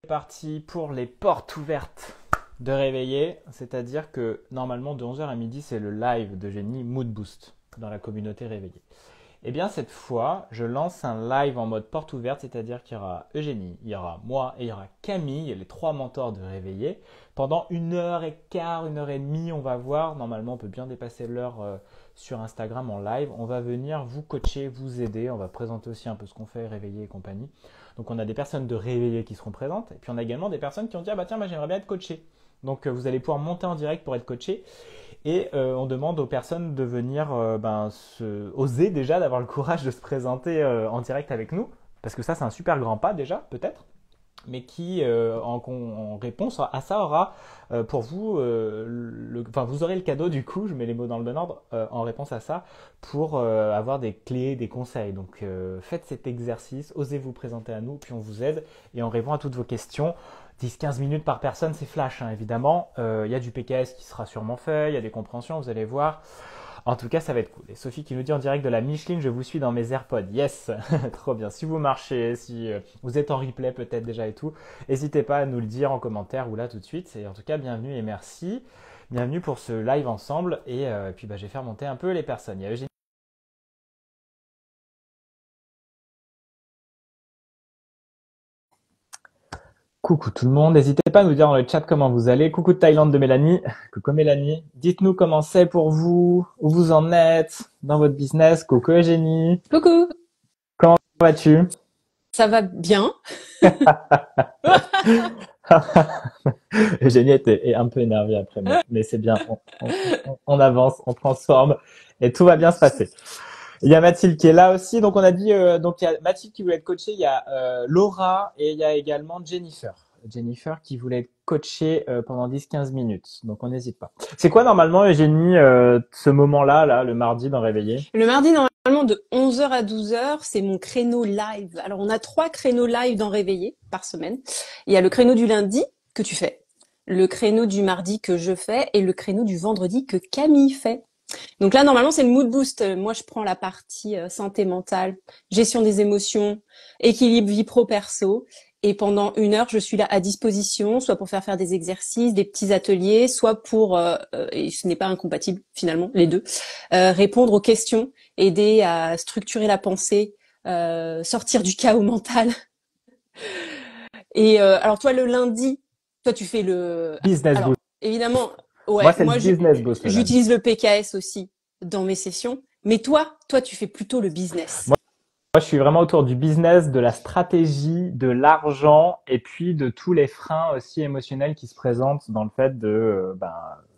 Parti pour les portes ouvertes de réveiller, c'est-à-dire que normalement de 11h à midi c'est le live d'Eugénie Mood Boost dans la communauté réveillée. Et bien cette fois, je lance un live en mode porte ouverte, c'est-à-dire qu'il y aura Eugénie, il y aura moi et il y aura Camille, les trois mentors de réveiller. Pendant 1h15, 1h30, on va voir, normalement on peut bien dépasser l'heure sur Instagram en live, on va venir vous coacher, vous aider, on va présenter aussi un peu ce qu'on fait, réveiller et compagnie. Donc on a des personnes de réveiller qui seront présentes, et puis on a également des personnes qui ont dit ah bah tiens, moi j'aimerais bien être coaché. Donc vous allez pouvoir monter en direct pour être coaché. Et on demande aux personnes de venir oser déjà, d'avoir le courage de se présenter en direct avec nous, parce que ça c'est un super grand pas déjà, peut-être, mais qui en réponse à ça aura pour vous, enfin vous aurez le cadeau du coup, je mets les mots dans le bon ordre, en réponse à ça, pour avoir des clés, des conseils. Donc faites cet exercice, osez vous présenter à nous, puis on vous aide et on répond à toutes vos questions. 10-15 minutes par personne, c'est flash, hein, évidemment. Il y a du PKS qui sera sûrement fait, il y a des compréhensions, vous allez voir. En tout cas, ça va être cool. Et Sophie qui nous dit en direct de la Micheline, je vous suis dans mes AirPods. Yes, trop bien. Si vous marchez, si vous êtes en replay peut-être déjà et tout, n'hésitez pas à nous le dire en commentaire ou là tout de suite. Et en tout cas, bienvenue et merci. Bienvenue pour ce live ensemble. Et puis, je vais faire monter un peu les personnes. Il y a Eugénie. Coucou tout le monde, n'hésitez pas à nous dire dans le chat comment vous allez. Coucou de Thaïlande de Mélanie. Coucou Mélanie. Dites-nous comment c'est pour vous, où vous en êtes dans votre business. Coucou Eugénie. Coucou, Comment vas-tu? ça va bien? Eugénie est un peu énervée après, mais c'est bien. On avance, on transforme et tout va bien se passer. Il y a Mathilde qui est là aussi. Donc on a dit, donc il y a Mathilde qui voulait être coachée, il y a Laura et il y a également Jennifer. Jennifer qui voulait être coachée pendant 10-15 minutes. Donc on n'hésite pas. C'est quoi normalement, Eugénie, ce moment-là, là, le mardi dans Réveiller? Le mardi, normalement, de 11 heures à 12 heures, c'est mon créneau live. Alors, on a 3 créneaux live dans Réveillé par semaine. Il y a le créneau du lundi que tu fais, le créneau du mardi que je fais et le créneau du vendredi que Camille fait. Donc là, normalement, c'est le mood boost. Moi, je prends la partie santé mentale, gestion des émotions, équilibre vie pro-perso. Et pendant 1 heure, je suis là à disposition, soit pour faire des exercices, des petits ateliers, soit pour, et ce n'est pas incompatible finalement, les deux, répondre aux questions, aider à structurer la pensée, sortir du chaos mental. Et alors toi, le lundi, toi, tu fais le... Business Alors, Boost. évidemment, Moi, ouais, c'est le moi, Business Boost le lundi. j'utilise le PKS aussi dans mes sessions. Mais toi, tu fais plutôt le business. Moi, je suis vraiment autour du business, de la stratégie, de l'argent et puis de tous les freins aussi émotionnels qui se présentent dans le fait de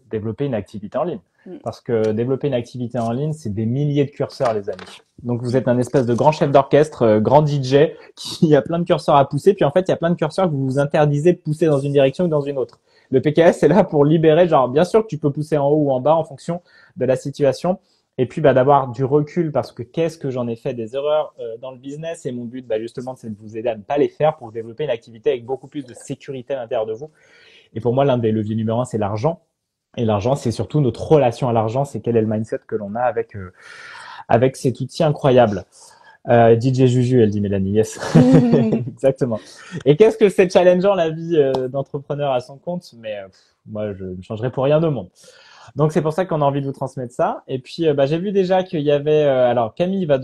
développer une activité en ligne. Mm. Parce que développer une activité en ligne, c'est des milliers de curseurs, les amis. Donc, vous êtes un espèce de grand chef d'orchestre, grand DJ, qui a plein de curseurs à pousser. Puis, en fait, il y a plein de curseurs que vous vous interdisez de pousser dans une direction ou dans une autre. Le PKS est là pour libérer, genre, bien sûr que tu peux pousser en haut ou en bas en fonction de la situation. Et puis d'avoir du recul parce que qu'est-ce que j'en ai fait des erreurs dans le business et mon but justement c'est de vous aider à ne pas les faire pour développer une activité avec beaucoup plus de sécurité à l'intérieur de vous. Et pour moi l'un des leviers numéro un c'est l'argent. Et l'argent c'est surtout notre relation à l'argent, c'est quel est le mindset que l'on a avec cet outil incroyable. DJ Juju, elle dit Mélanie, yes. Exactement. Et qu'est-ce que c'est challengeant la vie d'entrepreneur à son compte, mais moi je ne changerai pour rien au monde. Donc c'est pour ça qu'on a envie de vous transmettre ça. Et puis j'ai vu déjà qu'il y avait alors Camille va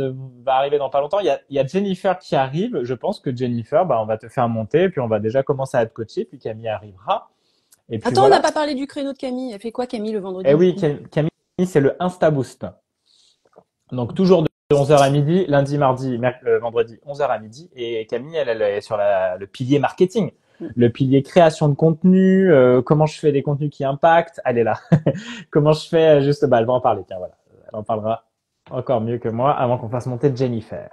arriver dans pas longtemps. Il y a Jennifer qui arrive. Je pense que Jennifer, on va te faire monter, puis on va déjà commencer à te coacher, puis Camille arrivera. Et puis Attends, on n'a voilà. pas parlé du créneau de Camille. Elle fait quoi, Camille, le Et vendredi, du oui, coup? Camille, c'est le Insta Boost. Donc toujours de 11h à midi, lundi, mardi, vendredi, 11h à midi. Et Camille, elle est sur le pilier marketing, Mm. le pilier création de contenu, comment je fais des contenus qui impactent. Elle est là. Comment je fais juste, elle va en parler. Tiens, voilà. Elle en parlera encore mieux que moi avant qu'on fasse monter Jennifer.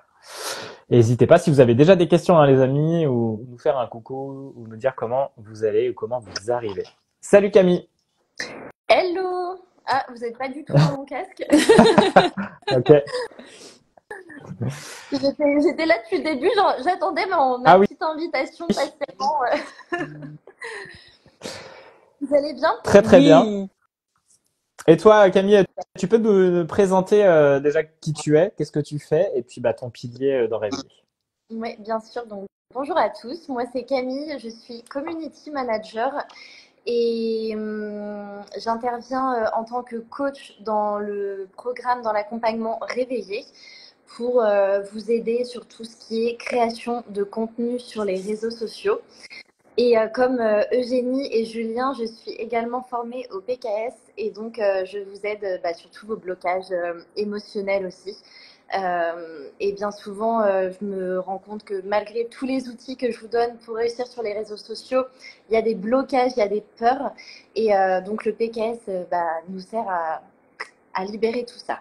Et n'hésitez pas si vous avez déjà des questions, hein, les amis, ou nous faire un coucou, ou nous dire comment vous allez ou comment vous arrivez. Salut Camille. Hello! Ah, vous n'êtes pas du tout dans mon casque. Ok. J'étais là depuis le début, genre, j'attendais ma Ah oui, petite invitation patiemment. Vous allez bien? très très bien. Oui. Et toi, Camille, tu peux nous présenter déjà qui tu es, qu'est-ce que tu fais, et puis ton pilier dans Réveiller. Oui, bien sûr. Donc, Bonjour à tous, moi c'est Camille, je suis community manager et j'interviens en tant que coach dans le programme, dans l'accompagnement Réveillé pour vous aider sur tout ce qui est création de contenu sur les réseaux sociaux. Et comme Eugénie et Julien, je suis également formée au PKS et donc je vous aide sur tous vos blocages émotionnels aussi. Et bien souvent, je me rends compte que malgré tous les outils que je vous donne pour réussir sur les réseaux sociaux, il y a des blocages, il y a des peurs. Et donc le PKS nous sert à libérer tout ça.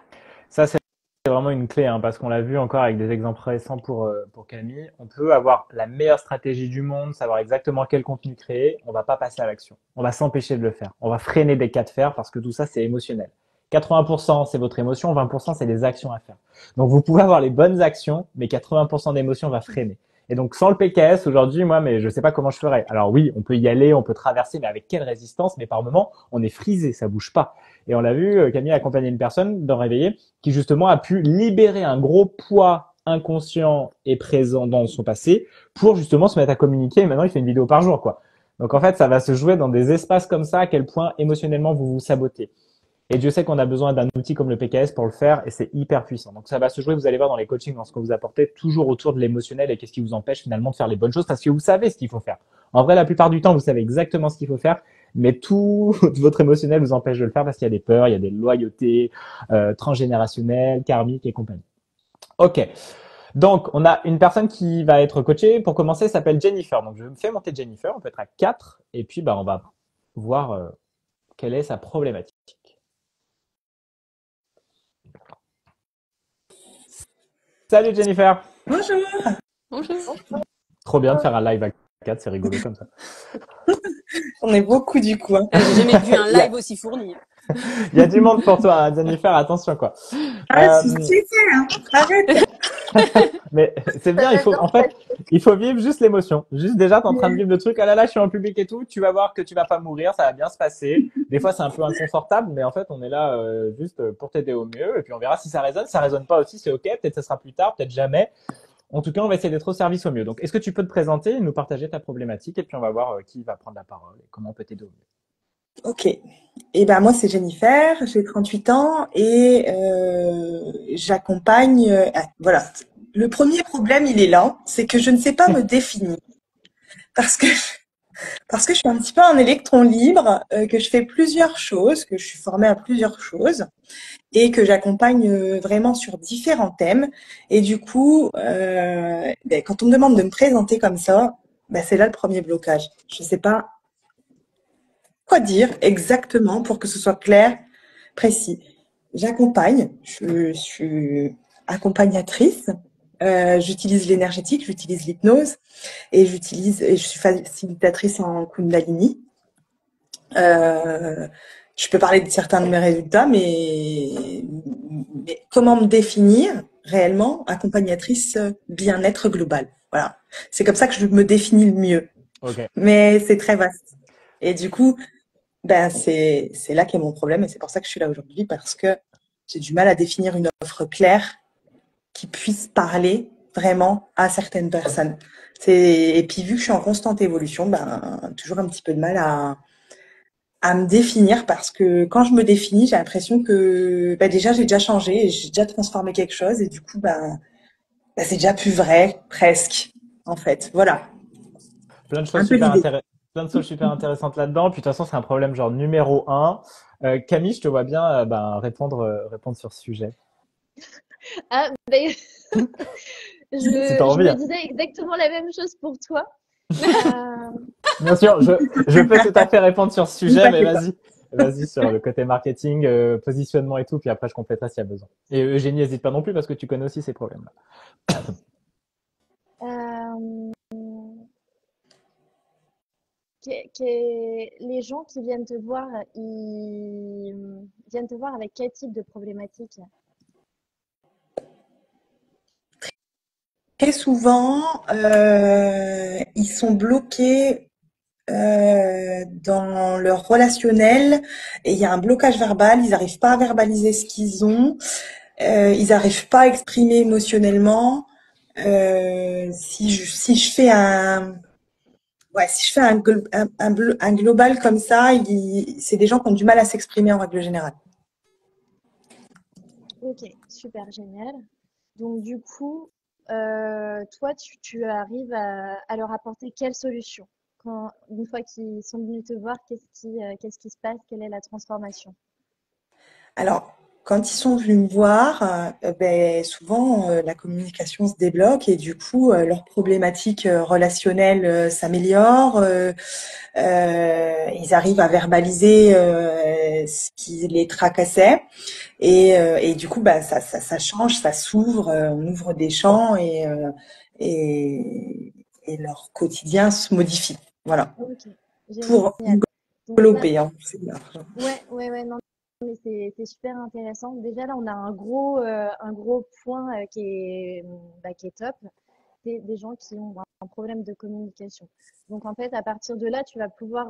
Ça, c'est vraiment une clé, hein, parce qu'on l'a vu encore avec des exemples récents pour Camille. On peut avoir la meilleure stratégie du monde, savoir exactement quel contenu créer. On va pas passer à l'action. On va s'empêcher de le faire. On va freiner des cas de fer parce que tout ça, c'est émotionnel. 80%, c'est votre émotion, 20%, c'est des actions à faire. Donc, vous pouvez avoir les bonnes actions, mais 80% d'émotion va freiner. Et donc, sans le PKS, aujourd'hui, moi, mais je sais pas comment je ferais. Alors oui, on peut y aller, on peut traverser, mais avec quelle résistance? Mais par moment, on est frisé, ça bouge pas. Et on l'a vu, Camille a accompagné une personne dans Réveiller qui justement a pu libérer un gros poids inconscient et présent dans son passé pour justement se mettre à communiquer. Et maintenant, il fait une vidéo par jour, quoi. Donc en fait, ça va se jouer dans des espaces comme ça, à quel point émotionnellement vous vous sabotez. Et Dieu sait qu'on a besoin d'un outil comme le PKS pour le faire et c'est hyper puissant. Donc ça va se jouer, vous allez voir dans les coachings, dans ce que vous apportez, toujours autour de l'émotionnel et qu'est-ce qui vous empêche finalement de faire les bonnes choses parce que vous savez ce qu'il faut faire. En vrai, la plupart du temps, vous savez exactement ce qu'il faut faire, mais tout votre émotionnel vous empêche de le faire parce qu'il y a des peurs, il y a des loyautés transgénérationnelles, karmiques et compagnie. Ok. Donc, on a une personne qui va être coachée. Pour commencer, elle s'appelle Jennifer. Donc, je me fais monter Jennifer. On peut être à 4. Et puis, on va voir quelle est sa problématique. Salut Jennifer. Bonjour. Bonjour. Trop bien de faire un live à 4, c'est rigolo comme ça. On est beaucoup du coup. Hein. J'ai jamais vu un live aussi fourni. Il y a du monde pour toi, hein, Jennifer, attention quoi. Ah, c'est hein. Arrête. Mais c'est bien, il faut vivre juste l'émotion. Juste déjà, t'es en train de vivre le truc, ah là là, je suis en public et tout, tu vas voir que tu vas pas mourir, ça va bien se passer. Des fois, c'est un peu inconfortable, mais en fait, on est là juste pour t'aider au mieux. Et puis, on verra si ça résonne. Si ça résonne pas aussi, c'est ok. Peut-être ça sera plus tard, peut-être jamais. En tout cas, on va essayer d'être au service au mieux. Donc, est-ce que tu peux te présenter et nous partager ta problématique et puis on va voir qui va prendre la parole et comment on peut t'aider au mieux. Ok. Et ben moi c'est Jennifer, j'ai 38 ans et j'accompagne. Voilà. Le premier problème il est là, c'est que je ne sais pas me définir parce que je suis un petit peu un électron libre, que je fais plusieurs choses, que je suis formée à plusieurs choses et que j'accompagne vraiment sur différents thèmes. Et du coup, quand on me demande de me présenter comme ça, c'est là le premier blocage. Je ne sais pas quoi dire exactement pour que ce soit clair, précis. J'accompagne, je suis accompagnatrice, j'utilise l'énergétique, j'utilise l'hypnose et je suis facilitatrice en Kundalini. Je peux parler de certains de mes résultats, mais comment me définir réellement? Accompagnatrice bien-être global. Voilà. C'est comme ça que je me définis le mieux. Okay. Mais c'est très vaste. Et du coup, c'est là qu'est mon problème et c'est pour ça que je suis là aujourd'hui parce que j'ai du mal à définir une offre claire qui puisse parler vraiment à certaines personnes. Et puis vu que je suis en constante évolution, toujours un petit peu de mal à me définir parce que quand je me définis, j'ai l'impression que déjà j'ai déjà changé et j'ai déjà transformé quelque chose et du coup c'est déjà plus vrai presque en fait. Voilà. Plein de choses super intéressantes là-dedans. Puis de toute façon, c'est un problème genre numéro 1. Camille, je te vois bien répondre sur ce sujet. Ah, ben, je me disais exactement la même chose pour toi. Bien sûr, je peux tout à fait répondre sur ce sujet, mais vas-y sur le côté marketing, positionnement et tout, puis après je compléterai s'il y a besoin. Et Eugénie, n'hésite pas non plus parce que tu connais aussi ces problèmes-là. Les gens qui viennent te voir, ils viennent te voir avec quel type de problématique? Très souvent, ils sont bloqués dans leur relationnel et il y a un blocage verbal, ils n'arrivent pas à verbaliser ce qu'ils ont, ils n'arrivent pas à exprimer émotionnellement Si je fais si je fais un global comme ça, c'est des gens qui ont du mal à s'exprimer en règle générale. Ok, super génial. Donc du coup, toi, tu arrives à leur apporter quelle solution? Une fois qu'ils sont venus te voir, qu'est-ce qui se passe? Quelle est la transformation? Alors, quand ils sont venus me voir, souvent la communication se débloque et du coup leurs problématiques relationnelles s'améliorent. Ils arrivent à verbaliser ce qui les tracassait et du coup ça change, ça s'ouvre, on ouvre des champs et leur quotidien se modifie. Voilà. Ok, Pour génial. Donc là, englober, hein, c'est large. ouais, non, mais c'est super intéressant. Déjà là, on a un gros point qui est top. C'est des gens qui ont un problème de communication. Donc en fait, à partir de là, tu vas pouvoir,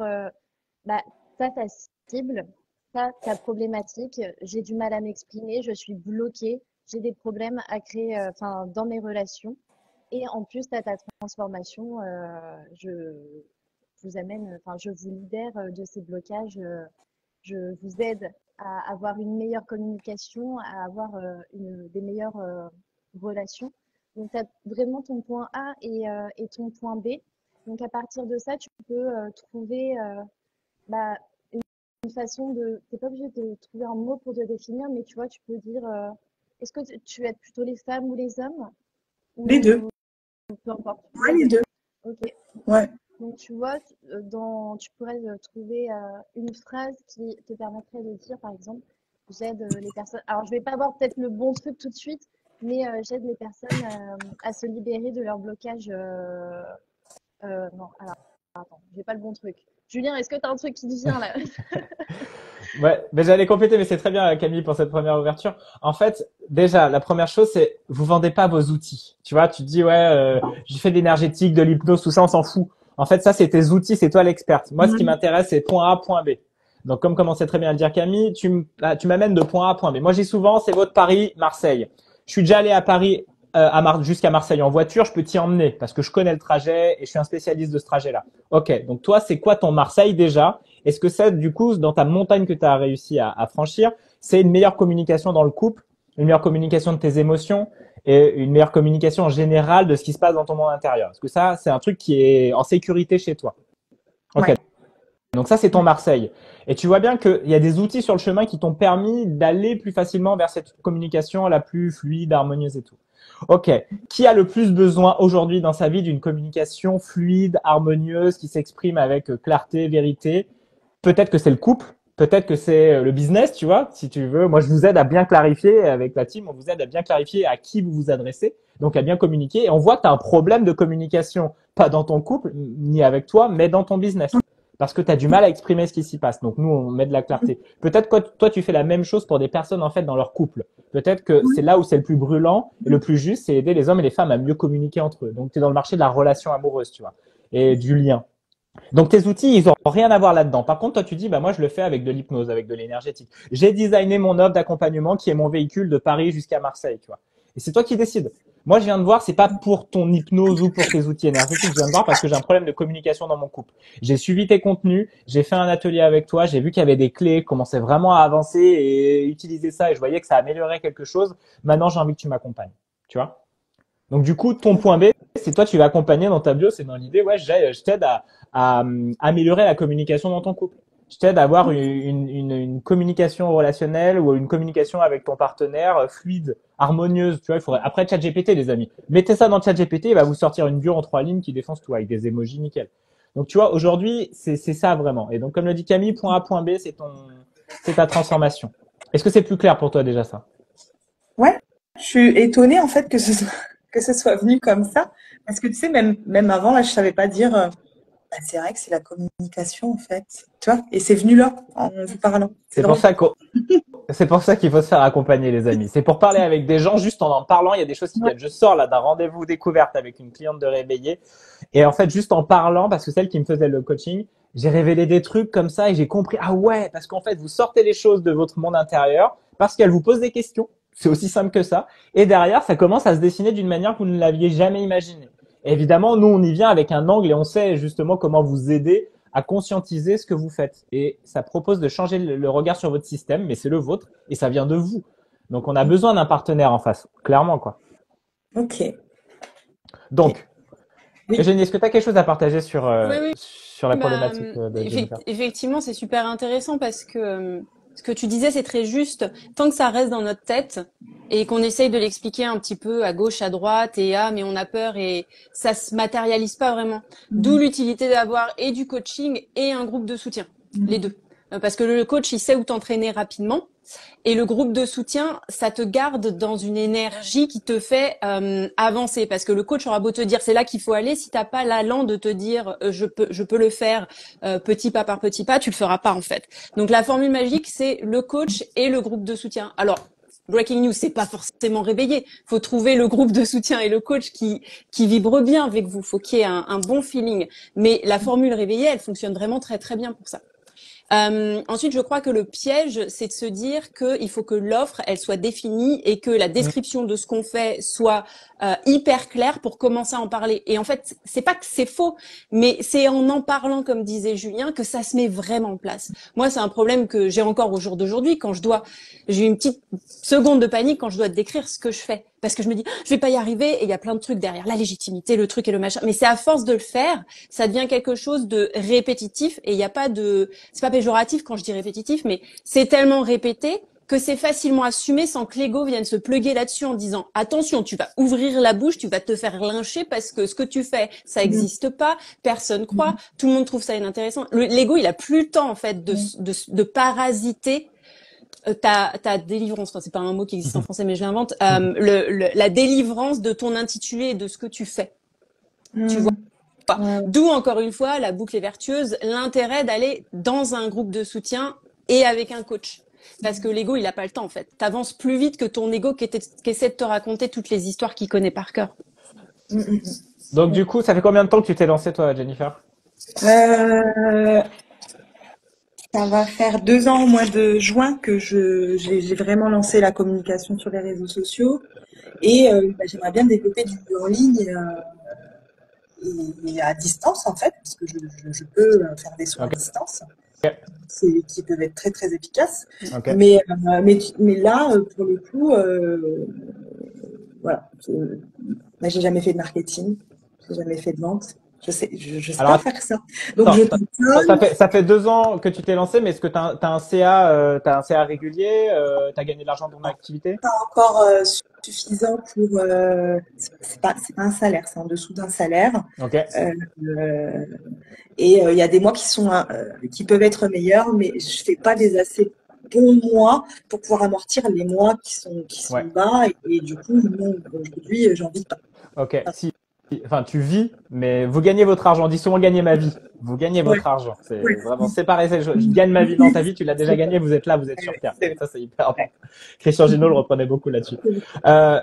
bah, t'as ta cible, t'as ta problématique, j'ai du mal à m'exprimer, je suis bloquée, j'ai des problèmes à créer, enfin, dans mes relations. Et en plus, tu as ta transformation, je vous amène, enfin, je vous libère de ces blocages, je vous aide à avoir une meilleure communication, à avoir des meilleures relations. Donc, tu as vraiment ton point A et ton point B. Donc, à partir de ça, tu peux trouver bah, une façon de. Tu n'es pas obligé de trouver un mot pour te définir, mais tu vois, tu peux dire est-ce que tu aides plutôt les femmes ou les hommes? Les deux. Ou peu importe, Ouais, les les deux. deux. Ok. Ouais. Donc, tu vois, tu pourrais trouver une phrase qui te permettrait de dire, par exemple, j'aide les personnes. Alors, je vais pas avoir peut-être le bon truc tout de suite, mais j'aide les personnes à se libérer de leur blocage. Non, alors, attends, j'ai pas le bon truc. Julien, est-ce que tu as un truc qui te vient là? Ouais, ben j'allais compléter, mais c'est très bien Camille pour cette première ouverture. En fait, déjà, la première chose, c'est vous vendez pas vos outils. Tu vois, tu te dis ouais, j'ai fait de l'énergétique, de l'hypnose, tout ça, on s'en fout. En fait, ça, c'est tes outils, c'est toi l'experte. Moi, ce qui m'intéresse, c'est point A, point B. Donc, comme commençait très bien à le dire Camille, tu m'amènes de point A à point B. Moi, j'ai souvent, c'est votre Paris-Marseille. Je suis déjà allé à Paris, jusqu'à Marseille en voiture, je peux t'y emmener parce que je connais le trajet et je suis un spécialiste de ce trajet-là. Ok, donc toi, c'est quoi ton Marseille déjà? Est-ce que ça, du coup, dans ta montagne que tu as réussi à franchir, c'est une meilleure communication dans le couple, une meilleure communication de tes émotions et une meilleure communication en général de ce qui se passe dans ton monde intérieur? Est-ce que ça, c'est un truc qui est en sécurité chez toi? Ok. Ouais. Donc ça, c'est ton Marseille. Et tu vois bien qu'il y a des outils sur le chemin qui t'ont permis d'aller plus facilement vers cette communication la plus fluide, harmonieuse et tout. Ok. Qui a le plus besoin aujourd'hui dans sa vie d'une communication fluide, harmonieuse, qui s'exprime avec clarté, vérité? Peut-être que c'est le couple, peut-être que c'est le business, tu vois, si tu veux. Moi, je vous aide à bien clarifier avec la team, on vous aide à bien clarifier à qui vous vous adressez, donc à bien communiquer. Et on voit que tu as un problème de communication, pas dans ton couple, ni avec toi, mais dans ton business. Parce que tu as du mal à exprimer ce qui s'y passe. Donc nous, on met de la clarté. Peut-être que toi, tu fais la même chose pour des personnes, en fait, dans leur couple. Peut-être que c'est là où c'est le plus brûlant et le plus juste, c'est aider les hommes et les femmes à mieux communiquer entre eux. Donc tu es dans le marché de la relation amoureuse, tu vois, et du lien. Donc tes outils, ils ont rien à voir là-dedans. Par contre, toi, tu dis, bah moi, je le fais avec de l'hypnose, avec de l'énergétique. J'ai designé mon offre d'accompagnement qui est mon véhicule de Paris jusqu'à Marseille, tu vois. Et c'est toi qui décides. Moi, je viens de voir, c'est pas pour ton hypnose ou pour tes outils énergétiques. Je viens de voir parce que j'ai un problème de communication dans mon couple. J'ai suivi tes contenus, j'ai fait un atelier avec toi, j'ai vu qu'il y avait des clés, commençais vraiment à avancer et utiliser ça et je voyais que ça améliorait quelque chose. Maintenant, j'ai envie que tu m'accompagnes, tu vois. Donc du coup, ton point B, c'est toi, tu vas accompagner dans ta bio, c'est dans l'idée, ouais, je t'aide à améliorer la communication dans ton couple. Je t'aide à avoir une communication relationnelle ou une communication avec ton partenaire fluide, harmonieuse. Tu vois, il faudrait après ChatGPT, les amis. Mettez ça dans ChatGPT, il va vous sortir une bio en 3 lignes qui défonce tout avec des emojis nickel. Donc tu vois, aujourd'hui, c'est ça vraiment. Et donc comme le dit Camille, point A, point B, c'est ta transformation. Est-ce que c'est plus clair pour toi déjà ça? Ouais. Je suis étonnée en fait que ce soit venu comme ça. Parce que tu sais, même avant, là, je savais pas dire. C'est vrai que c'est la communication en fait. Tu vois? Et c'est venu là, en vous parlant. C'est C'est pour drôle. ça qu'on C'est pour ça qu'il faut se faire accompagner, les amis. C'est pour parler avec des gens, juste en parlant, il y a des choses qui Ouais. viennent. Je sors là d'un rendez-vous découverte avec une cliente de réveillé. Et en fait, juste en parlant, parce que celle qui me faisait le coaching, j'ai révélé des trucs comme ça et j'ai compris, ah ouais, parce qu'en fait, vous sortez les choses de votre monde intérieur parce qu'elle vous pose des questions. C'est aussi simple que ça. Et derrière, ça commence à se dessiner d'une manière que vous ne l'aviez jamais imaginée. Évidemment, nous, on y vient avec un angle et on sait justement comment vous aider à conscientiser ce que vous faites. Et ça propose de changer le regard sur votre système, mais c'est le vôtre et ça vient de vous. Donc, on a besoin d'un partenaire en face, clairement, quoi. Ok. Donc, Oui. Eugénie, est-ce que tu as quelque chose à partager sur, Oui. sur la Bah, problématique de Jennifer? effectivement, c'est super intéressant parce que ce que tu disais, c'est très juste. Tant que ça reste dans notre tête et qu'on essaye de l'expliquer un petit peu à gauche, à droite et mais on a peur et ça se matérialise pas vraiment. D'où l'utilité d'avoir et du coaching et un groupe de soutien, les deux. Parce que le coach, il sait où t'entraîner rapidement. Et le groupe de soutien, ça te garde dans une énergie qui te fait avancer. Parce que le coach aura beau te dire c'est là qu'il faut aller, si t'as pas l'allant de te dire je peux le faire petit pas par petit pas, tu le feras pas en fait. Donc la formule magique, c'est le coach et le groupe de soutien. Alors breaking news, c'est pas forcément réveillé. Faut trouver le groupe de soutien et le coach qui vibre bien avec vous. Faut qu'il y ait un bon feeling. Mais la formule réveillée, elle fonctionne vraiment très très bien pour ça. Ensuite, je crois que le piège, c'est de se dire qu'il faut que l'offre, elle soit définie et que la description de ce qu'on fait soit hyper claire pour commencer à en parler. Et en fait, c'est pas que c'est faux, mais c'est en parlant, comme disait Julien, que ça se met vraiment en place. Moi, c'est un problème que j'ai encore au jour d'aujourd'hui quand j'ai une petite seconde de panique quand je dois décrire ce que je fais. Parce que je me dis, je vais pas y arriver et il y a plein de trucs derrière, la légitimité, le truc et le machin. Mais c'est à force de le faire, ça devient quelque chose de répétitif et il y a pas c'est pas péjoratif quand je dis répétitif, mais c'est tellement répété que c'est facilement assumé sans que l'ego vienne se pluguer là-dessus en disant, attention, tu vas ouvrir la bouche, tu vas te faire lyncher parce que ce que tu fais, ça existe pas, personne croit, tout le monde trouve ça inintéressant. L'ego, il a plus le temps, en fait, de parasiter ta délivrance, enfin c'est pas un mot qui existe en français mais je l'invente, la délivrance de ton intitulé et de ce que tu fais. Tu vois. D'où encore une fois la boucle est vertueuse, l'intérêt d'aller dans un groupe de soutien et avec un coach. Parce que l'ego, il a pas le temps en fait. T'avances plus vite que ton ego qui essaie de te raconter toutes les histoires qu'il connaît par cœur. Donc du coup, ça fait combien de temps que tu t'es lancée toi, Jennifer? Ça va faire 2 ans au mois de juin que j'ai vraiment lancé la communication sur les réseaux sociaux et j'aimerais bien développer du en ligne et à distance en fait, parce que je peux faire des soins à distance qui peuvent être très très efficaces. Mais là, pour le coup, voilà, j'ai jamais fait de marketing, j'ai jamais fait de vente. Je sais pas faire ça. Donc ça fait 2 ans que tu t'es lancé, mais est-ce que t'as un CA, t'as un CA régulier, t'as gagné de l'argent dans ton activité? Pas encore suffisant pour. C'est pas un salaire, c'est en dessous d'un salaire. Et il y a des mois qui peuvent être meilleurs, mais je fais pas des assez bons mois pour pouvoir amortir les mois qui sont bas. Et du coup, aujourd'hui, j'en vis pas. Ok. Enfin, tu vis, mais vous gagnez votre argent. On dit souvent gagner ma vie. Vous gagnez votre argent. C'est vraiment séparé. Je gagne ma vie dans ta vie. Tu l'as déjà gagné. Vous êtes là. Vous êtes sur Terre. Ça, c'est hyper important. Christian Ginault le reprenait beaucoup là-dessus.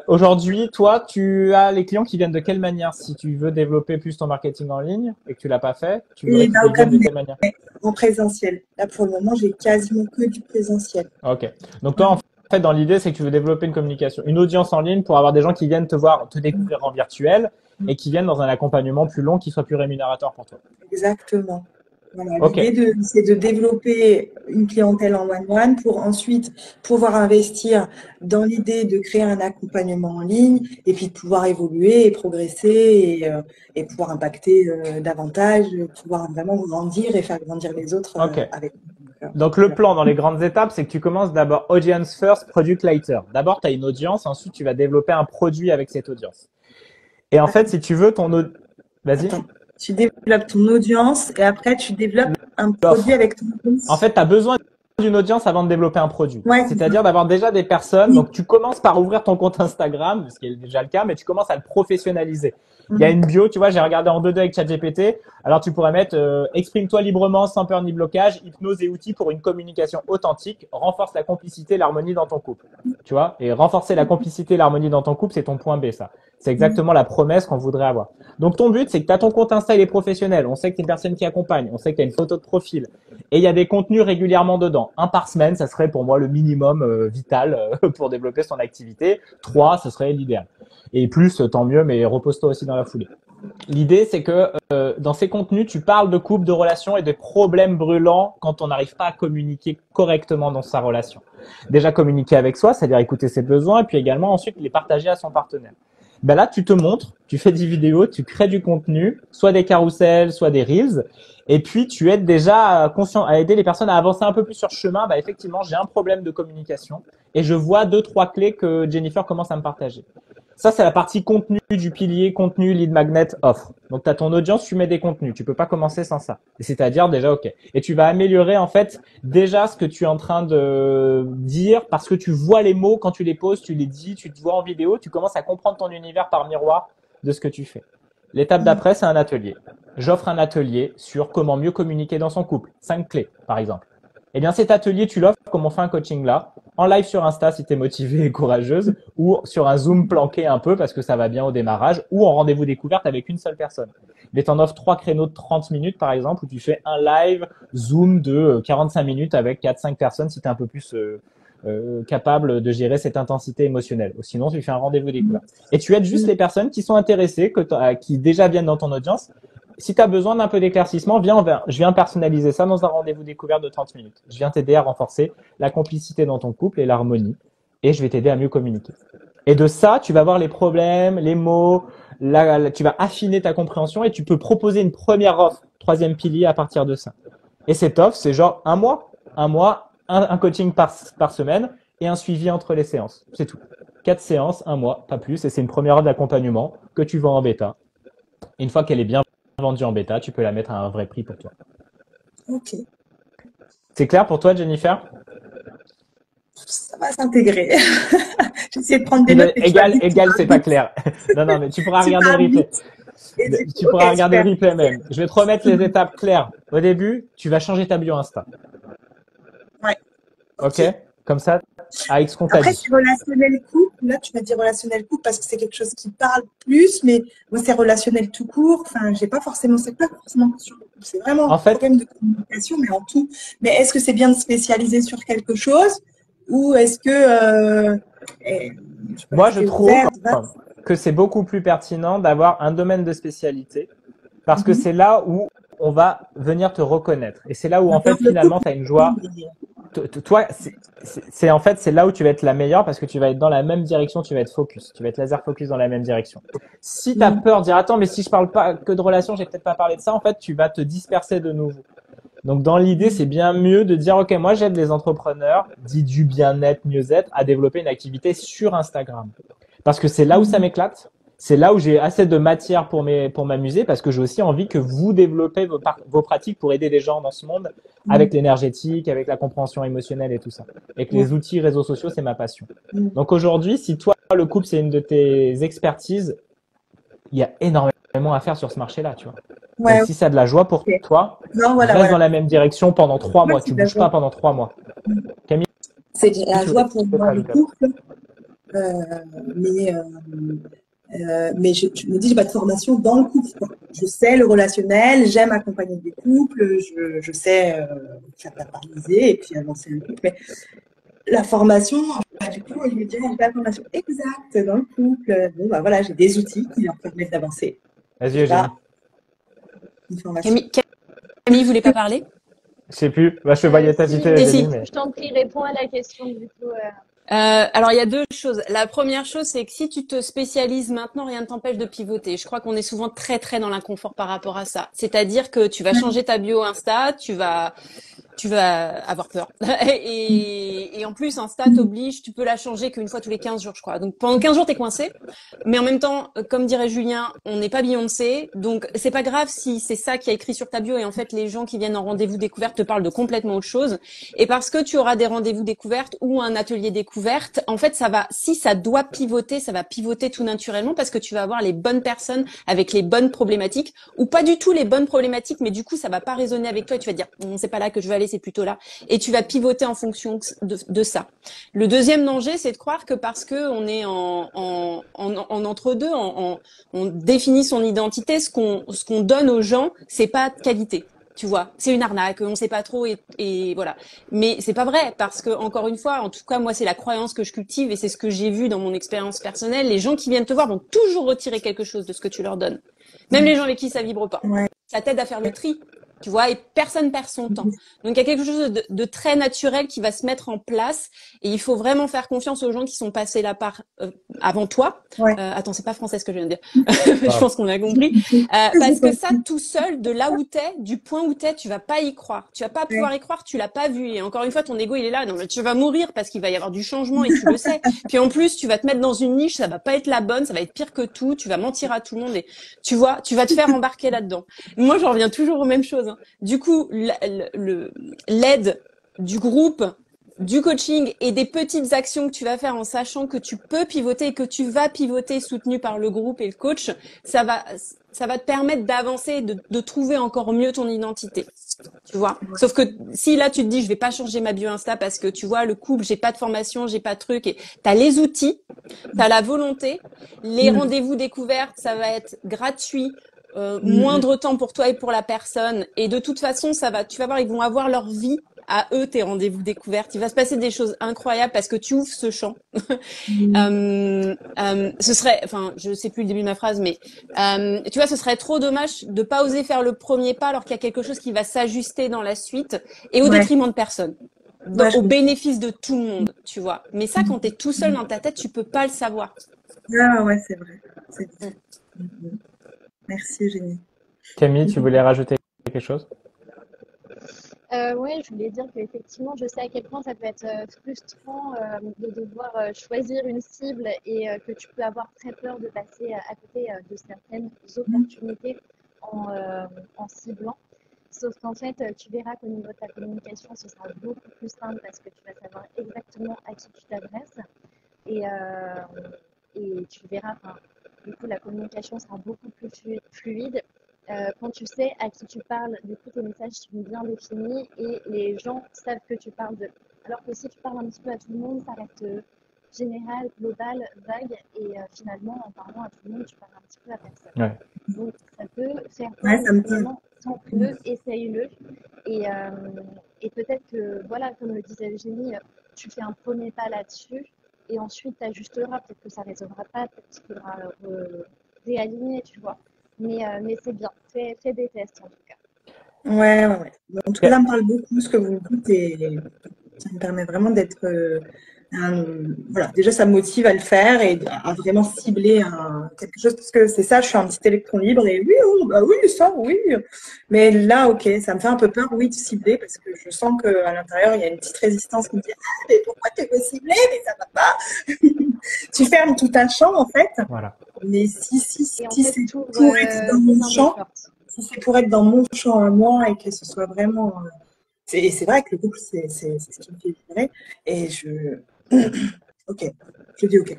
Aujourd'hui, toi, tu as les clients qui viennent de quelle manière? Si tu veux développer plus ton marketing en ligne et que tu l'as pas fait, tu veux de quelle manière? En présentiel. Là, pour le moment, j'ai quasiment que du présentiel. Ok. Donc toi, en fait, dans l'idée, c'est que tu veux développer une communication, une audience en ligne pour avoir des gens qui viennent te voir, te découvrir en virtuel et qui viennent dans un accompagnement plus long qui soit plus rémunérateur pour toi. Exactement. Voilà, l'idée c'est de développer une clientèle en one-one pour ensuite pouvoir investir dans l'idée de créer un accompagnement en ligne et puis de pouvoir évoluer et progresser et pouvoir impacter davantage, pouvoir vraiment grandir et faire grandir les autres avec. Donc le plan dans les grandes étapes, c'est que tu commences d'abord audience first, product later. D'abord, tu as une audience, ensuite tu vas développer un produit avec cette audience. Et en fait, si tu veux vas-y. Tu développes ton audience et après tu développes un produit avec ton audience. En fait, tu as besoin d'une audience avant de développer un produit. Ouais, c'est-à-dire d'avoir déjà des personnes. Donc tu commences par ouvrir ton compte Instagram, ce qui est déjà le cas, mais tu commences à le professionnaliser. Il y a une bio, tu vois, j'ai regardé en 2D avec ChatGPT. Alors tu pourrais mettre exprime-toi librement, sans peur ni blocage, hypnose et outils pour une communication authentique, renforce la complicité et l'harmonie dans ton couple. Tu vois, et renforcer la complicité et l'harmonie dans ton couple, c'est ton point B, ça. C'est exactement la promesse qu'on voudrait avoir. Donc ton but, c'est que tu as ton compte Insta, il est professionnel. On sait que tu es une personne qui accompagne. On sait que tu as une photo de profil. Et il y a des contenus régulièrement dedans. Un par semaine, ça serait pour moi le minimum vital pour développer son activité. 3, ce serait l'idéal. Et plus, tant mieux, mais repose-toi aussi dans la foulée. L'idée, c'est que dans ces contenus, tu parles de couple, de relations et de problèmes brûlants quand on n'arrive pas à communiquer correctement dans sa relation. Déjà communiquer avec soi, c'est-à-dire écouter ses besoins, et puis également ensuite les partager à son partenaire. Ben là, tu te montres, tu fais des vidéos, tu crées du contenu, soit des carousels, soit des reels, et puis tu aides déjà conscient à aider les personnes à avancer un peu plus sur le chemin. Bah effectivement, j'ai un problème de communication et je vois 2-3 clés que Jennifer commence à me partager. Ça, c'est la partie contenu du pilier, contenu, lead magnet, offre. Donc, tu as ton audience, tu mets des contenus. Tu peux pas commencer sans ça. C'est-à-dire déjà, OK. Et tu vas améliorer, en fait, déjà ce que tu es en train de dire parce que tu vois les mots quand tu les poses, tu les dis, tu te vois en vidéo, tu commences à comprendre ton univers par miroir de ce que tu fais. L'étape d'après, c'est un atelier. J'offre un atelier sur comment mieux communiquer dans son couple. 5 clés, par exemple. Eh bien, cet atelier, tu l'offres comme on fait un coaching là, en live sur Insta si tu es motivée et courageuse, ou sur un Zoom planqué un peu parce que ça va bien au démarrage, ou en rendez-vous découverte avec une seule personne. Mais t'en offres 3 créneaux de 30 minutes par exemple, où tu fais un live Zoom de 45 minutes avec 4-5 personnes si tu es un peu plus capable de gérer cette intensité émotionnelle. Ou sinon, tu fais un rendez-vous découverte. Et tu aides juste les personnes qui sont intéressées, qui déjà viennent dans ton audience. Si tu as besoin d'un peu d'éclaircissement, je viens personnaliser ça dans un rendez-vous découverte de 30 minutes. Je viens t'aider à renforcer la complicité dans ton couple et l'harmonie. Et je vais t'aider à mieux communiquer. Et de ça, tu vas voir les problèmes, les mots, tu vas affiner ta compréhension et tu peux proposer une première offre, 3e pilier à partir de ça. Et cette offre, c'est genre un mois, un coaching par semaine et un suivi entre les séances. C'est tout. 4 séances, un mois, pas plus. Et c'est une première offre d'accompagnement que tu vends en bêta. Et une fois qu'elle est bien vendue en bêta, tu peux la mettre à un vrai prix pour toi. Ok. C'est clair pour toi, Jennifer? Ça va s'intégrer. J'essaie de prendre des notes. Égal, c'est pas clair. Non, mais tu pourras regarder le replay. Tu pourras regarder le replay même. Je vais te remettre les étapes claires. Au début, tu vas changer ta bio Insta. Ouais. Ok. Comme ça, avec ce qu'on t'a dit. Après, c'est relationnel couple. Là, tu m'as dit relationnel couple parce que c'est quelque chose qui parle plus, mais moi, c'est relationnel tout court. Enfin, j'ai pas forcément, c'est pas forcément sur le couple. C'est vraiment un problème de communication, mais en tout. Mais est-ce que c'est bien de spécialiser sur quelque chose ou est-ce que moi, je trouve que c'est beaucoup plus pertinent d'avoir un domaine de spécialité parce que c'est là où on va venir te reconnaître. Et c'est là où, en fait, finalement, tu as une joie. Toi, c'est en fait, c'est là où tu vas être la meilleure parce que tu vas être dans la même direction, tu vas être focus. Tu vas être laser focus dans la même direction. Si tu as peur de dire, attends, mais si je parle pas que de relations, j'ai peut-être pas parlé de ça, en fait, tu vas te disperser de nouveau. Donc, dans l'idée, c'est bien mieux de dire, OK, moi, j'aide les entrepreneurs, dit du bien-être, mieux-être, à développer une activité sur Instagram. Parce que c'est là où ça m'éclate. C'est là où j'ai assez de matière pour m'amuser parce que j'ai aussi envie que vous développez vos pratiques pour aider les gens dans ce monde avec l'énergétique, avec la compréhension émotionnelle et tout ça. Et que les outils réseaux sociaux, c'est ma passion. Donc aujourd'hui, si toi, le couple, c'est une de tes expertises, il y a énormément à faire sur ce marché-là, tu vois. Ouais, donc, si ça a de la joie pour toi, reste dans la même direction pendant 3 mois. Tu bouges pas pendant 3 mois. Camille? C'est de la joie pour moi, le couple. Mais je me dis, j'ai pas de formation dans le couple, quoi. Je sais le relationnel, j'aime accompagner des couples, je sais faire verbaliser et puis avancer un couple. Mais la formation, du coup, il me dit, j'ai la formation exacte dans le couple. Bon, bah voilà, j'ai des outils qui leur permettent d'avancer. Vas-y, Eugénie. Camille, vous voulez pas parler? Je sais plus. Bah, je te voyais t'agiter, Eugénie. Mais... Je t'en prie, réponds à la question, du coup. Alors, il y a 2 choses. La première chose, c'est que si tu te spécialises maintenant, rien ne t'empêche de pivoter. Je crois qu'on est souvent très, très dans l'inconfort par rapport à ça. C'est-à-dire que tu vas changer ta bio Insta, tu vas tu vas avoir peur. Et en plus, Insta t'oblige, tu peux la changer qu'une fois tous les 15 jours, je crois. Donc pendant 15 jours, t'es coincé. Mais en même temps, comme dirait Julien, on n'est pas Beyoncé. Donc c'est pas grave si c'est ça qui a écrit sur ta bio et en fait les gens qui viennent en rendez-vous découverte te parlent de complètement autre chose. Et parce que tu auras des rendez-vous découverte ou un atelier découverte, en fait si ça doit pivoter, ça va pivoter tout naturellement parce que tu vas avoir les bonnes personnes avec les bonnes problématiques ou pas du tout les bonnes problématiques, mais du coup ça va pas résonner avec toi et tu vas dire c'est pas là que je veux aller, c'est plutôt là, et tu vas pivoter en fonction de ça. Le deuxième danger, c'est de croire que parce que on est en entre-deux, on définit son identité, ce qu'on donne aux gens, c'est pas de qualité. Tu vois, c'est une arnaque, on sait pas trop et voilà. Mais c'est pas vrai parce que encore une fois, en tout cas moi c'est la croyance que je cultive et c'est ce que j'ai vu dans mon expérience personnelle. Les gens qui viennent te voir vont toujours retirer quelque chose de ce que tu leur donnes, même les gens avec qui ça vibre pas. Ouais. Ça t'aide à faire le tri. Tu vois, et personne perd son temps. Donc, il y a quelque chose de très naturel qui va se mettre en place et il faut vraiment faire confiance aux gens qui sont passés là par avant toi. Ouais. Attends, c'est pas français ce que je viens de dire. Je pense qu'on a compris. Parce que ça, tout seul, de là où t'es, du point où t'es, tu vas pas y croire. Tu vas pas pouvoir y croire, tu l'as pas vu. Et encore une fois, ton ego, il est là. Non, mais tu vas mourir parce qu'il va y avoir du changement et tu le sais. Puis en plus, tu vas te mettre dans une niche, ça va pas être la bonne, ça va être pire que tout. Tu vas mentir à tout le monde et tu vois, tu vas te faire embarquer là-dedans. Moi, j'en reviens toujours aux mêmes choses. Du coup, l'aide du groupe, du coaching et des petites actions que tu vas faire en sachant que tu peux pivoter et que tu vas pivoter soutenu par le groupe et le coach, ça va te permettre d'avancer et de trouver encore mieux ton identité. Tu vois. Sauf que si là tu te dis je vais pas changer ma bio Insta parce que tu vois le couple, j'ai pas de formation, j'ai pas de truc et t'as les outils, t'as la volonté, les rendez-vous découvertes, ça va être gratuit. Moindre temps pour toi et pour la personne et de toute façon tu vas voir, ils vont avoir leur vie à eux, tes rendez-vous découvertes. Il va se passer des choses incroyables parce que tu ouvres ce champ. Ce serait, enfin, je sais plus le début de ma phrase, mais tu vois, ce serait trop dommage de pas oser faire le premier pas alors qu'il y a quelque chose qui va s'ajuster dans la suite et au détriment de personne. Au bénéfice de tout le monde, tu vois. Mais ça, quand t'es tout seul dans ta tête, tu peux pas le savoir. Ah ouais, c'est vrai. C'est vrai. Merci, Eugénie. Camille, tu voulais rajouter quelque chose? Oui, je voulais dire qu'effectivement, je sais à quel point ça peut être frustrant de devoir choisir une cible et que tu peux avoir très peur de passer à côté de certaines opportunités en ciblant. Sauf qu'en fait, tu verras qu'au niveau de ta communication, ce sera beaucoup plus simple parce que tu vas savoir exactement à qui tu t'adresses et tu verras, du coup, la communication sera beaucoup plus fluide. Quand tu sais à qui tu parles, du coup, tes messages sont bien définis et les gens savent que tu parles d'eux. Alors que si tu parles un petit peu à tout le monde, ça reste général, global, vague et finalement, en parlant à tout le monde, tu parles un petit peu à personne. Ouais. Donc, ça peut faire peur, mais vraiment, tente-le, essaye-le. Et peut-être que, voilà, comme le disait Eugénie, tu fais un premier pas là-dessus et ensuite tu ajusteras. Peut-être que ça ne résonnera pas, peut-être qu'il faudra réaligner, tu vois. Mais c'est bien, fais des tests en tout cas. Ouais. En tout cas, ça me parle beaucoup ce que vous me dites et ça me permet vraiment d'être. Voilà, déjà, ça me motive à le faire et à vraiment cibler quelque chose parce que c'est ça, je suis un petit électron libre et oui, bah oui, ça, oui. Mais là, ok, ça me fait un peu peur, oui, de cibler parce que je sens qu'à l'intérieur, il y a une petite résistance qui me dit ah, mais pourquoi tu veux cibler? Mais ça va pas. Tu fermes tout un champ en fait. Voilà. Mais si Et en c'est fait, pour être dans mon champ, si c'est pour être dans mon champ à moi et que ce soit vraiment. C'est vrai que le couple, c'est ce qui me fait vibrer. Et ok, je dis ok.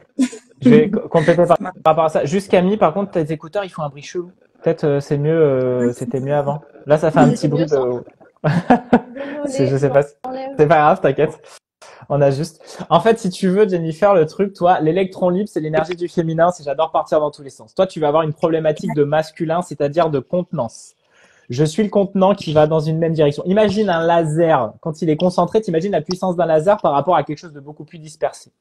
Je vais compléter par rapport à ça. Juste Camille, par contre, tes écouteurs, ils font un bruit chelou. Peut-être c'est mieux, c'était mieux avant. Là, ça fait un petit bruit de. Je sais pas. C'est pas grave, t'inquiète. On a juste. En fait, si tu veux, Jennifer, le truc, toi, l'électron libre, c'est l'énergie du féminin. J'adore partir dans tous les sens. Toi, tu vas avoir une problématique de masculin, c'est-à-dire de contenance. Je suis le contenant qui va dans une même direction. Imagine un laser. Quand il est concentré, t'imagines la puissance d'un laser par rapport à quelque chose de beaucoup plus dispersé.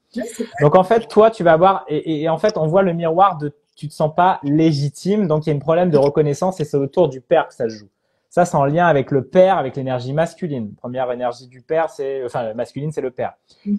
Donc, en fait, toi, tu vas avoir, et en fait, on voit le miroir de, tu te sens pas légitime. Donc, il y a un problème de reconnaissance et c'est autour du père que ça se joue. Ça, c'est en lien avec le père, avec l'énergie masculine. Première énergie du père, masculine, c'est le père.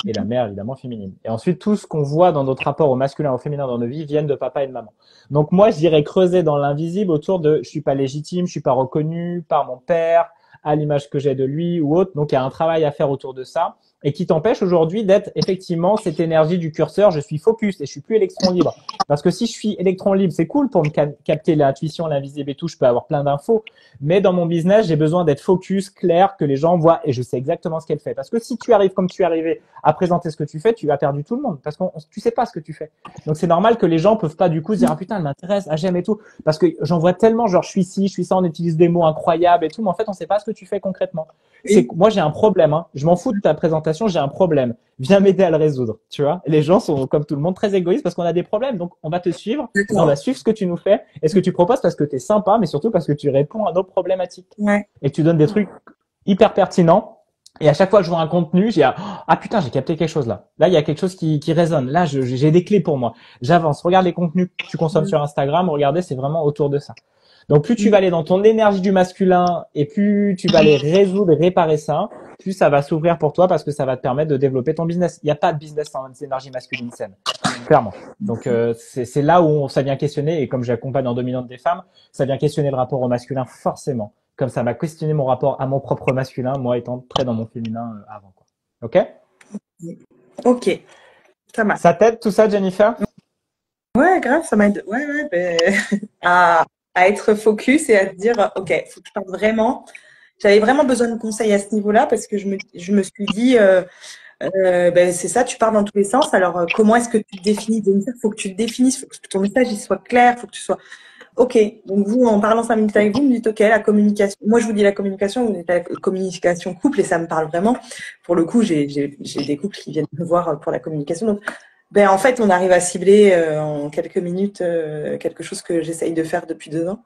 Et la mère, évidemment, féminine. Et ensuite, tout ce qu'on voit dans notre rapport au masculin, au féminin dans nos vies, viennent de papa et de maman. Donc, moi, je dirais creuser dans l'invisible autour de, je suis pas légitime, je suis pas reconnu par mon père, à l'image que j'ai de lui ou autre. Donc, il y a un travail à faire autour de ça et qui t'empêche aujourd'hui d'être effectivement cette énergie du curseur. Je suis focus et je suis plus électron libre. Parce que si je suis électron libre, c'est cool pour me capter l'intuition, l'invisible et tout. Je peux avoir plein d'infos. Mais dans mon business, j'ai besoin d'être focus, clair, que les gens voient et je sais exactement ce qu'elle fait. Parce que si tu arrives comme tu es arrivé à présenter ce que tu fais, tu vas perdre tout le monde parce que tu sais pas ce que tu fais. Donc, c'est normal que les gens peuvent pas du coup se dire, ah putain, elle m'intéresse, ah j'aime et tout. Parce que j'en vois tellement, genre, je suis ci, je suis ça, on utilise des mots incroyables et tout. Mais en fait, on sait pas ce que tu fais concrètement. C'est moi, j'ai un problème, hein. Je m'en fous de ta présentation, j'ai un problème. Viens m'aider à le résoudre, tu vois. Les gens sont, comme tout le monde, très égoïstes parce qu'on a des problèmes. Donc, on va te suivre, on va suivre ce que tu nous fais et ce que tu proposes parce que tu es sympa, mais surtout parce que tu réponds à nos problématiques. Ouais. Et que tu donnes des trucs hyper pertinents. Et à chaque fois que je vois un contenu, j'ai ah putain, j'ai capté quelque chose là. Là, il y a quelque chose qui résonne. Là, j'ai des clés pour moi. J'avance. Regarde les contenus que tu consommes sur Instagram. Regardez, c'est vraiment autour de ça. Donc, plus tu vas aller dans ton énergie du masculin et plus tu vas aller résoudre et réparer ça, plus ça va s'ouvrir pour toi parce que ça va te permettre de développer ton business. Il n'y a pas de business sans énergie masculine saine, clairement. Donc, c'est là où ça vient questionner. Et comme j'accompagne en dominante des femmes, ça vient questionner le rapport au masculin forcément. Comme ça m'a questionné mon rapport à mon propre masculin, moi étant très dans mon féminin avant, quoi. Ok? Ok, ça marche. Ça t'aide tout ça, Jennifer? Ouais, grave, ça m'aide. Ouais, à être focus et à te dire, ok, faut que je parte vraiment. J'avais vraiment besoin de conseils à ce niveau-là parce que je me suis dit, c'est ça, tu pars dans tous les sens. Alors, comment est-ce que tu te définis? Faut que tu te définisses, faut que ton message il soit clair, faut que tu sois. Ok, donc vous, en parlant 5 minutes avec vous, vous me dites, ok, la communication. Moi, je vous dis la communication, vous dites la communication couple et ça me parle vraiment. Pour le coup, j'ai des couples qui viennent me voir pour la communication. Donc, en fait, on arrive à cibler en quelques minutes quelque chose que j'essaye de faire depuis 2 ans.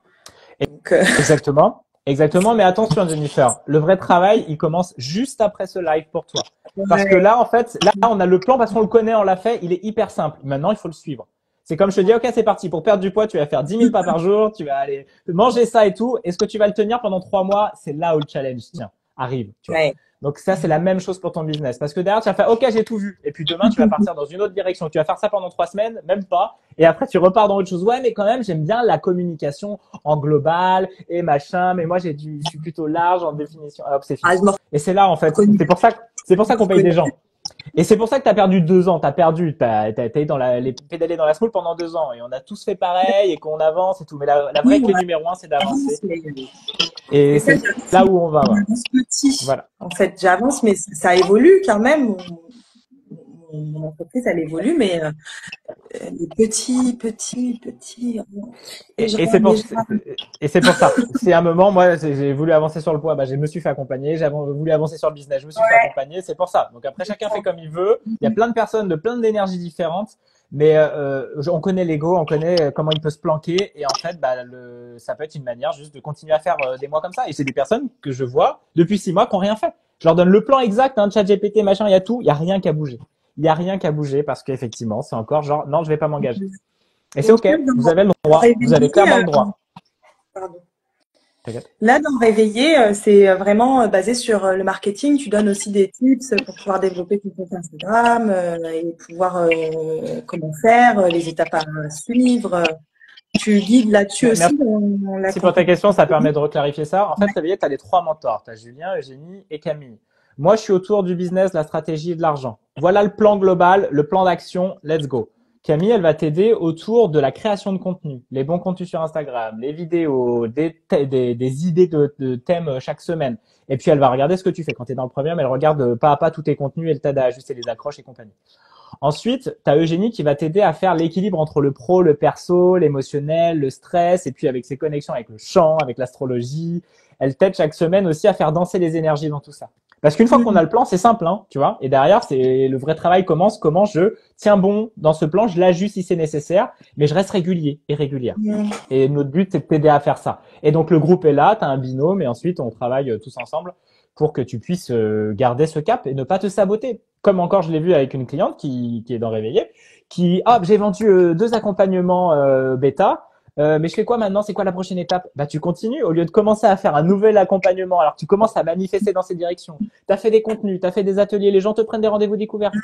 Donc, Exactement. Exactement, mais attention Jennifer, le vrai travail, il commence juste après ce live pour toi. Parce que là, en fait, là, on a le plan parce qu'on le connaît, on l'a fait, il est hyper simple. Maintenant, il faut le suivre. C'est comme je te dis, ok, c'est parti. Pour perdre du poids, tu vas faire 10 000 pas par jour, tu vas aller manger ça et tout. Est-ce que tu vas le tenir pendant 3 mois? C'est là où le challenge, arrive. Tu vois. Ouais. Donc ça, c'est la même chose pour ton business. Parce que derrière, tu vas faire, ok, j'ai tout vu. Et puis demain, tu vas partir dans une autre direction. Tu vas faire ça pendant 3 semaines, même pas. Et après, tu repars dans autre chose. Ouais, mais quand même, j'aime bien la communication en global et machin. Mais moi, je suis plutôt large en définition. Hop, c'est fini. Et c'est là, en fait. C'est pour ça qu'on paye des gens. Et c'est pour ça que tu as perdu 2 ans. T'as été dans les pédalé dans la smoule pendant 2 ans. Et on a tous fait pareil et qu'on avance et tout. Mais la vraie clé numéro 1, c'est d'avancer. Et c'est là où on va. Voilà. En fait, j'avance, mais ça évolue quand même. Mon entreprise, elle évolue, mais les petits. Et c'est pour ça. C'est un moment, moi, j'ai voulu avancer sur le poids, je me suis fait accompagner. J'ai voulu avancer sur le business, je me suis fait accompagner. C'est pour ça. Donc après, chacun fait comme il veut. Il y a plein de personnes de plein d'énergies différentes, mais on connaît l'ego, on connaît comment il peut se planquer. Et en fait, ça peut être une manière juste de continuer à faire des mois comme ça. Et c'est des personnes que je vois depuis 6 mois qui n'ont rien fait. Je leur donne le plan exact, ChatGPT, machin, il y a tout, il y a rien qu'à bouger. Il n'y a rien qu'à bouger parce qu'effectivement, c'est encore genre, non, je vais pas m'engager. Et c'est ok, vous avez le droit, vous avez clairement le droit. Pardon. Là, dans Réveiller, c'est vraiment basé sur le marketing. Tu donnes aussi des tips pour pouvoir développer ton compte Instagram et pouvoir comment faire, les étapes à suivre. Tu guides là-dessus aussi. Merci pour ta question, ça permet de reclarifier ça. En fait, Réveiller, tu as les 3 mentors. Tu as Julien, Eugénie et Camille. Moi, je suis autour du business, de la stratégie et de l'argent. Voilà le plan global, le plan d'action, let's go. Camille, elle va t'aider autour de la création de contenu, les bons contenus sur Instagram, les vidéos, des idées de thèmes chaque semaine. Et puis, elle va regarder ce que tu fais. Quand tu es dans le premium, elle regarde pas à pas tous tes contenus et elle t'aide à ajuster les accroches et compagnie. Ensuite, tu as Eugénie qui va t'aider à faire l'équilibre entre le pro, le perso, l'émotionnel, le stress, et puis avec ses connexions avec le chant, avec l'astrologie. Elle t'aide chaque semaine aussi à faire danser les énergies dans tout ça. Parce qu'une fois qu'on a le plan, c'est simple, hein, tu vois. Et derrière, c'est le vrai travail commence. Comment je tiens bon dans ce plan, je l'ajuste si c'est nécessaire, mais je reste régulier et régulière. Et notre but, c'est de t'aider à faire ça. Et donc, le groupe est là, tu as un binôme, et ensuite, on travaille tous ensemble pour que tu puisses garder ce cap et ne pas te saboter. Comme encore, je l'ai vu avec une cliente qui est dans Réveiller, qui, j'ai vendu 2 accompagnements bêta. Mais je fais quoi maintenant? C'est quoi la prochaine étape? Tu continues. Au lieu de commencer à faire un nouvel accompagnement, alors tu commences à manifester dans cette direction. Tu as fait des contenus, tu as fait des ateliers, les gens te prennent des rendez-vous découvertes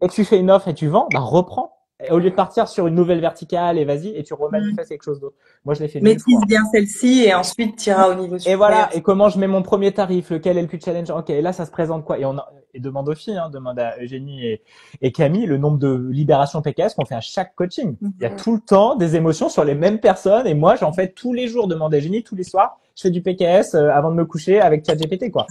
et tu fais une offre et tu vends, reprends. Au lieu de partir sur une nouvelle verticale et vas-y, et tu remanifestes quelque chose d'autre. Moi, je l'ai fait 1000 Maîtrise fois. bien celle-ci et ensuite tu iras au niveau Et supérieur. voilà, et comment je mets mon premier tarif, lequel est le plus challengeant. Ok, et là, ça se présente quoi? Et demande aux filles, hein, demande à Eugénie et Camille le nombre de libérations PKS qu'on fait à chaque coaching. Il y a tout le temps des émotions sur les mêmes personnes, et moi, j'en fais tous les jours. Demande à Eugénie, tous les soirs, je fais du PKS avant de me coucher avec ChatGPT, quoi.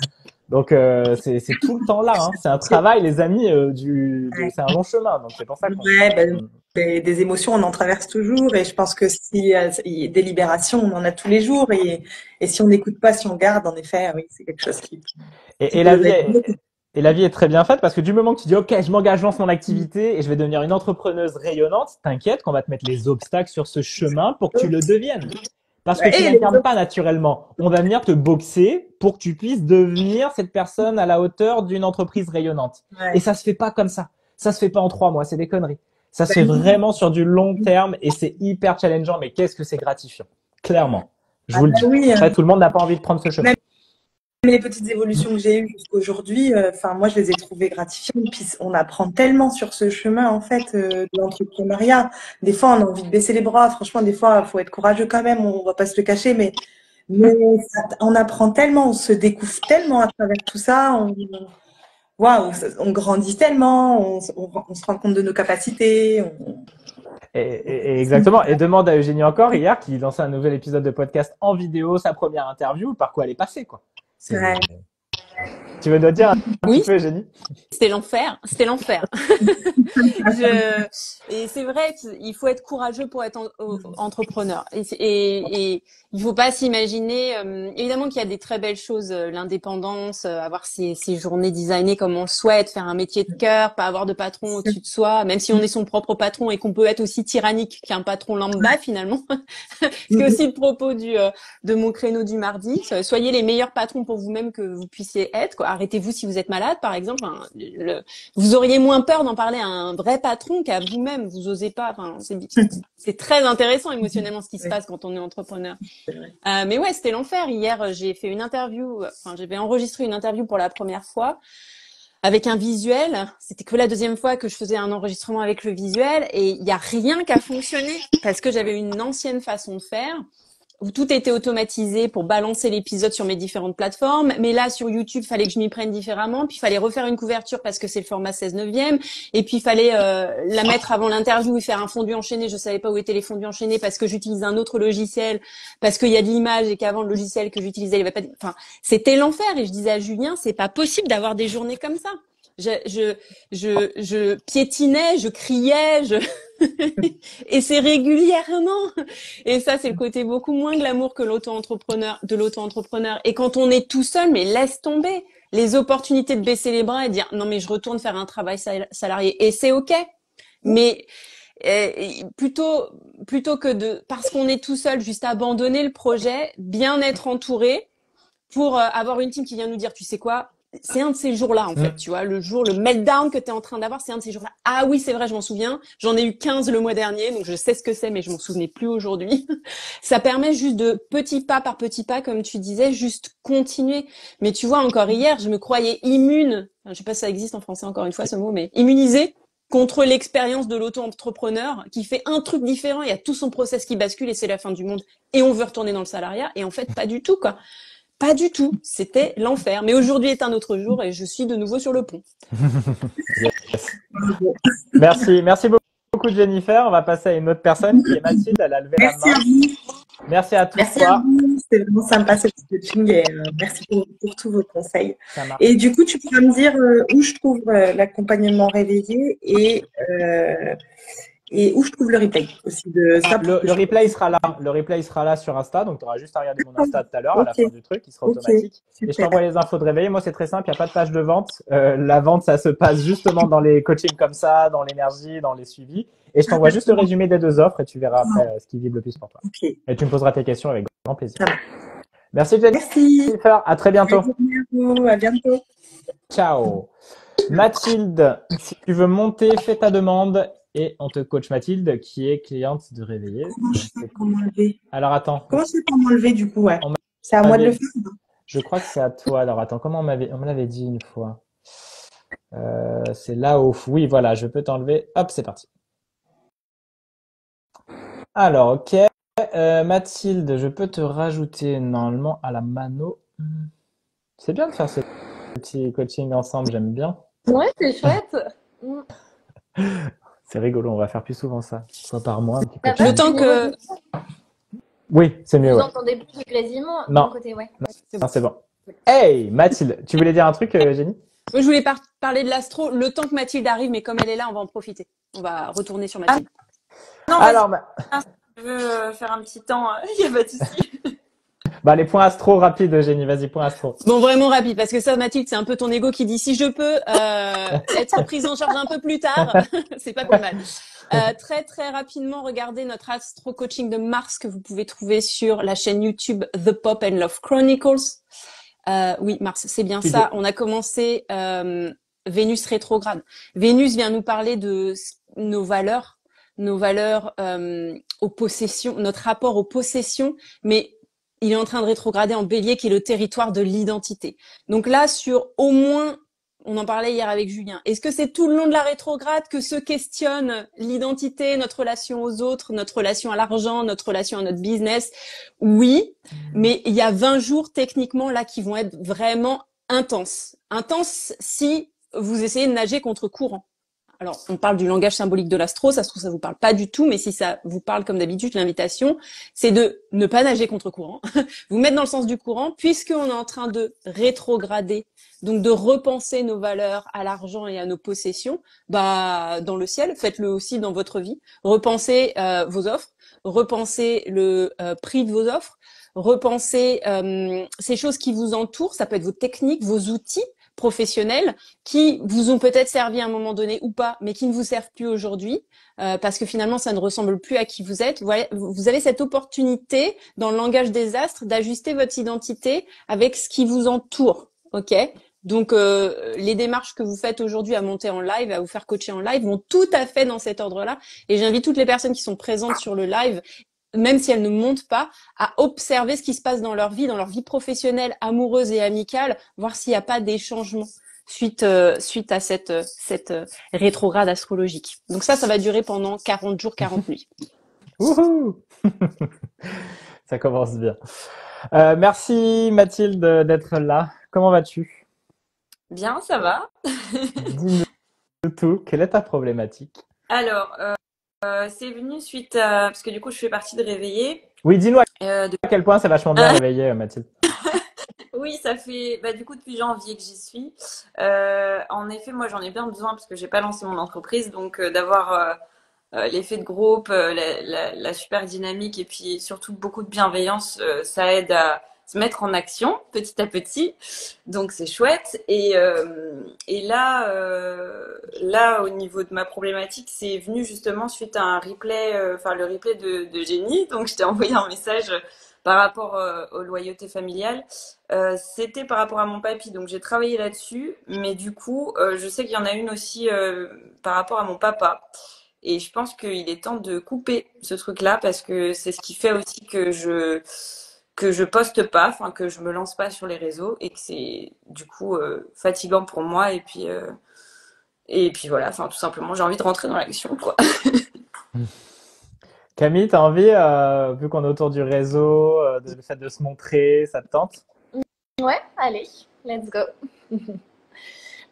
Donc c'est tout le temps là, hein. C'est un travail, les amis, c'est un long chemin. Donc c'est pour ça qu'on. Ouais, des émotions, on en traverse toujours et je pense que si des libérations, on en a tous les jours et si on n'écoute pas, si on garde, en effet, oui, c'est quelque chose qui Et peut être. la vie est très bien faite parce que du moment que tu dis ok, je m'engage, je lance mon activité et je vais devenir une entrepreneuse rayonnante, t'inquiète qu'on va te mettre les obstacles sur ce chemin pour que tu le deviennes. Parce que tu l'incarnes pas naturellement. On va venir te boxer pour que tu puisses devenir cette personne à la hauteur d'une entreprise rayonnante. Ouais. Et ça se fait pas comme ça. Ça se fait pas en 3 mois. C'est des conneries. Ça se fait vraiment sur du long terme et c'est hyper challengeant. Mais qu'est-ce que c'est gratifiant. Clairement. Je vous le dis. Oui, Après, tout le monde n'a pas envie de prendre ce chemin. même les petites évolutions que j'ai eues jusqu'aujourd'hui, enfin moi je les ai trouvées gratifiantes. Puis on apprend tellement sur ce chemin en fait de l'entrepreneuriat. Des fois on a envie de baisser les bras. Franchement, des fois faut être courageux quand même. On va pas se le cacher, mais on apprend tellement, on se découvre tellement à travers tout ça. Waouh, on grandit tellement, on se rend compte de nos capacités. Et exactement. Et demande à Eugénie encore hier qui lançait un nouvel épisode de podcast en vidéo, sa première interview, par quoi elle est passée, quoi. Ouais. Tu veux nous dire un petit peu, Eugénie? C'était l'enfer, c'était l'enfer. Et c'est vrai qu'il faut être courageux pour être entrepreneur. Et il faut pas s'imaginer, évidemment qu'il y a des très belles choses, l'indépendance, avoir ses journées designées comme on le souhaite, faire un métier de cœur, pas avoir de patron au-dessus de soi, même si on est son propre patron et qu'on peut être aussi tyrannique qu'un patron lambda finalement. C'est aussi le propos de mon créneau du mardi. Soyez les meilleurs patrons pour vous-même que vous puissiez être, quoi. Arrêtez-vous si vous êtes malade, par exemple. Enfin, vous auriez moins peur d'en parler à un vrai patron qu'à vous-même. Vous osez pas. Enfin, c'est très intéressant émotionnellement ce qui se passe quand on est entrepreneur. Mais ouais, c'était l'enfer. Hier, j'ai fait une interview. Enfin, j'avais enregistré une interview pour la première fois avec un visuel. C'était que la deuxième fois que je faisais un enregistrement avec le visuel et il y a rien qui a fonctionné parce que j'avais une ancienne façon de faire où tout était automatisé pour balancer l'épisode sur mes différentes plateformes. Mais là, sur YouTube, fallait que je m'y prenne différemment. Puis, il fallait refaire une couverture parce que c'est le format 16/9. Et puis, il fallait la mettre avant l'interview et faire un fondu enchaîné. Je savais pas où étaient les fondus enchaînés parce que j'utilise un autre logiciel, parce qu'il y a de l'image et qu'avant, le logiciel que j'utilisais, il avait pas... Enfin, c'était l'enfer. Et je disais à Julien, c'est pas possible d'avoir des journées comme ça. Je piétinais, je criais, et c'est régulièrement. Et ça, c'est le côté beaucoup moins glamour que de l'auto-entrepreneur. Et quand on est tout seul, mais laisse tomber les opportunités de baisser les bras et dire non, mais je retourne faire un travail salarié. Et c'est OK. Mais plutôt que parce qu'on est tout seul, juste abandonner le projet, bien être entouré pour avoir une team qui vient nous dire, tu sais quoi, c'est un de ces jours-là, en fait, tu vois, le meltdown que tu es en train d'avoir, c'est un de ces jours-là. Ah oui, c'est vrai, je m'en souviens. J'en ai eu 15 le mois dernier, donc je sais ce que c'est, mais je m'en souvenais plus aujourd'hui. Ça permet juste de petit pas par petit pas, comme tu disais, juste continuer. Mais tu vois, encore hier, je me croyais immune. Enfin, je sais pas si ça existe en français encore une fois, ce mot, mais immunisée contre l'expérience de l'auto-entrepreneur qui fait un truc différent. Il y a tout son process qui bascule et c'est la fin du monde. Et on veut retourner dans le salariat. Et en fait, pas du tout, quoi. Pas du tout, c'était l'enfer. Mais aujourd'hui est un autre jour et je suis de nouveau sur le pont. Yes. Merci beaucoup Jennifer. On va passer à une autre personne qui est Mathilde. Elle a levé la main. Merci à toi. Merci à vous. C'était vraiment sympa ce petit coaching et merci pour tous vos conseils. Et du coup, tu pourras me dire où je trouve l'accompagnement réveillé et où je trouve le replay aussi de ça. Le replay sera là. Le replay il sera là sur Insta. Donc, tu auras juste à regarder mon Insta tout à l'heure à la fin du truc. Il sera automatique. Super. Et je t'envoie les infos de réveil. Moi, c'est très simple. Il n'y a pas de page de vente. La vente, ça se passe justement dans les coachings comme ça, dans l'énergie, dans les suivis. Et je t'envoie juste le résumé des 2 offres et tu verras après ce qui vibre le plus pour toi. Et tu me poseras tes questions avec grand plaisir. Merci Jennifer. À très bientôt. À bientôt. Ciao. Mathilde, si tu veux monter, fais ta demande. Et on te coach Mathilde, qui est cliente de Réveiller. Comment je fais pour m'enlever? Alors attends. Comment je fais pour m'enlever du coup, ouais. C'est à moi de le faire. Je crois que c'est à toi. Alors attends, comment on me l'avait dit une fois. C'est là où. Oui, voilà, je peux t'enlever. Hop, c'est parti. Alors, ok. Mathilde, je peux te rajouter normalement à la mano. C'est bien de faire ce petit coaching ensemble, j'aime bien. Ouais, c'est chouette. Mm. C'est rigolo, on va faire plus souvent ça. Soit par mois, un petit Ça coaching. va, Le temps au niveau que... du son, Oui, c'est mieux, vous ouais. entendez plus du grésillement de mon Non, côté, ouais. non, c'est bon. Hey, Mathilde, tu voulais dire un truc, Jenny? Moi, je voulais parler de l'astro. Le temps que Mathilde arrive, mais comme elle est là, on va en profiter. On va retourner sur Ah Mathilde. non, vas-y, Alors, si tu veux faire un petit temps, il n'y a pas de souci. bah, les points astro rapides, Jenny, vas-y, points astro. Bon, vraiment rapide, parce que ça, Mathilde, c'est un peu ton ego qui dit si je peux être prise en charge un peu plus tard, c'est pas plus mal. Très très rapidement, regardez notre astro coaching de mars que vous pouvez trouver sur la chaîne YouTube The Pop and Love Chronicles. Oui, mars, c'est bien ça. On a commencé Vénus rétrograde. Vénus vient nous parler de nos valeurs aux possessions, notre rapport aux possessions, mais il est en train de rétrograder en Bélier, qui est le territoire de l'identité. Donc là, sur au moins, on en parlait hier avec Julien, est-ce que c'est tout le long de la rétrograde que se questionne l'identité, notre relation aux autres, notre relation à l'argent, notre relation à notre business? Oui, mais il y a 20 jours techniquement là qui vont être vraiment intenses. Intenses si vous essayez de nager contre courant. Alors, on parle du langage symbolique de l'astro, ça se trouve, ça vous parle pas du tout, mais si ça vous parle comme d'habitude, l'invitation, c'est de ne pas nager contre courant, vous mettre dans le sens du courant, puisqu'on est en train de rétrograder, donc de repenser nos valeurs à l'argent et à nos possessions, bah, dans le ciel, faites-le aussi dans votre vie. Repensez vos offres, repensez le prix de vos offres, repensez ces choses qui vous entourent, ça peut être vos techniques, vos outils professionnels qui vous ont peut-être servi à un moment donné ou pas, mais qui ne vous servent plus aujourd'hui, parce que finalement, ça ne ressemble plus à qui vous êtes. Voilà, vous avez cette opportunité, dans le langage des astres, d'ajuster votre identité avec ce qui vous entoure, ok? Donc, les démarches que vous faites aujourd'hui à monter en live, à vous faire coacher en live, vont tout à fait dans cet ordre-là. Et j'invite toutes les personnes qui sont présentes sur le live, même si elles ne montent pas, à observer ce qui se passe dans leur vie professionnelle, amoureuse et amicale, voir s'il n'y a pas des changements suite à cette rétrograde astrologique. Donc ça va durer pendant 40 jours, 40 nuits. Wouhou! Ça commence bien. Merci Mathilde d'être là. Comment vas-tu? Bien, ça va. Dis-nous tout. Quelle est ta problématique? Alors, c'est venu suite à... Parce que du coup, je fais partie de Réveiller. Oui, dis-nous à De... quel point c'est vachement bien réveillé, Mathilde. Oui, ça fait du coup depuis janvier que j'y suis. En effet, moi j'en ai bien besoin parce que j'ai pas lancé mon entreprise, donc d'avoir l'effet de groupe, la super dynamique et puis surtout beaucoup de bienveillance, ça aide à se mettre en action petit à petit. Donc c'est chouette. Et là, au niveau de ma problématique, c'est venu justement suite à un replay, enfin le replay de Jenny. Donc je t'ai envoyé un message par rapport aux loyautés familiales. C'était par rapport à mon papy, donc j'ai travaillé là-dessus. Mais du coup, je sais qu'il y en a une aussi par rapport à mon papa. Et je pense qu'il est temps de couper ce truc-là parce que c'est ce qui fait aussi que je poste pas, enfin que je me lance pas sur les réseaux et que c'est du coup fatigant pour moi. Et puis voilà, enfin tout simplement, j'ai envie de rentrer dans l'action, quoi. Camille, t'as envie, vu qu'on est autour du réseau, le fait de se montrer, ça te tente? Ouais, allez, let's go.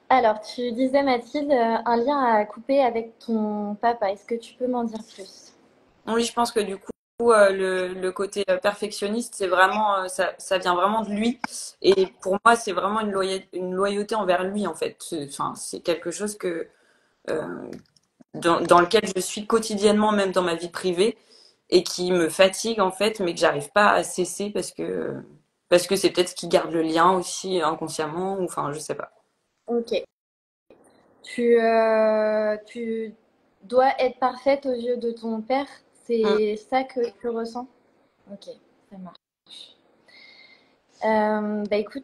Alors, tu disais, Mathilde, un lien à couper avec ton papa. Est-ce que tu peux m'en dire plus? Oui, je pense que du coup, le côté perfectionniste, c'est vraiment, ça vient vraiment de lui. Et pour moi, c'est vraiment une loyauté envers lui, en fait. Enfin, c'est quelque chose euh, dans lequel je suis quotidiennement, même dans ma vie privée, et qui me fatigue, en fait, mais que j'arrive pas à cesser parce que c'est peut-être ce qui garde le lien aussi inconsciemment, ou enfin, je sais pas. Ok. Tu dois être parfaite aux yeux de ton père. Hum. C'est ça que tu ressens? Ok, ça marche. Bah écoute,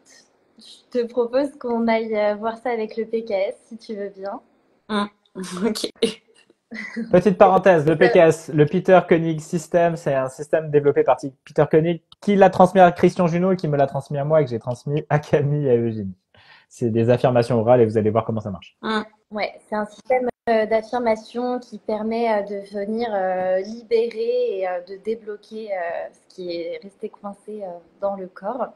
je te propose qu'on aille voir ça avec le PKS, si tu veux bien. Ok. Petite parenthèse, le PKS, le Peter Koenig System, c'est un système développé par Peter Koenig qui l'a transmis à Christian Junot et qui me l'a transmis à moi et que j'ai transmis à Camille et à Eugénie. C'est des affirmations orales et vous allez voir comment ça marche. Ouais, c'est un système d'affirmation qui permet de venir libérer et de débloquer ce qui est resté coincé dans le corps.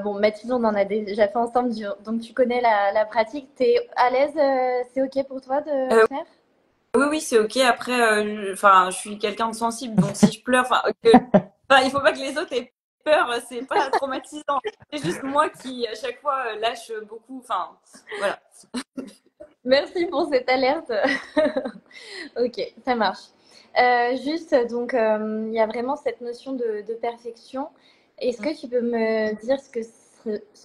Bon, Mathilde, on en a déjà fait ensemble, donc tu connais la pratique. T'es à l'aise, c'est OK pour toi de le Euh, faire? oui, oui, c'est ok. Après, enfin, je suis quelqu'un de sensible, donc si je pleure, enfin, il faut pas que les autres aient peur. C'est pas traumatisant. C'est juste moi qui, à chaque fois, lâche beaucoup. Enfin, voilà. Merci pour cette alerte. Ok, ça marche. Juste, donc, il y a vraiment cette notion de perfection. Est-ce que tu peux me dire ce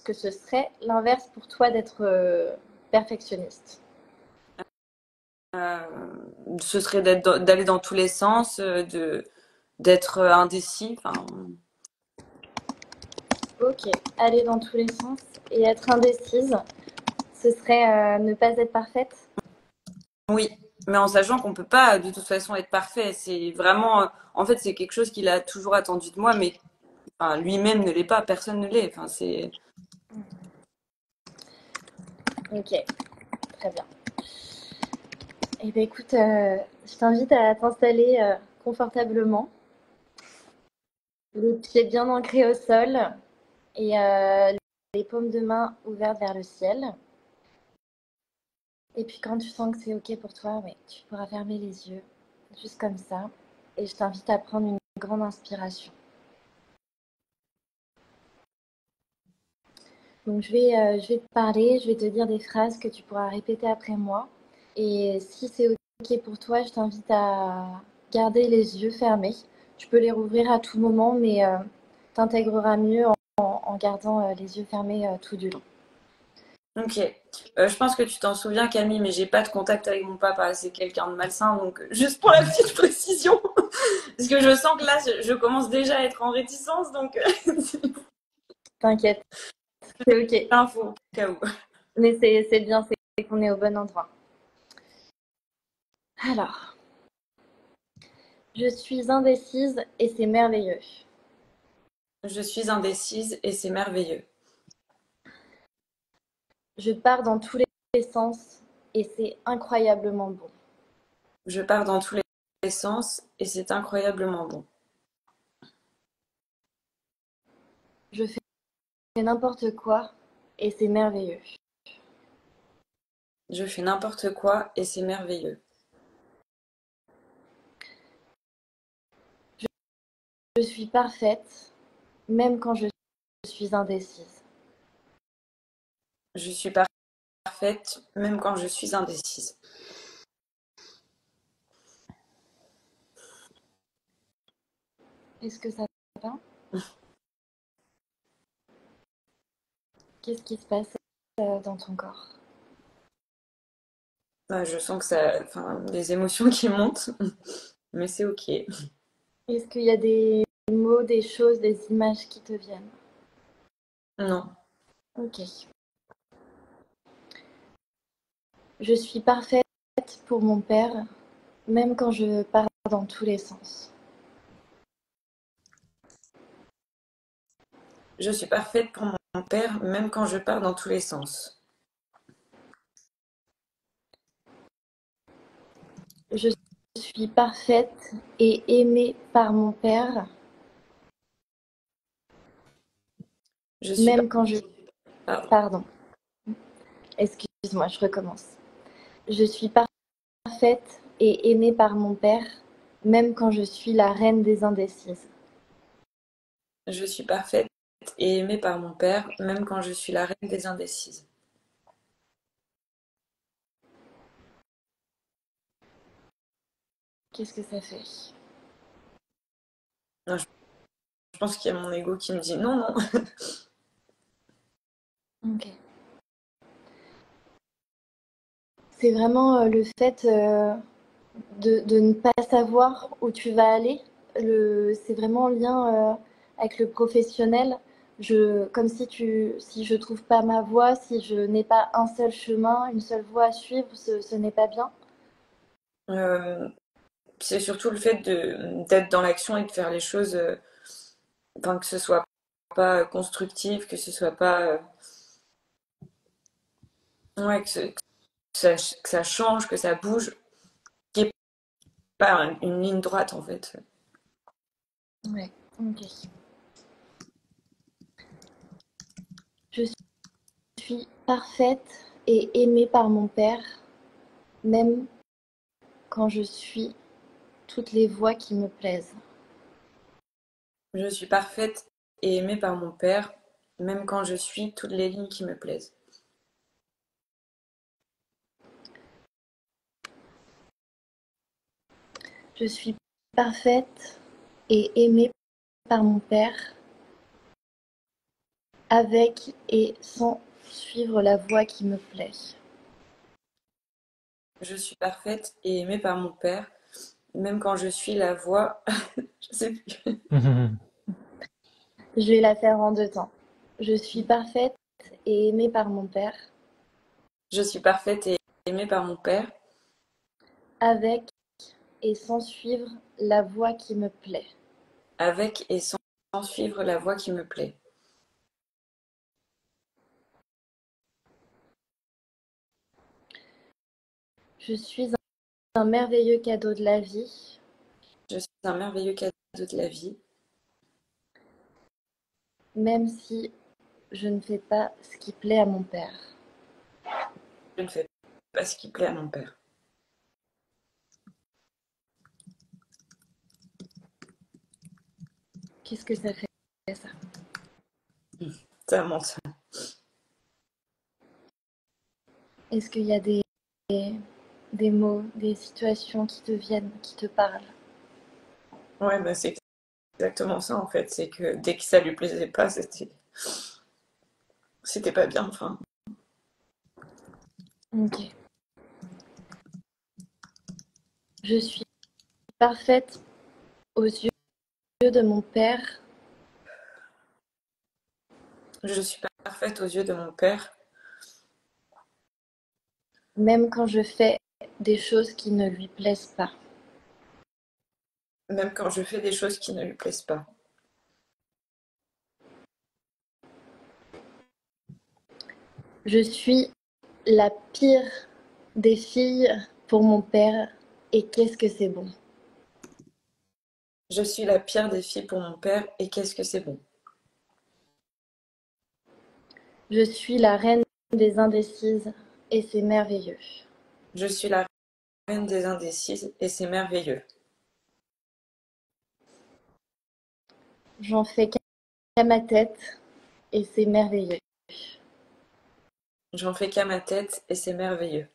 que ce serait l'inverse pour toi d'être perfectionniste? Euh, Ce serait d'aller dans tous les sens, d'être indécis. Enfin, Ok, aller dans tous les sens et être indécise, ce serait ne pas être parfaite? oui, mais en sachant qu'on peut pas de toute façon être parfait. C'est vraiment, en fait, c'est quelque chose qu'il a toujours attendu de moi, mais enfin, lui-même ne l'est pas. Personne ne l'est. Enfin, c'est Ok, très bien. Eh bien, écoute, je t'invite à t'installer confortablement, les pieds bien ancrés au sol et les paumes de main ouvertes vers le ciel. Et puis quand tu sens que c'est OK pour toi, oui, tu pourras fermer les yeux, juste comme ça. Et je t'invite à prendre une grande inspiration. Donc je vais te parler, je vais te dire des phrases que tu pourras répéter après moi. Et si c'est OK pour toi, je t'invite à garder les yeux fermés. Tu peux les rouvrir à tout moment, mais t'intégreras mieux en gardant les yeux fermés tout du long. ok. Je pense que tu t'en souviens, Camille, mais j'ai pas de contact avec mon papa. C'est quelqu'un de malsain, donc juste pour la petite précision, parce que je sens que là, je commence déjà à être en réticence, donc T'inquiète, c'est OK. info au cas où. Mais c'est bien, c'est qu'on est au bon endroit. Alors, je suis indécise et c'est merveilleux. Je suis indécise et c'est merveilleux. Je pars dans tous les sens et c'est incroyablement bon. Je pars dans tous les sens et c'est incroyablement bon. Je fais n'importe quoi et c'est merveilleux. Je fais n'importe quoi et c'est merveilleux. Je suis parfaite, même quand je suis indécise. Je suis parfaite même quand je suis indécise. Est-ce que ça va? Qu'est-ce qui se passe dans ton corps? Je sens que ça, enfin, des émotions qui montent, mais c'est ok. Est-ce qu'il y a des mots, des choses, des images qui te viennent? Non, Ok. Je suis parfaite pour mon père, même quand je pars dans tous les sens. je suis parfaite pour mon père même quand je pars dans tous les sens. Je suis parfaite et aimée par mon père, Je suis même quand je... pardon. Pardon, excuse-moi, je recommence. Je suis parfaite et aimée par mon père, même quand je suis la reine des indécises. Je suis parfaite et aimée par mon père même quand je suis la reine des indécises. Qu'est-ce que ça fait? Non, je pense qu'il y a mon ego qui me dit non, non. Ok. C'est vraiment le fait de ne pas savoir où tu vas aller. C'est vraiment en lien avec le professionnel. Comme si je trouve pas ma voie, si je n'ai pas un seul chemin, une seule voie à suivre, ce n'est pas bien. Euh, c'est surtout le fait d'être dans l'action et de faire les choses, enfin, que ce soit pas constructif, que ce soit pas, ouais, que ce que ça change, que ça bouge, qui n'est pas une ligne droite en fait. Ouais, ok. Je suis parfaite et aimée par mon père, même quand je suis toutes les voix qui me plaisent. Je suis parfaite et aimée par mon père, même quand je suis toutes les lignes qui me plaisent. Je suis parfaite et aimée par mon père, avec et sans suivre la voie qui me plaît. Je suis parfaite et aimée par mon père, même quand je suis la voix. Je sais plus. Je vais la faire en 2 temps. Je suis parfaite et aimée par mon père, Je suis parfaite et aimée par mon père, avec et sans suivre la voie qui me plaît. avec et sans suivre la voie qui me plaît. Je suis un merveilleux cadeau de la vie, Je suis un merveilleux cadeau de la vie, même si je ne fais pas ce qui plaît à mon père. je ne fais pas ce qui plaît à mon père. Qu'est-ce que ça fait, ça? Ça monte. Est-ce qu'il y a des mots, des situations qui te viennent, qui te parlent? Ouais, bah c'est exactement ça en fait. C'est que dès que ça lui plaisait pas, c'était pas bien. Enfin, Ok. Je suis parfaite aux yeux de mon père, je suis parfaite aux yeux de mon père, même quand je fais des choses qui ne lui plaisent pas. même quand je fais des choses qui ne lui plaisent pas. Je suis la pire des filles pour mon père, et qu'est-ce que c'est bon. Je suis la pire des filles pour mon père et qu'est-ce que c'est bon. Je suis la reine des indécises, et c'est merveilleux. Je suis la reine des indécises et c'est merveilleux. J'en fais qu'à ma tête, et c'est merveilleux. J'en fais qu'à ma tête et c'est merveilleux.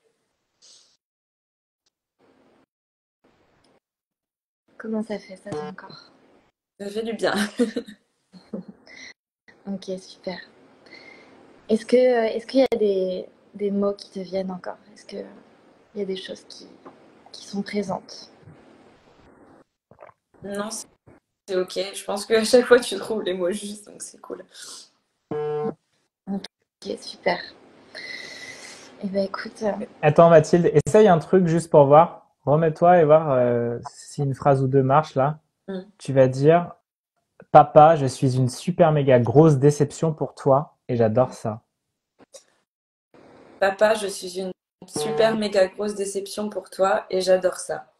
Comment ça fait ça ton corps? Ça fait du bien. Ok, super. Est-ce qu'il y a des mots qui te viennent encore? Est-ce qu'il y a des choses qui sont présentes? Non, c'est ok. Je pense qu'à chaque fois tu trouves les mots justes, donc c'est cool. Ok, super. Eh ben écoute, Attends Mathilde, essaye un truc juste pour voir. Remets-toi et voir si une phrase ou deux marche là. Mm. Tu vas dire Papa, je suis une super méga grosse déception pour toi et j'adore ça. Papa, je suis une super méga grosse déception pour toi et j'adore ça.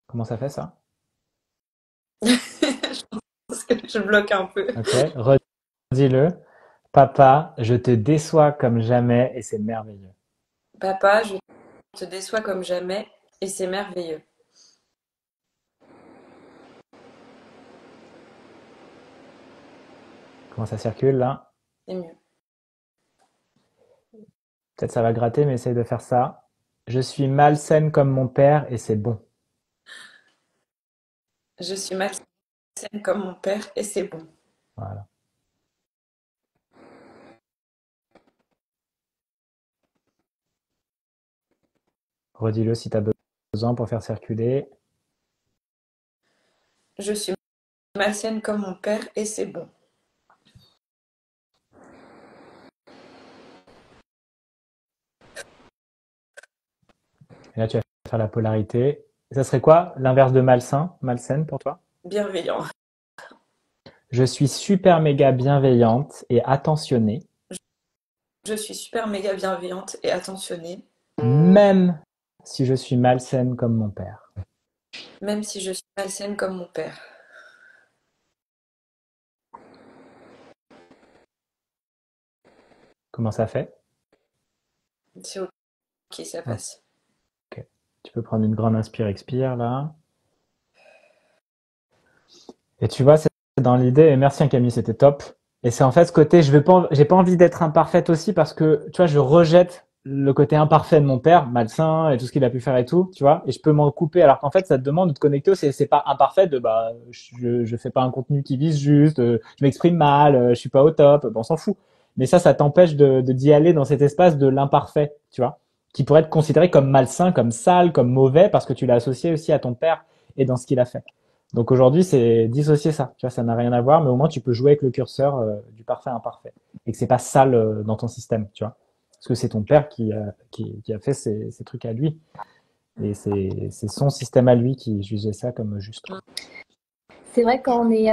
Comment ça fait ça? Je pense que je bloque un peu. Ok, redis-le. Papa, je te déçois comme jamais et c'est merveilleux. Papa, je te déçois comme jamais et c'est merveilleux. Comment ça circule là? C'est mieux. Peut-être ça va gratter, mais essaye de faire ça. Je suis malsaine comme mon père et c'est bon. Je suis malsaine comme mon père et c'est bon. Voilà. Redis-le si tu as besoin pour faire circuler. Je suis malsaine comme mon père et c'est bon. Et là, tu vas faire la polarité. Et ça serait quoi l'inverse de malsain, malsaine pour toi? Bienveillant. Je suis super méga bienveillante et attentionnée, Je suis super méga bienveillante et attentionnée, même si je suis malsaine comme mon père. même si je suis malsaine comme mon père. Comment ça fait? C'est ok, ça Ah, passe. ok. Tu peux prendre une grande inspire-expire là. Et tu vois, c'est dans l'idée, et merci hein, Camille, c'était top. Et c'est en fait ce côté, j'ai pas envie d'être imparfaite aussi parce que, tu vois, je rejette le côté imparfait de mon père, malsain et tout ce qu'il a pu faire et tout, tu vois, et je peux m'en couper alors qu'en fait, ça te demande de te connecter aussi, c'est pas imparfait de, bah, je fais pas un contenu qui vise juste, je m'exprime mal, je suis pas au top, bon, on s'en fout. Mais ça t'empêche d'y aller dans cet espace de l'imparfait, tu vois, qui pourrait être considéré comme malsain, comme sale, comme mauvais parce que tu l'as associé aussi à ton père et dans ce qu'il a fait. Donc aujourd'hui, c'est dissocier ça. Tu vois, ça n'a rien à voir, mais au moins tu peux jouer avec le curseur du parfait imparfait et que c'est pas sale dans ton système, tu vois. Parce que c'est ton père qui a fait ces trucs à lui et c'est son système à lui qui jugeait ça comme juste. C'est vrai que quand on est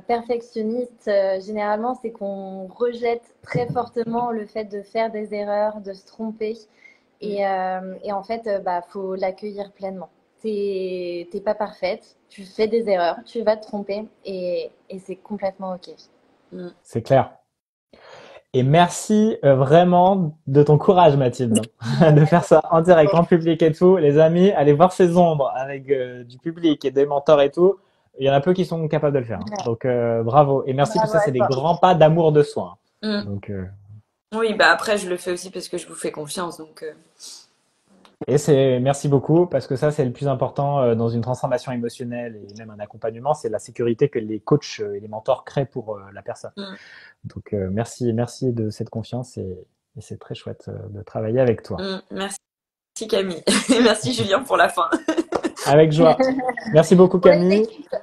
perfectionniste, généralement, c'est qu'on rejette très fortement le fait de faire des erreurs, de se tromper. Et en fait, bah, faut l'accueillir pleinement. T'es pas parfaite, tu fais des erreurs, tu vas te tromper et c'est complètement OK. C'est clair. Et merci vraiment de ton courage, Mathilde, de faire ça en direct, en public et tout. Les amis, allez voir ces ombres avec du public et des mentors et tout. Il y en a peu qui sont capables de le faire. Hein. Donc bravo. Et merci parce Bravo que à c'est des toi. grands pas d'amour de soi. Mm. Donc Oui, bah après, je le fais aussi parce que je vous fais confiance. Donc, et c'est merci beaucoup parce que ça c'est le plus important dans une transformation émotionnelle et même un accompagnement, c'est la sécurité que les coachs et les mentors créent pour la personne. Donc merci de cette confiance et c'est très chouette de travailler avec toi. Merci Camille. Et merci Julien pour la fin. Avec joie. Merci beaucoup Pour les Camille. équipes.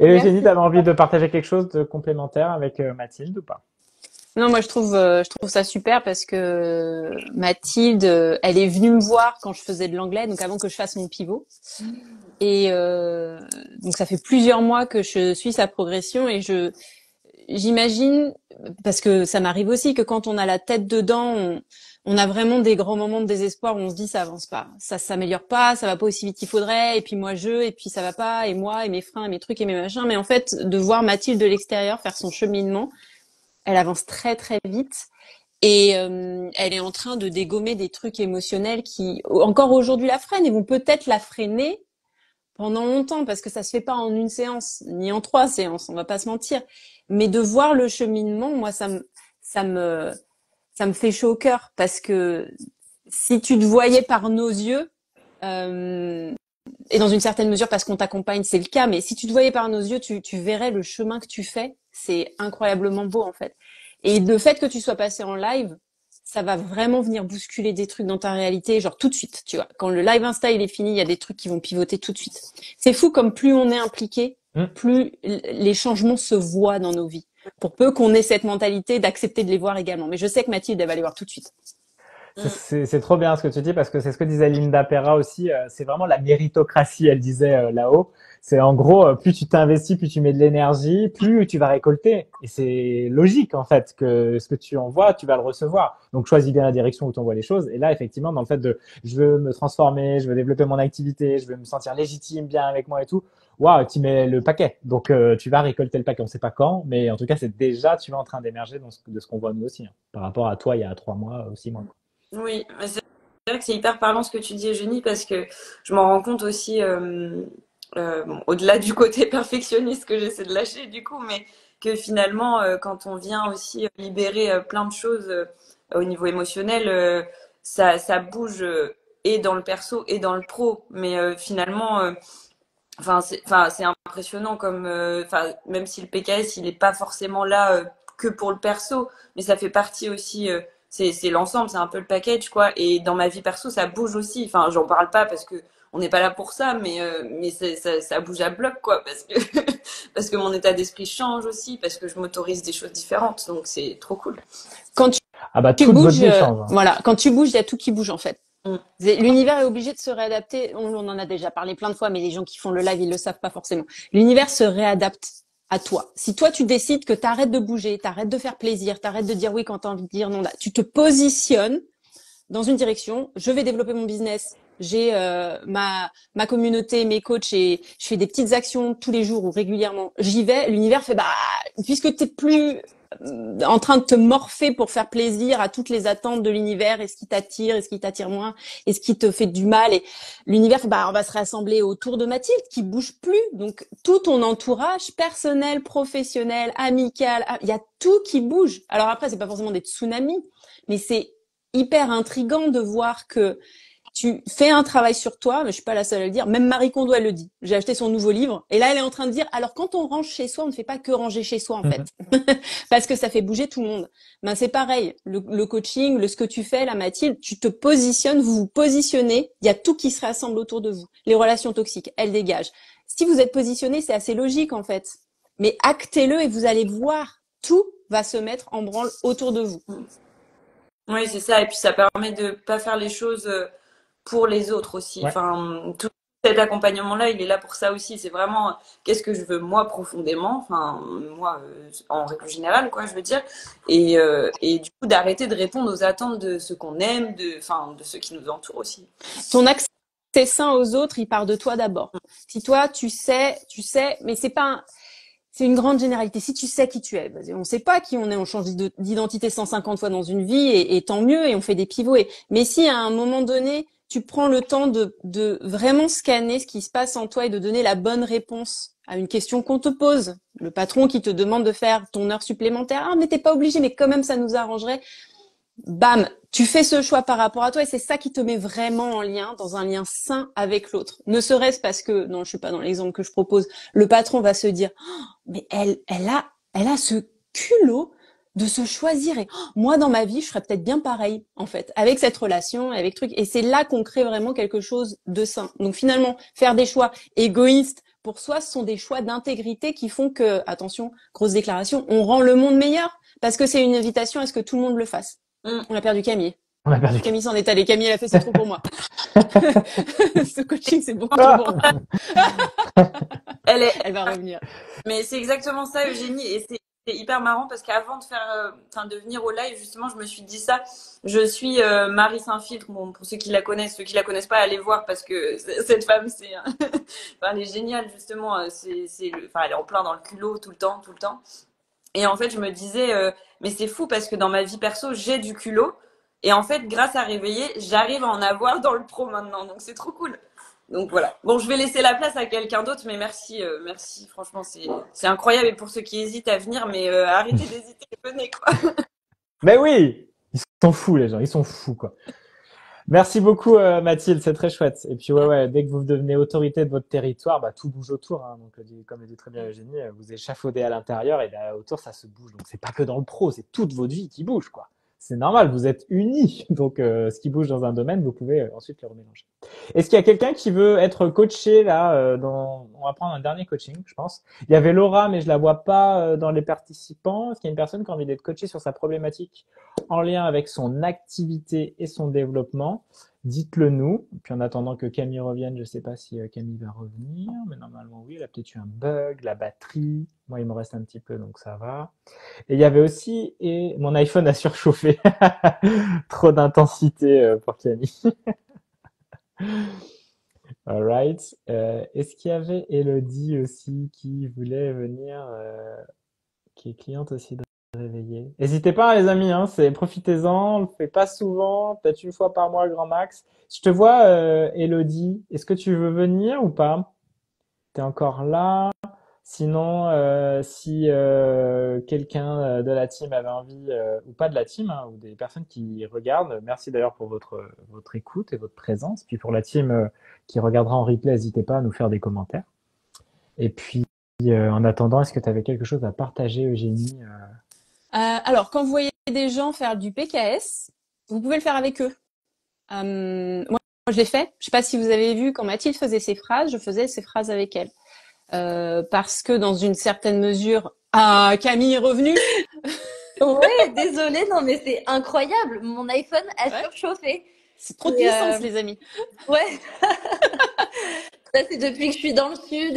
Et Eugénie, Merci. tu avais envie de partager quelque chose de complémentaire avec Mathilde ou pas? Non, moi je trouve ça super parce que Mathilde, elle est venue me voir quand je faisais de l'anglais, donc avant que je fasse mon pivot. Et donc ça fait plusieurs mois que je suis sa progression et j'imagine, parce que ça m'arrive aussi, que quand on a la tête dedans, on a vraiment des grands moments de désespoir où on se dit ça avance pas, ça s'améliore pas, ça va pas aussi vite qu'il faudrait, et puis et puis ça va pas, et moi, et mes freins, et mes trucs, et mes machins. Mais en fait, de voir Mathilde de l'extérieur faire son cheminement, elle avance très très vite. Et elle est en train de dégommer des trucs émotionnels qui, encore aujourd'hui, la freinent et vont peut-être la freiner pendant longtemps parce que ça se fait pas en une séance ni en 3 séances, on va pas se mentir. Mais de voir le cheminement, moi ça me ça me fait chaud au cœur parce que si tu te voyais par nos yeux et dans une certaine mesure parce qu'on t'accompagne, c'est le cas, mais si tu te voyais par nos yeux, tu verrais le chemin que tu fais, c'est incroyablement beau en fait. Et le fait que tu sois passé en live, ça va vraiment venir bousculer des trucs dans ta réalité, genre tout de suite, tu vois. Quand le live Insta il est fini, il y a des trucs qui vont pivoter tout de suite. C'est fou comme plus on est impliqué, plus les changements se voient dans nos vies. Pour peu qu'on ait cette mentalité d'accepter de les voir également. Mais je sais que Mathilde, elle va les voir tout de suite. C'est trop bien ce que tu dis parce que c'est ce que disait Linda Perra aussi. C'est vraiment la méritocratie, elle disait là-haut. C'est en gros, plus tu t'investis, plus tu mets de l'énergie, plus tu vas récolter. Et c'est logique en fait que ce que tu envoies, tu vas le recevoir. Donc choisis bien la direction où tu envoies les choses. Et là, effectivement, dans le fait de je veux me transformer, je veux développer mon activité, je veux me sentir légitime, bien avec moi et tout, waouh, tu mets le paquet. Donc tu vas récolter le paquet. On sait pas quand, mais en tout cas, c'est déjà tu vas en train d'émerger de ce qu'on voit nous aussi, hein, par rapport à toi il y a 3 mois, 6 mois. Oui, mais c'est vrai que c'est hyper parlant ce que tu dis, Eugénie, parce que je m'en rends compte aussi, bon, au-delà du côté perfectionniste que j'essaie de lâcher, du coup, mais que finalement, quand on vient aussi libérer plein de choses au niveau émotionnel, ça bouge et dans le perso et dans le pro. Mais finalement, c'est impressionnant comme, même si le PKS, il n'est pas forcément là que pour le perso, mais ça fait partie aussi. C'est l'ensemble, c'est un peu le package, quoi. Et dans ma vie perso, ça bouge aussi. Enfin, j'en parle pas parce que on n'est pas là pour ça, mais ça bouge à bloc, quoi. Parce que parce que mon état d'esprit change aussi, parce que je m'autorise des choses différentes. Donc c'est trop cool. Quand tu toute votre bouges, vie change. voilà, quand tu bouges, il y a tout qui bouge en fait. L'univers est obligé de se réadapter. On en a déjà parlé plein de fois, mais les gens qui font le live, ils le savent pas forcément. L'univers se réadapte à toi. Si toi, tu décides que tu arrêtes de bouger, tu arrêtes de faire plaisir, tu arrêtes de dire oui quand tu as envie de dire non, là, tu te positionnes dans une direction, je vais développer mon business, j'ai ma communauté, mes coachs et je fais des petites actions tous les jours ou régulièrement. J'y vais, l'univers fait puisque t'es plus en train de te morpher pour faire plaisir à toutes les attentes de l'univers et ce qui t'attire et ce qui t'attire moins et ce qui te fait du mal et l'univers fait on va se rassembler autour de Mathilde qui bouge plus. Donc tout ton entourage personnel, professionnel, amical, il y a tout qui bouge. Alors après c'est pas forcément des tsunamis, mais c'est hyper intriguant de voir que tu fais un travail sur toi, mais je suis pas la seule à le dire. Même Marie Kondo, elle le dit. J'ai acheté son nouveau livre. Et là, elle est en train de dire, alors quand on range chez soi, on ne fait pas que ranger chez soi, en fait. Parce que ça fait bouger tout le monde. Ben, c'est pareil. Le coaching, ce que tu fais, là, Mathilde, tu te positionnes, vous vous positionnez. Il y a tout qui se rassemble autour de vous. Les relations toxiques, elles dégagent. Si vous êtes positionné, c'est assez logique, en fait. Mais actez-le et vous allez voir, tout va se mettre en branle autour de vous. Oui, c'est ça. Et puis, ça permet de pas faire les choses pour les autres aussi. Ouais. Enfin, tout cet accompagnement-là, il est là pour ça aussi. C'est vraiment qu'est-ce que je veux moi profondément, enfin moi en règle générale, quoi, je veux dire. Et du coup, d'arrêter de répondre aux attentes de ceux qu'on aime, de ceux qui nous entourent aussi. Ton accès sain aux autres, il part de toi d'abord. Si toi, tu sais, mais c'est une grande généralité. Si tu sais qui tu es, on ne sait pas qui on est, on change d'identité 150 fois dans une vie et tant mieux et on fait des pivots. Mais si à un moment donné, tu prends le temps de vraiment scanner ce qui se passe en toi et de donner la bonne réponse à une question qu'on te pose, le patron qui te demande de faire ton heure supplémentaire, mais t'es pas obligé, mais quand même ça nous arrangerait. Bam, tu fais ce choix par rapport à toi et c'est ça qui te met vraiment en lien, dans un lien sain avec l'autre. Ne serait-ce parce que, non, je suis pas dans l'exemple que je propose, le patron va se dire, mais elle a ce culot de se choisir et moi dans ma vie je ferais peut-être bien pareil en fait avec cette relation avec truc et c'est là qu'on crée vraiment quelque chose de sain. Donc finalement faire des choix égoïstes pour soi ce sont des choix d'intégrité qui font que, attention, grosse déclaration, on rend le monde meilleur parce que c'est une invitation à ce que tout le monde le fasse. On a perdu Camille. Camille s'en est allée. Camille elle a fait c'est trop pour moi. Ce coaching c'est beaucoup trop pour moi. Elle va revenir. Mais c'est exactement ça, Eugénie, et c'est hyper marrant parce qu'avant de faire, de venir au live, justement, je me suis dit ça. Je suis Marie Saint-Filtre. Bon, pour ceux qui la connaissent pas, allez voir parce que cette femme, elle est géniale justement. Elle est en plein dans le culot tout le temps. Et en fait, je me disais, mais c'est fou parce que dans ma vie perso, j'ai du culot. Et en fait, grâce à Réveiller, j'arrive à en avoir dans le pro maintenant. Donc, c'est trop cool. Donc, voilà. Bon, je vais laisser la place à quelqu'un d'autre, mais merci. Franchement, c'est incroyable. Et pour ceux qui hésitent à venir, mais arrêtez d'hésiter, venez, quoi. Mais oui! Ils sont fous, les gens. Ils sont fous, quoi. Merci beaucoup, Mathilde. C'est très chouette. Et puis, ouais, dès que vous devenez autorité de votre territoire, tout bouge autour, hein. Donc, comme le dit très bien Eugénie, vous échafaudez à l'intérieur et là, autour, ça se bouge. Donc, c'est pas que dans le pro, c'est toute votre vie qui bouge, quoi. C'est normal, vous êtes unis. Donc, ce qui bouge dans un domaine, vous pouvez ensuite le remélanger. Est-ce qu'il y a quelqu'un qui veut être coaché là on va prendre un dernier coaching, je pense. Il y avait Laura, mais je la vois pas dans les participants. Est-ce qu'il y a une personne qui a envie d'être coachée sur sa problématique en lien avec son activité et son développement? Dites-le nous. Puis en attendant que Camille revienne, je sais pas si Camille va revenir, mais normalement oui, elle a peut-être eu un bug, la batterie. Moi, il me reste un petit peu, donc ça va. Et il y avait aussi, et mon iPhone a surchauffé. Trop d'intensité pour Camille. Alright. Est-ce qu'il y avait Elodie aussi qui voulait venir, qui est cliente aussi de Réveiller? N'hésitez pas, les amis, hein, profitez-en, on le fait pas souvent, peut-être une fois par mois, grand max. Je te vois, Elodie. Est-ce que tu veux venir ou pas? T'es encore là? Sinon, si quelqu'un de la team avait envie, ou pas de la team, hein, ou des personnes qui regardent, merci d'ailleurs pour votre écoute et votre présence. Puis pour la team qui regardera en replay, n'hésitez pas à nous faire des commentaires. Et puis, en attendant, est-ce que tu avais quelque chose à partager, Eugénie? Alors, quand vous voyez des gens faire du PKS, vous pouvez le faire avec eux. Moi, je l'ai fait. Je sais pas si vous avez vu, quand Mathilde faisait ses phrases, je faisais ses phrases avec elle. Parce que dans une certaine mesure, Camille est revenue. Ouais, désolée, non mais c'est incroyable. Mon iPhone a surchauffé. C'est trop de puissance, les amis. Ouais. Ça, c'est depuis que je suis dans le sud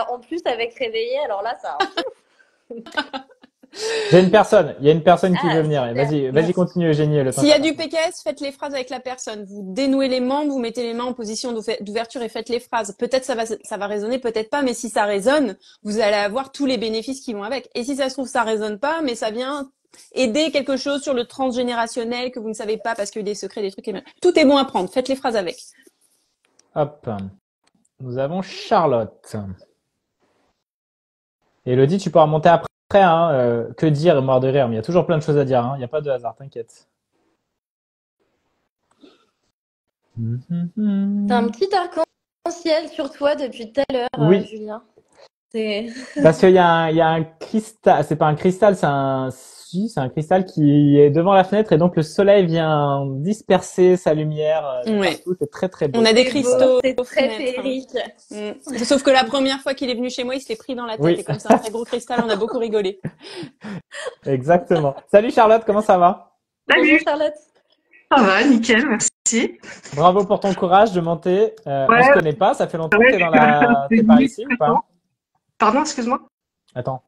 en plus avec Réveillé. Alors là, ça. J'ai une personne. Il y a une personne qui Ah, veut venir. super. Vas-y, continue, Eugénie. Le temps S'il y a que ça du passe. PKS, faites les phrases avec la personne. Vous dénouez les membres, vous mettez les mains en position d'ouverture et faites les phrases. Peut-être ça va résonner, peut-être pas, mais si ça résonne, vous allez avoir tous les bénéfices qui vont avec. Et si ça se trouve, ça résonne pas, mais ça vient aider quelque chose sur le transgénérationnel que vous ne savez pas parce qu'il y a des secrets, des trucs. Tout est bon à prendre. Faites les phrases avec. Hop. Nous avons Charlotte. Élodie, tu pourras monter après. Hein, que dire et mort de rire, mais il y a toujours plein de choses à dire. Hein. Il n'y a pas de hasard, t'inquiète. T'as un petit arc-en-ciel sur toi depuis tout à l'heure, Oui. Julien. Parce qu'il y a un cristal, c'est pas un cristal, c'est un cristal qui est devant la fenêtre et donc le soleil vient disperser sa lumière Ouais. partout. C'est très très beau. On a des cristaux. C'est très fenêtres, hein. féerique. Sauf que la première fois qu'il est venu chez moi, il s'est pris dans la tête. Oui. Et comme c'est un très gros cristal, on a beaucoup rigolé. Exactement. Salut Charlotte, comment ça va? Bonjour Salut, Charlotte. ça va, nickel, merci. Bravo pour ton courage de monter. On Ouais. se connaît pas, ça fait longtemps que Ouais, t'es t'es par ici ou pas? Pardon, excuse-moi. Attends,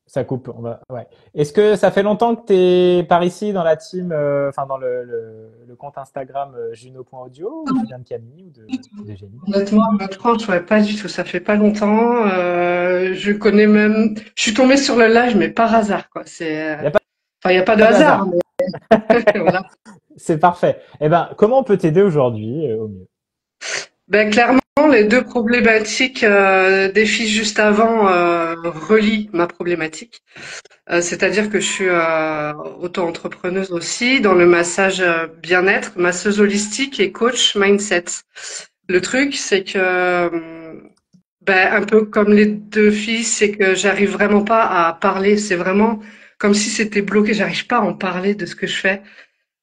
ça coupe. Ouais. Est-ce que ça fait longtemps que t'es par ici dans la team, enfin dans le compte Instagram juno.audio, ou tu viens de Camille ou de Génie? Honnêtement, je ne pas du tout, ça fait pas longtemps. Je connais même, je suis tombée sur le live, mais par hasard, quoi. Y a pas Enfin, il n'y a pas de de hasard, mais voilà. C'est parfait. Eh ben, comment on peut t'aider aujourd'hui au mieux? Ben, clairement, les deux problématiques des filles juste avant relient ma problématique. C'est-à-dire que je suis auto-entrepreneuse aussi dans le massage bien-être, masseuse holistique et coach mindset. Le truc, c'est que ben, un peu comme les deux filles, c'est que j'arrive vraiment pas à parler. C'est vraiment comme si c'était bloqué. J'arrive pas à en parler de ce que je fais,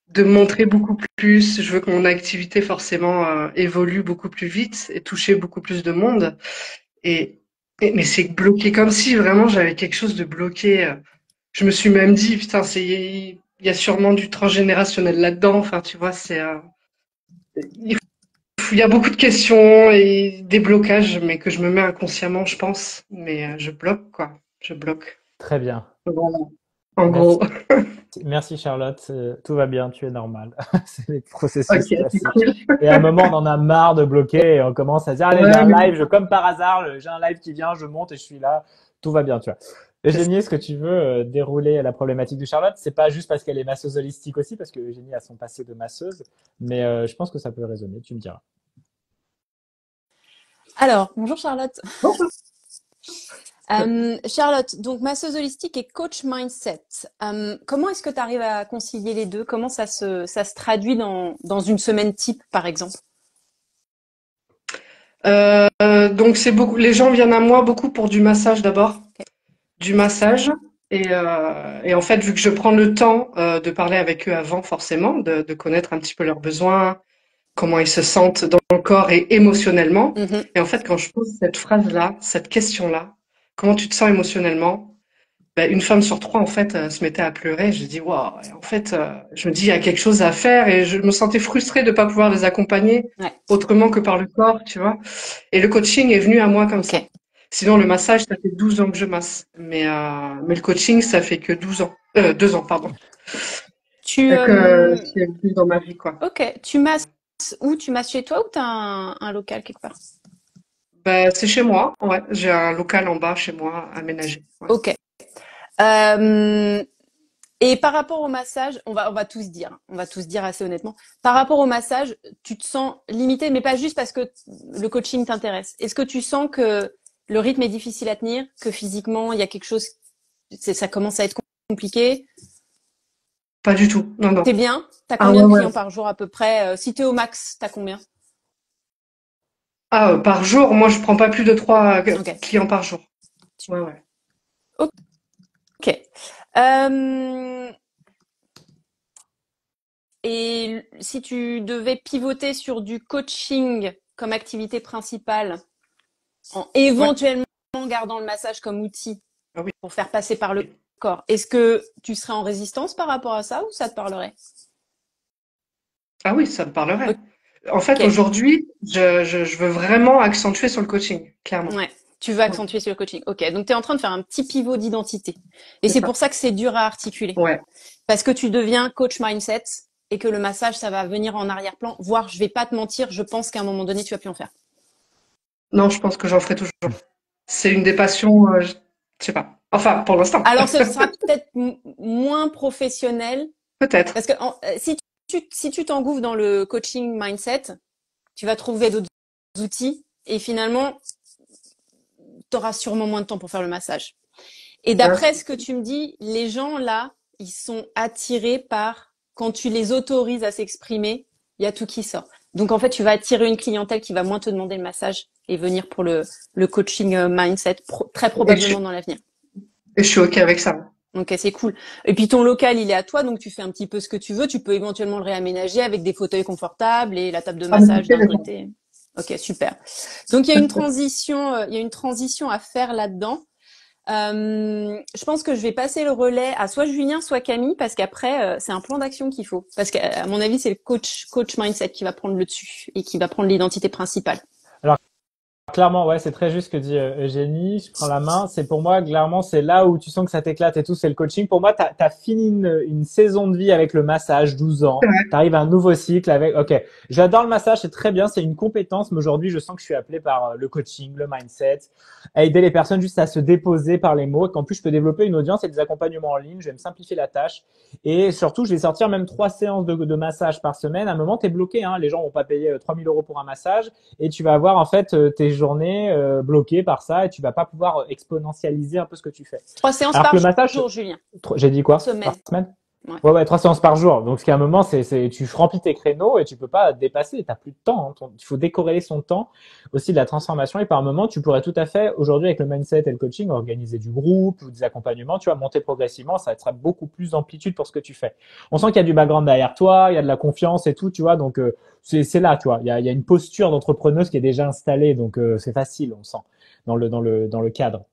de me montrer beaucoup plus. Je veux que mon activité forcément évolue beaucoup plus vite et toucher beaucoup plus de monde. Et, mais c'est bloqué comme si vraiment j'avais quelque chose de bloqué. Je me suis même dit, putain, il y a sûrement du transgénérationnel là-dedans. Enfin, tu vois, il y a beaucoup de questions et des blocages, mais que je me mets inconsciemment, je pense. Mais je bloque, quoi. Je bloque. Très bien. Voilà. En Merci. gros. Merci Charlotte, tout va bien, tu es normale. C'est les processus Ok, c'est classiques. cool. Et à un moment, on en a marre de bloquer et on commence à dire, allez, Ouais, j'ai un mais- live, comme par hasard, j'ai un live qui vient, je monte et je suis là, tout va bien, tu vois. Eugénie, est-ce que tu veux dérouler la problématique de Charlotte? C'est pas juste parce qu'elle est masseuse holistique aussi, parce que Eugénie a son passé de masseuse, mais je pense que ça peut résonner, tu me diras. Alors, bonjour Charlotte. Bonjour. Charlotte, donc masseuse holistique et coach mindset. Comment est-ce que tu arrives à concilier les deux? Comment ça se traduit dans une semaine type, par exemple? Donc c'est beaucoup. Les gens viennent à moi beaucoup pour du massage d'abord, du massage. Et en fait, vu que je prends le temps de parler avec eux avant, forcément, de connaître un petit peu leurs besoins, comment ils se sentent dans le corps et émotionnellement. Mhm. Et en fait, quand je pose cette phrase-là, cette question-là, comment tu te sens émotionnellement? Ben, une femme sur trois, en fait, se mettait à pleurer. Je dis, waouh, et en fait, je me dis, il y a quelque chose à faire et je me sentais frustrée de pas pouvoir les accompagner Ouais. autrement que par le corps, tu vois. Et le coaching est venu à moi comme ça. Ok. Sinon, le massage, ça fait 12 ans que je masse. Mais le coaching, ça fait que 2 ans, pardon. Tu, Donc, c'est plus dans ma vie, quoi. ok. Tu masses où? Tu masses chez toi ou tu as un local quelque part? Ben, c'est chez moi, ouais. J'ai un local en bas chez moi aménagé. Ouais. Ok. Et par rapport au massage, on va tous dire assez honnêtement. Par rapport au massage, tu te sens limité, mais pas juste parce que le coaching t'intéresse. Est-ce que tu sens que le rythme est difficile à tenir, que physiquement il y a quelque chose, ça commence à être compliqué? Pas du tout, non, non. T'es bien? T'as Ah combien de ouais, clients ouais. par jour à peu près? Si t'es au max, t'as combien? Ah, par jour, moi, je prends pas plus de 3 Ok. clients par jour. Ouais, ouais. Ok. Et si tu devais pivoter sur du coaching comme activité principale, en éventuellement gardant le massage comme outil Ah oui. pour faire passer par le corps, est-ce que tu serais en résistance par rapport à ça ou ça te parlerait? Ah oui, ça me parlerait. Ok. En fait, Ok. aujourd'hui, je veux vraiment accentuer sur le coaching, clairement. Ouais. Tu veux Ouais, accentuer sur le coaching. Ok. Donc, tu es en train de faire un petit pivot d'identité. Et c'est c'est ça. pour ça que c'est dur à articuler. Ouais. Parce que tu deviens coach mindset et que le massage, ça va venir en arrière-plan. Voire, je vais pas te mentir, je pense qu'à un moment donné, tu vas plus en faire. Non, je pense que j'en ferai toujours. C'est une des passions, je sais pas. Enfin, pour l'instant. Alors, ce sera peut-être moins professionnel. Peut-être. Parce que si tu t'engouffres dans le coaching mindset, tu vas trouver d'autres outils. Et finalement, tu auras sûrement moins de temps pour faire le massage. Et Ouais. d'après ce que tu me dis, les gens là, ils sont attirés par quand tu les autorises à s'exprimer, il y a tout qui sort. Donc en fait, tu vas attirer une clientèle qui va moins te demander le massage et venir pour le coaching mindset très Et je, probablement dans l'avenir. et je suis OK avec ça. Donc c'est cool. Et puis ton local, il est à toi, donc tu fais un petit peu ce que tu veux. Tu peux éventuellement le réaménager avec des fauteuils confortables et la table de Ah, mais massage c'est d'un les gens. côté. Ok, super. Donc il y a une transition, il y a une transition à faire là-dedans. Je pense que je vais passer le relais à soit Julien, soit Camille, parce qu'après, c'est un plan d'action qu'il faut. Parce qu'à mon avis, c'est le coach mindset qui va prendre le dessus et qui va prendre l'identité principale. Alors, clairement, ouais, c'est très juste ce que dit Eugénie. Je prends la main. C'est pour moi, clairement, c'est là où tu sens que ça t'éclate et tout, c'est le coaching. Pour moi, t'as fini une saison de vie avec le massage, 12 C'est ans. vrai. T'arrives à un nouveau cycle avec, ok, j'adore le massage, c'est très bien, c'est une compétence, mais aujourd'hui, je sens que je suis appelé par le coaching, le mindset, à aider les personnes juste à se déposer par les mots, et qu'en plus, je peux développer une audience et des accompagnements en ligne, je vais me simplifier la tâche. Et surtout, je vais sortir même 3 séances de massage par semaine. À un moment, t'es bloqué, hein. Les gens vont pas payer 3 000 € pour un massage et tu vas avoir, en fait, tes journées bloqué par ça et tu vas pas pouvoir exponentialiser un peu ce que tu fais. 3 séances Alors que par le massage, jour, Julien. j'ai dit Par quoi? Par semaine. semaine? Ouais. Ouais, 3 séances par jour. Donc, ce qui à un moment, tu remplis tes créneaux et tu peux pas dépasser. T'as plus de temps, hein. Il faut décorréler son temps aussi de la transformation. Et par moment, tu pourrais tout à fait, aujourd'hui, avec le mindset et le coaching, organiser du groupe ou des accompagnements. Tu vas monter progressivement. Ça sera beaucoup plus d'amplitude pour ce que tu fais. On sent qu'il y a du background derrière toi, il y a de la confiance et tout, tu vois. Donc, c'est là, tu vois. Il y a une posture d'entrepreneuse qui est déjà installée. Donc, c'est facile, on sent, dans le cadre.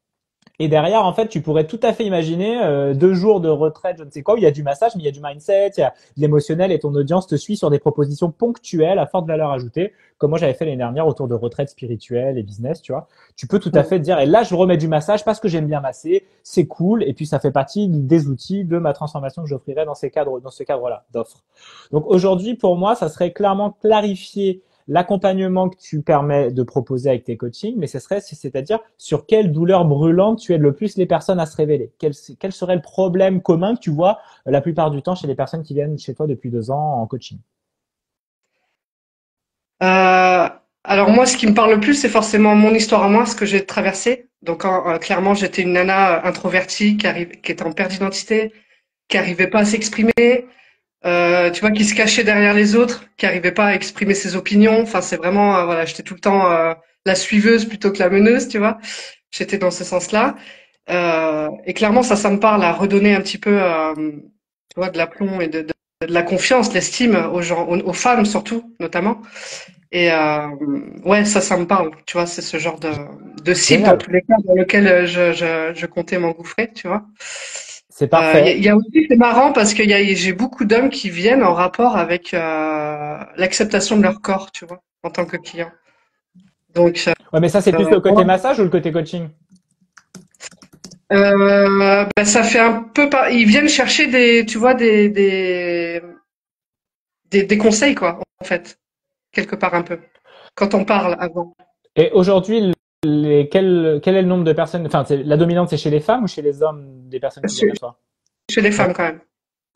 Et derrière, en fait, tu pourrais tout à fait imaginer 2 jours de retraite, je ne sais quoi, où il y a du massage, mais il y a du mindset, il y a de l'émotionnel, et ton audience te suit sur des propositions ponctuelles à forte valeur ajoutée, comme moi j'avais fait l'année dernière autour de retraite spirituelle et business, tu vois. Tu peux tout à fait te dire, et là je remets du massage parce que j'aime bien masser, c'est cool, et puis ça fait partie des outils de ma transformation que j'offrirai dans ce cadre-là d'offre. Donc aujourd'hui, pour moi, ça serait clairement clarifier l'accompagnement que tu permets de proposer avec tes coachings, mais c'est-à-dire sur quelle douleur brûlante tu aides le plus les personnes à se révéler. Quel serait le problème commun que tu vois la plupart du temps chez les personnes qui viennent chez toi depuis 2 ans en coaching? Euh, alors moi, ce qui me parle le plus, c'est forcément mon histoire à moi, ce que j'ai traversé. Donc clairement, j'étais une nana introvertie qui était en perte d'identité, qui arrivait pas à s'exprimer, tu vois, qui se cachait derrière les autres, qui arrivait pas à exprimer ses opinions. Enfin, c'est vraiment, voilà, j'étais tout le temps la suiveuse plutôt que la meneuse, tu vois. J'étais dans ce sens-là. Et clairement, ça me parle à redonner un petit peu, tu vois, de l'aplomb et de la confiance, de l'estime aux gens, aux femmes surtout, notamment. Et ouais, ça me parle, tu vois, c'est ce genre de cible dans Génial, tous les cas dans lequel je comptais m'engouffrer, tu vois. c'est Il y parfait. a aussi, c'est marrant parce j'ai beaucoup d'hommes qui viennent en rapport avec l'acceptation de leur corps, tu vois, en tant que client. Donc, Ouais, mais ça c'est plus le côté voilà. massage ou le côté coaching? Ben, ça fait un peu ils viennent chercher tu vois, des conseils, quoi, en fait, quelque part un peu, quand on parle avant. Et aujourd'hui, quel est le nombre de personnes, enfin, la dominante c'est chez les femmes ou chez les hommes des personnes qui viennent Chez, à toi? chez les femmes, quand même.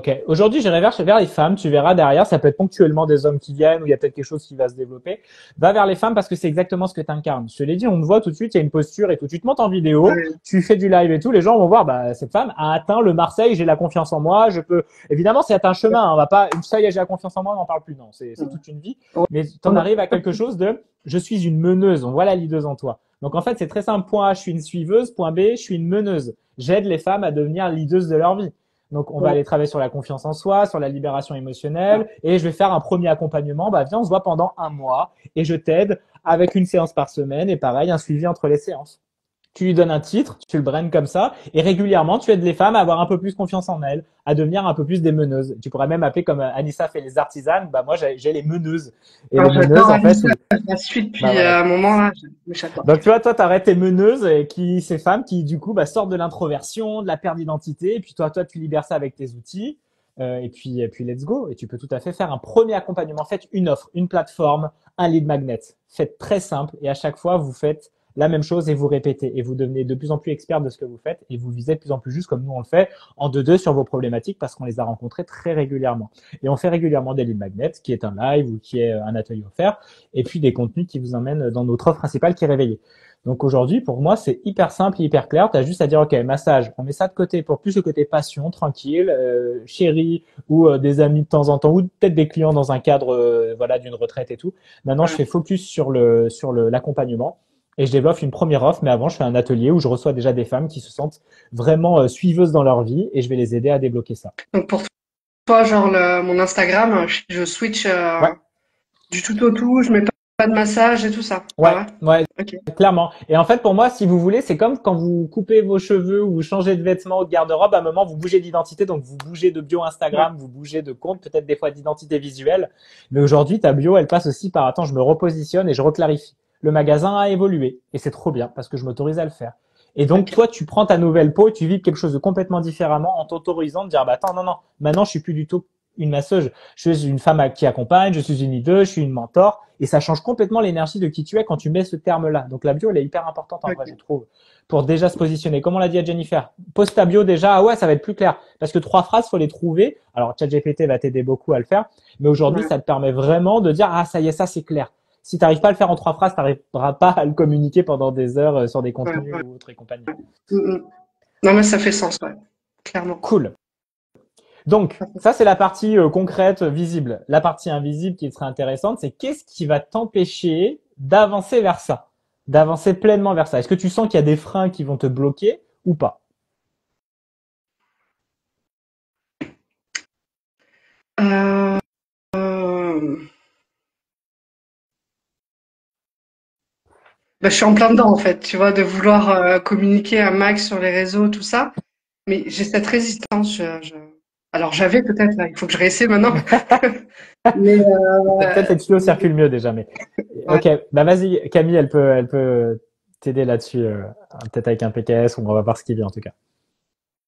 Ok. Aujourd'hui, j'irai vers les femmes. Tu verras derrière, ça peut être ponctuellement des hommes qui viennent ou il y a peut-être quelque chose qui va se développer. Va vers les femmes parce que c'est exactement ce que tu incarnes. Je te l'ai dit, on te voit tout de suite, il y a une posture et tout. Tu te montes en vidéo, Ouais. tu fais du live et tout. Les gens vont voir, bah, cette femme a atteint le Marseille, j'ai la confiance en moi, je peux. Évidemment, c'est un chemin. Hein. On va pas, ça y est, j'ai la confiance en moi, on n'en parle plus. Non, c'est toute une vie. Mais tu en arrives à quelque chose de, je suis une meneuse. On voit la leaduse en toi. Donc en fait, c'est très simple. Point A, je suis une suiveuse. Point B, je suis une meneuse. J'aide les femmes à devenir leadeuses de leur vie. Donc, on va aller travailler sur la confiance en soi, sur la libération émotionnelle, et je vais faire un premier accompagnement. Bah, viens, on se voit pendant un mois, et je t'aide avec une séance par semaine, et pareil, un suivi entre les séances. Tu lui donnes un titre, tu le brandes comme ça, et régulièrement, tu aides les femmes à avoir un peu plus confiance en elles, à devenir un peu plus des meneuses. Tu pourrais même appeler comme Anissa fait les artisanes, bah moi j'ai les meneuses. Et les meneuses, J'adore en fait, Alissa, je la suis bah depuis voilà. un moment là, j'adore. Donc tu vois, toi, t'arrêtes tes meneuses et ces femmes qui du coup sortent de l'introversion, de la perte d'identité, et puis toi, tu libères ça avec tes outils, et puis let's go. Et tu peux tout à fait faire un premier accompagnement. Faites une offre, une plateforme, un lead magnet. Faites très simple et à chaque fois vous faites la même chose et vous répétez et vous devenez de plus en plus expert de ce que vous faites et vous visez de plus en plus juste comme nous on le fait en 2-2 sur vos problématiques parce qu'on les a rencontrées très régulièrement. Et on fait régulièrement des lead magnets qui est un live ou qui est un atelier offert et puis des contenus qui vous emmènent dans notre offre principale qui est Réveillé. Donc aujourd'hui, pour moi, c'est hyper simple, hyper clair. Tu as juste à dire, OK, massage, on met ça de côté pour plus le côté passion, tranquille, chérie ou des amis de temps en temps ou peut-être des clients dans un cadre voilà d'une retraite et tout. Maintenant, je Ouais. fais focus sur l'accompagnement et je développe une première offre, mais avant, je fais un atelier où je reçois déjà des femmes qui se sentent vraiment suiveuses dans leur vie et je vais les aider à débloquer ça. Donc pour toi, genre mon Instagram, je switch Ouais, du tout au tout, je mets pas de massage et tout ça. Ah ouais, ouais? ouais, Ok. clairement. Et en fait, pour moi, si vous voulez, c'est comme quand vous coupez vos cheveux ou vous changez de vêtements ou de garde-robe, à un moment, vous bougez d'identité, donc vous bougez de bio Ouais. Instagram, vous bougez de compte, peut-être des fois d'identité visuelle. Mais aujourd'hui, ta bio, elle passe aussi par, attends, je me repositionne et je reclarifie. Le magasin a évolué et c'est trop bien parce que je m'autorise à le faire. Et donc, Ok. toi, tu prends ta nouvelle peau et tu vis quelque chose de complètement différemment en t'autorisant de dire, bah attends, non, non, maintenant, je suis plus du tout une masseuse. Je suis une femme qui accompagne, je suis une leader, je suis une mentor. Et ça change complètement l'énergie de qui tu es quand tu mets ce terme-là. Donc la bio, elle est hyper importante en vrai, je Ok. trouve, pour déjà se positionner. Comme on l'a dit à Jennifer, poste ta bio déjà, ah ouais, ça va être plus clair. Parce que 3 phrases, faut les trouver. Alors ChatGPT va t'aider beaucoup à le faire. Mais aujourd'hui, Ouais. ça te permet vraiment de dire, ah ça y est, ça c'est clair. Si tu n'arrives pas à le faire en 3 phrases, tu n'arriveras pas à le communiquer pendant des heures sur des Ouais. contenus Ouais. ou autres et compagnie. Mm, mm. Non mais ça fait sens, ouais. Clairement. Cool. Donc, ça, c'est la partie concrète, visible. La partie invisible qui serait intéressante, c'est qu'est-ce qui va t'empêcher d'avancer vers ça, d'avancer pleinement vers ça. Est-ce que tu sens qu'il y a des freins qui vont te bloquer ou pas? Euh, euh, Bah, je suis en plein dedans en fait, tu vois, de vouloir communiquer un max sur les réseaux, tout ça. Mais j'ai cette résistance. Alors j'avais peut-être, là, il faut que je réessaie maintenant. Mais Peut-être les tuyaux circulent mieux déjà, mais ouais. ok. Bah vas-y, Camille, elle peut t'aider là-dessus, peut-être avec un PKS ou on va voir ce qui vient en tout cas.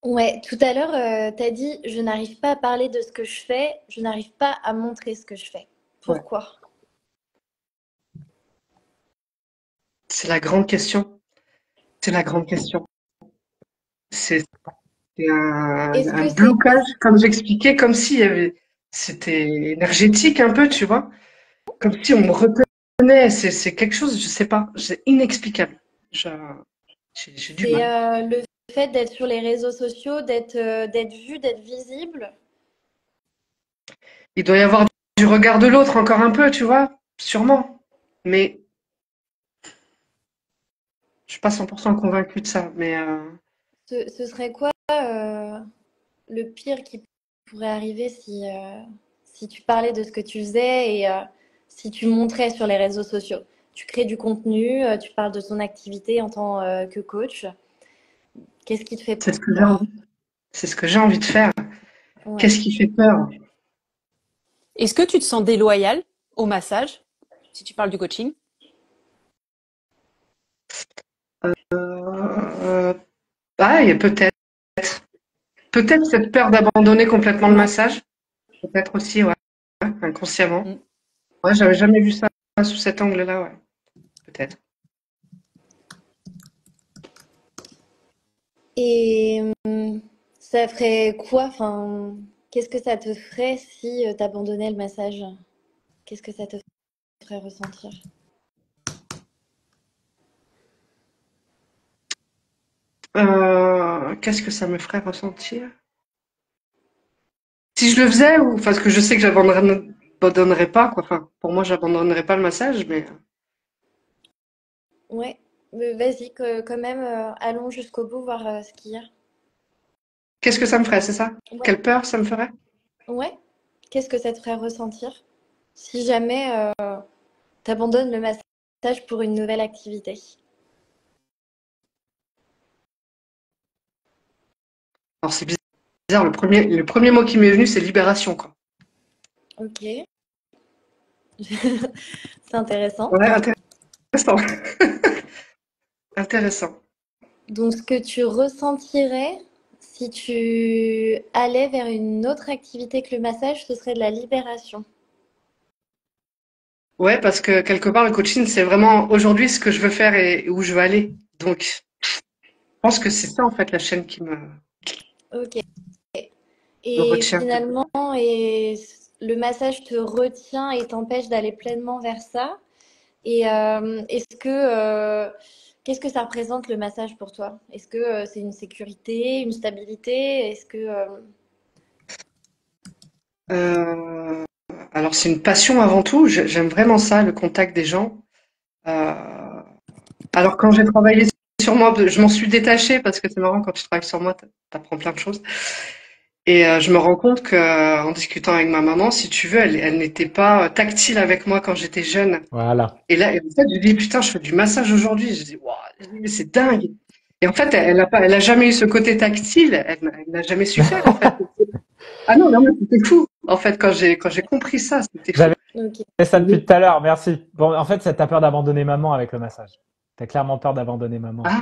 Ouais, tout à l'heure, tu as dit, je n'arrive pas à parler de ce que je fais, je n'arrive pas à montrer ce que je fais. Ouais. Pourquoi? C'est la grande question. C'est la grande question. C'est Est-ce un que c'est blocage, comme j'expliquais, comme s'il y avait, c'était énergétique un peu, tu vois, comme si on me retenait. C'est quelque chose, je sais pas, c'est inexplicable. Je- j'ai du c'est mal. le fait d'être sur les réseaux sociaux, d'être vu, d'être visible? Il doit y avoir du regard de l'autre encore un peu, tu vois, sûrement. Mais je suis pas 100% convaincue de ça. Mais Ce serait quoi le pire qui pourrait arriver si tu parlais de ce que tu faisais et si tu montrais sur les réseaux sociaux? Tu crées du contenu, tu parles de ton activité en tant que coach. Qu'est-ce qui te fait c'est ce que j'ai peur? envie. C'est ce que j'ai envie de faire. Ouais. Qu'est-ce qui fait peur? Est-ce que tu te sens déloyal au massage, si tu parles du coaching? Euh, Ah, il y a peut-être cette peur d'abandonner complètement le Ouais. massage. Peut-être aussi, ouais, inconsciemment. Mm. Ouais, j'avais jamais vu ça sous cet angle-là, ouais. Peut-être. Et ça ferait quoi? Enfin, qu'est-ce que ça te ferait si tu abandonnais le massage? Qu'est-ce que ça te ferait ressentir? Qu'est-ce que ça me ferait ressentir? Si je le faisais, ou parce que je sais que j'abandonnerais pas, quoi. Enfin, pour moi, j'abandonnerais pas le massage, mais Ouais, mais vas-y, quand même, allons jusqu'au bout, voir ce qu'il y a. qu'est-ce que ça me ferait, c'est ça? Ouais, Quelle peur ça me ferait? ouais. Qu'est-ce que ça te ferait ressentir si jamais t'abandonnes le massage pour une nouvelle activité? Alors c'est bizarre, le premier mot qui m'est venu, c'est libération, quoi. Ok. C'est intéressant. Ouais, intéressant. Intéressant. Donc, ce que tu ressentirais si tu allais vers une autre activité que le massage, ce serait de la libération. Ouais, parce que quelque part, le coaching, c'est vraiment aujourd'hui ce que je veux faire et où je veux aller. Donc, je pense que c'est ça, en fait, la chaîne qui me Ok. Et retient. finalement, le massage te retient et t'empêche d'aller pleinement vers ça. Et qu'est-ce que ça représente le massage pour toi? Est-ce que c'est une sécurité, une stabilité? Est-ce que Euh, alors, c'est une passion avant tout. J'aime vraiment ça, le contact des gens. Euh, alors, quand j'ai travaillé sur moi, je m'en suis détachée parce que c'est marrant, quand tu travailles sur moi, t'apprends plein de choses. Et je me rends compte que, en discutant avec ma maman, si tu veux, elle n'était pas tactile avec moi quand j'étais jeune. Voilà. Et là, en fait, je dis, putain, je fais du massage aujourd'hui. Je dis, waouh, mais c'est dingue. Et en fait, elle a jamais eu ce côté tactile. Elle n'a jamais su faire, en fait. Ah non, non, mais c'était fou. En fait, quand j'ai compris ça, c'était fou. J'avais ok. fait ça depuis tout à l'heure, merci. Bon, en fait, t'as peur d'abandonner maman avec le massage. T'as clairement peur d'abandonner maman, en Ah,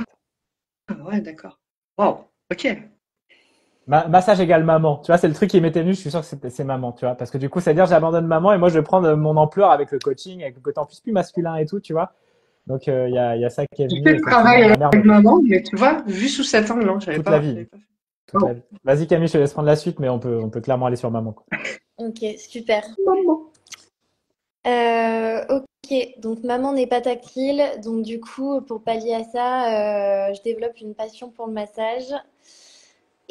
fait. ouais, d'accord. Waouh, ok. Massage égale maman. Tu vois, c'est le truc qui m'était venu, je suis sûr que c'est maman, tu vois. Parce que du coup, c'est-à-dire j'abandonne maman et moi je vais prendre mon ampleur avec le coaching, avec le côté en plus masculin et tout, tu vois. Donc il y a ça qui est J'ai venu, fait le travail effectivement. Ma mère me avec maman, mais tu vois, vu sous cet angle, non, toute la j'avais vie. pas fait. Toute la Oh, vie. Vas-y Camille, je te laisse prendre la suite, mais on peut clairement aller sur maman, quoi. Ok, super. maman. Ok, donc maman n'est pas tactile, donc du coup, pour pallier à ça, je développe une passion pour le massage.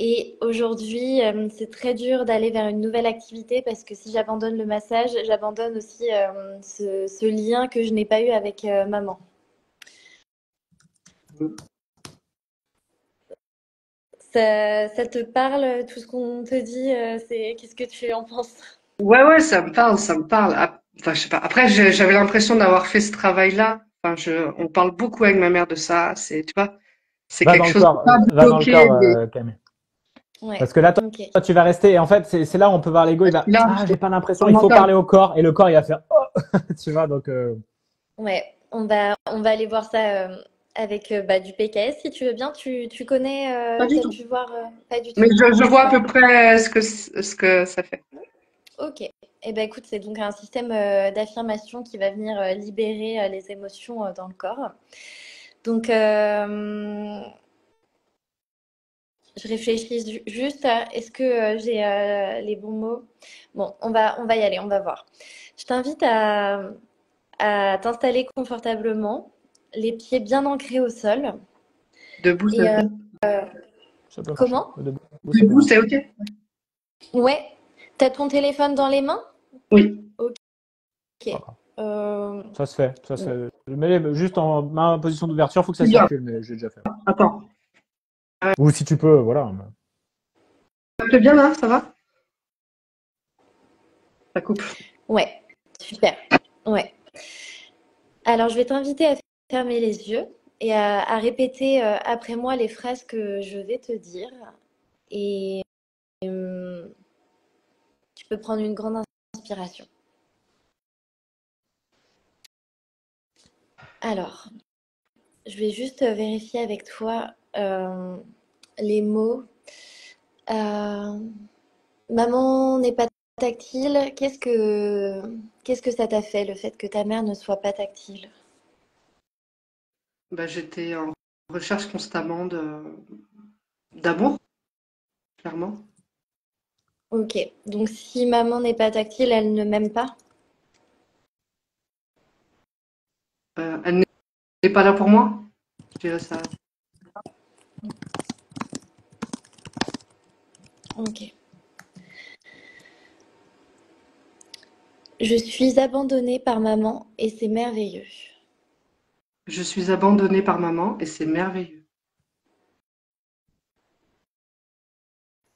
Et aujourd'hui, c'est très dur d'aller vers une nouvelle activité parce que si j'abandonne le massage, j'abandonne aussi ce lien que je n'ai pas eu avec maman. Ça te parle, tout ce qu'on te dit, qu'est-ce que tu en penses? Ouais, ouais, ça me parle, ça me parle. Enfin, je sais pas. Après, j'avais l'impression d'avoir fait ce travail-là. Enfin, on parle beaucoup avec ma mère de ça. Tu vois, c'est Va quelque dans le chose de corps, pas va dans le bloqué. corps, Camille. Ouais, Parce que là, toi, ok. tu vas rester, et en fait, c'est là où on peut voir l'ego, il va, Là, ah, j'ai pas l'impression, on il faut m'entend. parler au corps, et le corps, il va faire, oh, tu vois, donc, Ouais, on va aller voir ça avec bah, du PKS si tu veux bien. Tu connais, Pas du tu as tout. pu voir, pas du Mais tout. je vois à D'accord. peu près ce que ça fait. Ok. Eh ben écoute, c'est donc un système d'affirmation qui va venir libérer les émotions dans le corps. Donc, je réfléchis juste à est-ce que j'ai les bons mots. Bon, on va y aller, on va voir. Je t'invite à t'installer confortablement, les pieds bien ancrés au sol. Debout, c'est Et ok. ça peut marcher. comment? Debout, ça peut Debout, c'est marcher. ok. Ouais. T'as ton téléphone dans les mains? Oui. Ok. Pas grave. Euh, Ça se fait, ça se fait. Mais juste en ma position d'ouverture, faut que ça C'est bien. circule, mais j'ai déjà fait. Attends. Ou si tu peux, voilà. Ça te fait bien là? Ça va? Ça coupe. ouais. Super. Ouais. Alors, je vais t'inviter à fermer les yeux et à répéter après moi les phrases que je vais te dire. Et tu peux prendre une grande inspiration. Alors, je vais juste vérifier avec toi les mots. Euh, Maman n'est pas tactile. Qu'est-ce que ça t'a fait, le fait que ta mère ne soit pas tactile? Bah, j'étais en recherche constamment d'amour, clairement. Ok. Donc, si maman n'est pas tactile, elle ne m'aime pas? Elle n'est pas là pour moi. Je dirais ça. Ok. Je suis abandonnée par maman et c'est merveilleux. Je suis abandonnée par maman et c'est merveilleux.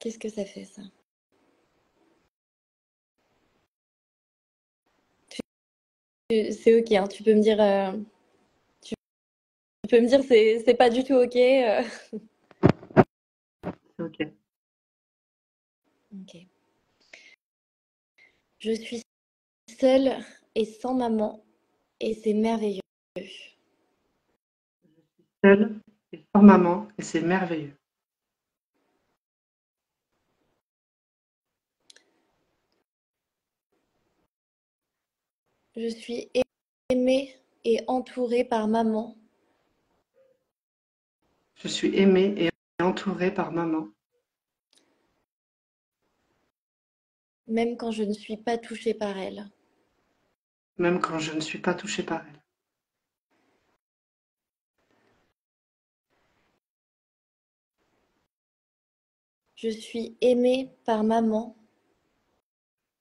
Qu'est-ce que ça fait, ça? C'est ok, hein. Tu peux me dire c'est pas du tout ok. C'est ok. Ok. Je suis seule et sans maman et c'est merveilleux. Seule et sans maman, et c'est merveilleux. Je suis aimée et entourée par maman, Je suis aimée et entourée par maman, même quand je ne suis pas touchée par elle. même quand je ne suis pas touchée par elle. Je suis aimée par maman,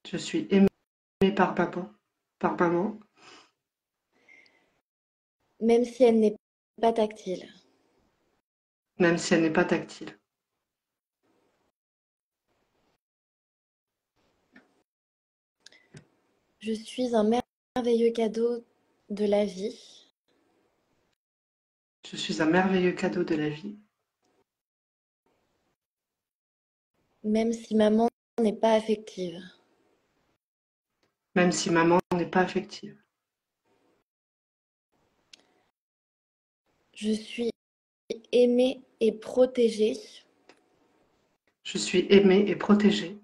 Je suis aimée par maman, même si elle n'est pas tactile. même si elle n'est pas tactile. Je suis un merveilleux cadeau de la vie, Je suis un merveilleux cadeau de la vie, même si maman n'est pas affective. même si maman n'est pas affective. Je suis aimée et protégée Je suis aimée et protégée,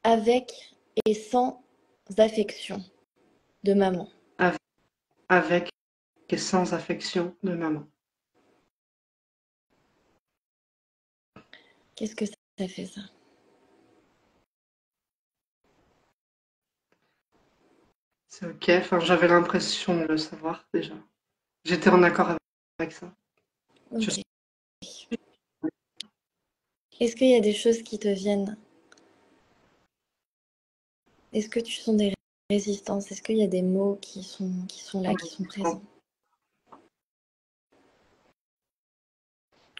avec et sans affection de maman. avec et sans affection de maman. Qu'est-ce que ça fait ça? C'est ok, enfin, j'avais l'impression de le savoir déjà. J'étais en accord avec ça. Je Ok. Est-ce qu'il y a des choses qui te viennent? Est-ce que tu sens des résistances? Est-ce qu'il y a des mots qui sont là, qui sont présents?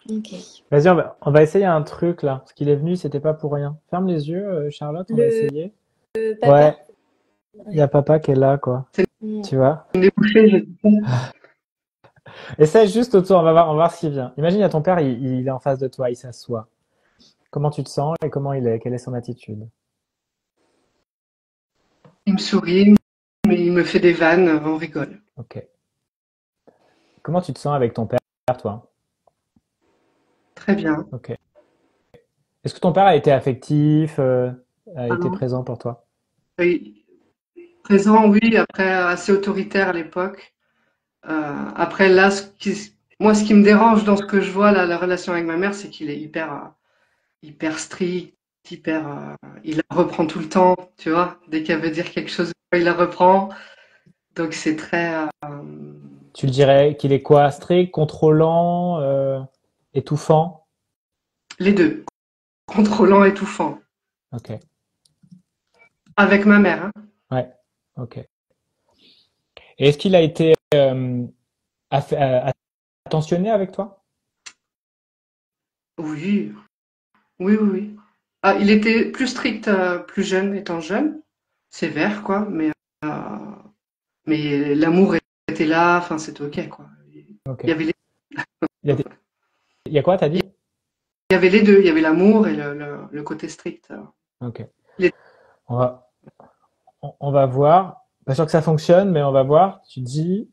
Ok. Vas-y, on va essayer un truc là. Ce qu'il est venu, c'était pas pour rien. Ferme les yeux, Charlotte, on va essayer. Papa? Ouais, il y a papa qui est là, quoi. Mm. Tu vois? débouché, j'ai Essaye juste autour, on va voir ce qui vient. Imagine, il y a ton père, il est en face de toi, il s'assoit. Comment tu te sens et comment il est? Quelle est son attitude? Il me sourit, mais il me fait des vannes, on rigole. Ok. Comment tu te sens avec ton père, toi? Très bien. Ok. Est-ce que ton père a été affectif, a été non. présent pour toi? Oui. Présent, oui, après assez autoritaire à l'époque. Après là, moi, ce qui me dérange dans ce que je vois là, la relation avec ma mère, c'est qu'il est hyper strict, il la reprend tout le temps, tu vois. Dès qu'elle veut dire quelque chose, il la reprend. Donc c'est très Tu le dirais qu'il est quoi? Strict, contrôlant, étouffant? les deux, contrôlant, étouffant. Ok. Avec ma mère, hein. Ouais. Ok. Et est-ce qu'il a été attentionné avec toi? Oui, oui, oui, oui. Ah, il était plus strict plus jeune, étant jeune, sévère, quoi, mais l'amour était là, enfin, c'était ok, quoi. Ok. Il y avait les, Il y a quoi, t'as dit? il y avait les deux, il y avait l'amour et le côté strict. Ok. Les- On va, on va voir. Pas sûr que ça fonctionne, mais on va voir. Tu dis,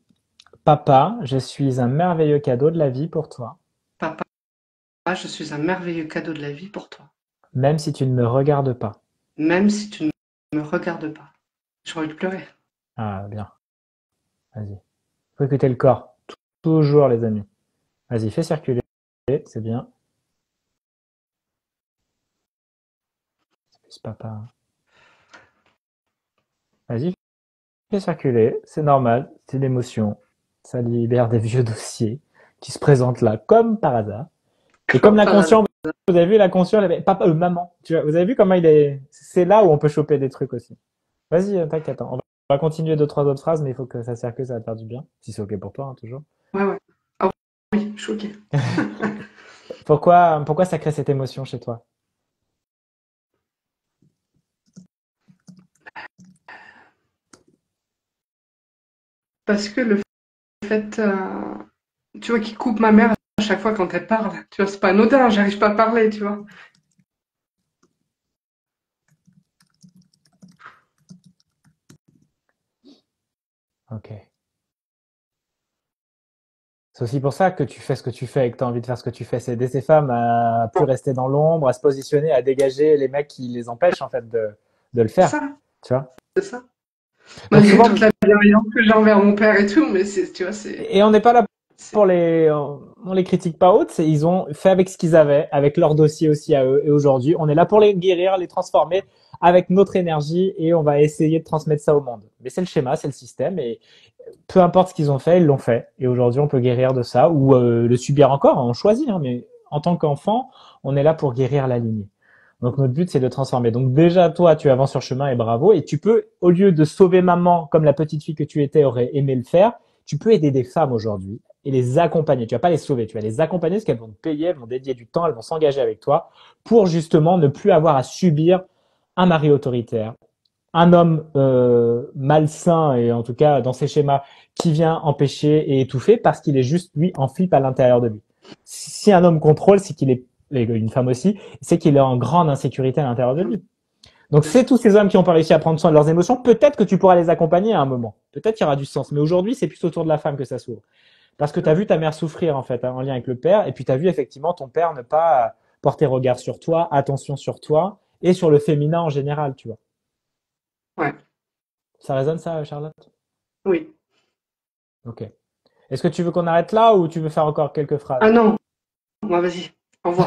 papa, je suis un merveilleux cadeau de la vie pour toi, Papa, je suis un merveilleux cadeau de la vie pour toi, même si tu ne me regardes pas. même si tu ne me regardes pas. J'ai envie de pleurer. Ah, bien. Vas-y. Faut écouter le corps. Toujours, les amis. Vas-y, fais circuler. C'est bien. C'est plus papa, hein. Vas-y, fais circuler. C'est normal. C'est l'émotion. Ça libère des vieux dossiers qui se présentent là comme par hasard. Et comme l'inconscient, vous avez vu l'inconscient, papa, maman. Tu vois, vous avez vu comment il est. C'est là où on peut choper des trucs aussi. Vas-y, t'inquiète. On va continuer deux, trois autres phrases, mais il faut que ça circule, ça va te faire du bien. Si c'est ok pour toi, hein, toujours. Ouais, ouais. Ah oui, je suis ok. Pourquoi ça crée cette émotion chez toi? Parce que le fait, tu vois, qu'il coupe ma mère à chaque fois quand elle parle, tu vois, c'est pas anodin, j'arrive pas à parler, tu vois. Ok. C'est aussi pour ça que tu fais ce que tu fais et que tu as envie de faire ce que tu fais. C'est aider ces femmes à plus rester dans l'ombre, à se positionner, à dégager les mecs qui les empêchent en fait de le C'est faire. ça, Tu vois? c'est ça. Donc Malgré souvent, toute la bienveillance que j'ai envers mon père et tout, mais tu vois, et on n'est pas là c'est, pour on les critique pas hautes, ils ont fait avec ce qu'ils avaient, avec leur dossier aussi à eux. Et aujourd'hui, on est là pour les guérir, les transformer avec notre énergie et on va essayer de transmettre ça au monde. Mais c'est le schéma, c'est le système et peu importe ce qu'ils ont fait, ils l'ont fait. Et aujourd'hui, on peut guérir de ça ou le subir encore, on choisit. Hein, mais en tant qu'enfant, on est là pour guérir la lignée. Donc notre but, c'est de transformer. Donc déjà, toi, tu avances sur le chemin et bravo. Et tu peux, au lieu de sauver maman comme la petite fille que tu étais aurait aimé le faire, tu peux aider des femmes aujourd'hui et les accompagner. Tu vas pas les sauver, tu vas les accompagner parce qu'elles vont te payer, elles vont dédier du temps, elles vont s'engager avec toi pour justement ne plus avoir à subir un mari autoritaire, un homme malsain et en tout cas dans ses schémas qui vient empêcher et étouffer parce qu'il est juste lui en flip à l'intérieur de lui. Si un homme contrôle, c'est qu'il est, et une femme aussi, c'est qu'il est en grande insécurité à l'intérieur de lui. Donc c'est tous ces hommes qui n'ont pas réussi à prendre soin de leurs émotions. Peut-être que tu pourras les accompagner à un moment. Peut-être qu'il y aura du sens. Mais aujourd'hui, c'est plus autour de la femme que ça s'ouvre. Parce que tu as vu ta mère souffrir en fait en lien avec le père, et puis tu as vu effectivement ton père ne pas porter regard sur toi, attention sur toi et sur le féminin en général, tu vois. ouais, Ça résonne ça, Charlotte? oui. Ok. Est-ce que tu veux qu'on arrête là ou tu veux faire encore quelques phrases? Ah non, moi, vas-y, envoie.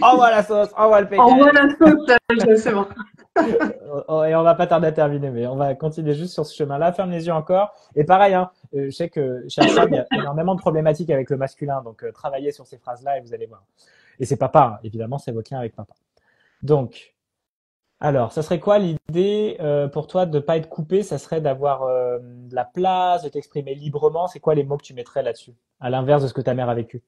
Envoie la sauce, envoie le pécan. Envoie la sauce, là, c'est bon. Et on va pas tarder à terminer, mais on va continuer juste sur ce chemin-là. Ferme les yeux encore. Et pareil, hein, je sais que chez Sam, il y a énormément de problématiques avec le masculin, donc travaillez sur ces phrases-là et vous allez voir. Et c'est papa, hein, évidemment, c'est votre lien avec papa. Donc, alors, ça serait quoi l'idée pour toi de pas être coupé? Ça serait d'avoir de la place, de t'exprimer librement. C'est quoi les mots que tu mettrais là-dessus, à l'inverse de ce que ta mère a vécu?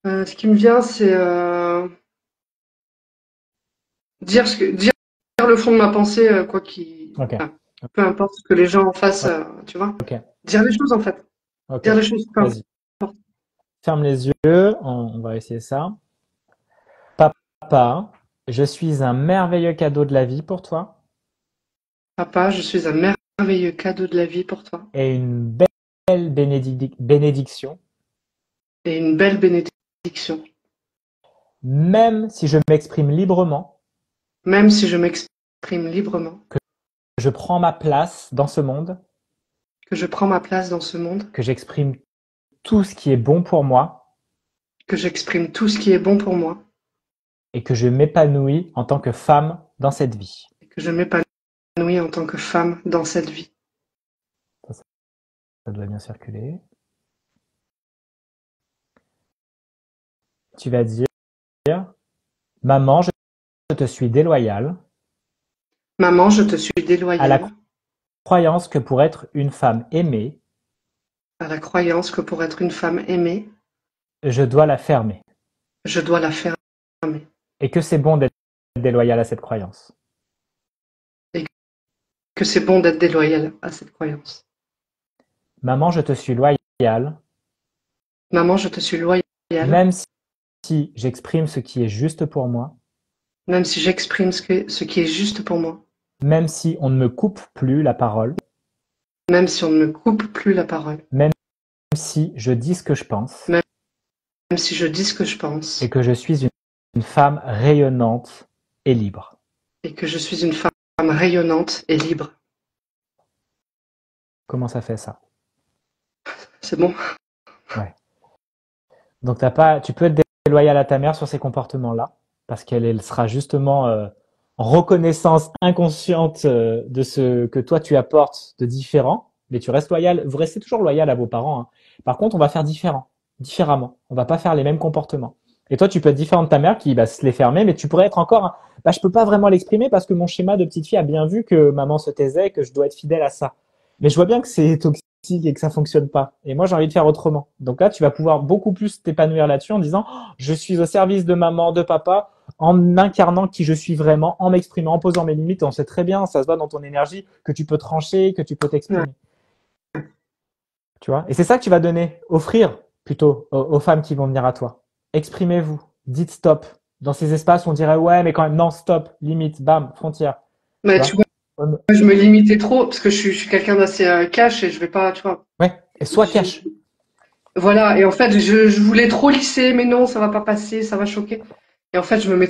Ce qui me vient, c'est dire le fond de ma pensée, quoi qu'il, Ok, enfin, peu importe ce que les gens en fassent, tu vois. ok, Dire les choses en fait, ok. dire les choses. Peu Vas-y. importe. Ferme les yeux. On va essayer ça. Papa, je suis un merveilleux cadeau de la vie pour toi Papa, je suis un merveilleux cadeau de la vie pour toi et une belle bénédiction, et une belle bénédiction, même si je m'exprime librement, même si je m'exprime librement, je prends ma place dans ce monde, que je prends ma place dans ce monde, que j'exprime tout ce qui est bon pour moi que j'exprime tout ce qui est bon pour moi et que je m'épanouis en tant que femme dans cette vie. et que je m'épanouis en tant que femme dans cette vie. Ça doit bien circuler. Tu vas dire, maman, je te suis déloyale Maman, je te suis à la déloyale croyance que pour être une femme aimée, à la croyance que pour être une femme aimée, je dois la fermer je dois la fermer et que c'est bon d'être déloyale à cette croyance. et que c'est bon d'être déloyale à cette croyance. Maman, je te suis loyale, Maman, je te suis loyale, même si j'exprime ce qui est juste pour moi, même si j'exprime ce qui est juste pour moi, même si on ne me coupe plus la parole, même si on ne me coupe plus la parole, même si je dis ce que je pense même si je dis ce que je pense et que je suis une femme rayonnante et libre. et que je suis une femme rayonnante et libre. Comment ça fait ça? C'est bon? Ouais. Donc tu peux être déloyal à ta mère sur ces comportements-là, parce qu'elle sera justement en reconnaissance inconsciente de ce que toi tu apportes de différent, mais tu restes loyal, vous restez toujours loyal à vos parents. Hein. Par contre, on va faire différemment. On va pas faire les mêmes comportements. Et toi, tu peux être différent de ta mère qui va se les fermer, mais tu pourrais être encore, je peux pas vraiment l'exprimer parce que mon schéma de petite fille a bien vu que maman se taisait, que je dois être fidèle à ça. Mais je vois bien que c'est toxique et que ça fonctionne pas. Et moi, j'ai envie de faire autrement. Donc là, tu vas pouvoir beaucoup plus t'épanouir là-dessus en disant, je suis au service de maman, de papa, en incarnant qui je suis vraiment, en m'exprimant, en posant mes limites. On sait très bien, ça se voit dans ton énergie, que tu peux trancher, que tu peux t'exprimer. Tu vois? Et c'est ça que tu vas donner, offrir plutôt aux femmes qui vont venir à toi. Exprimez-vous, dites stop. Dans ces espaces, on dirait ouais, mais quand même non, stop, limite, bam, frontière. Mais Tu tu vois? vois, Ouais, je me limitais trop parce que je suis quelqu'un d'assez cash et je vais pas, tu vois. ouais. Et sois j'ai- cash. Voilà, et en fait, je voulais trop lisser, mais non, ça va pas passer, ça va choquer. Et en fait, je me mets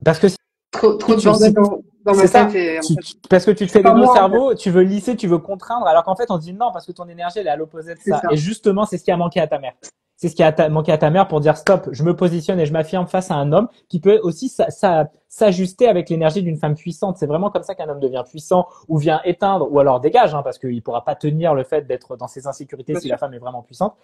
Parce que trop de bordel si dans ma c'est tête ça, et en fait, parce que tu te c'est fais pas des nœuds au moi, en fait. cerveau, tu veux lisser, tu veux contraindre, alors qu'en fait, on te dit non, parce que ton énergie, elle est à l'opposé de C'est ça. Et ça. justement, c'est ce qui a manqué à ta mère. C'est ce qui a manqué à ta mère pour dire stop, je me positionne et je m'affirme face à un homme qui peut aussi s'ajuster avec l'énergie d'une femme puissante. C'est vraiment comme ça qu'un homme devient puissant ou vient éteindre ou alors dégage, hein, parce qu'il pourra pas tenir le fait d'être dans ses insécurités Bien si la sûr. femme est vraiment puissante.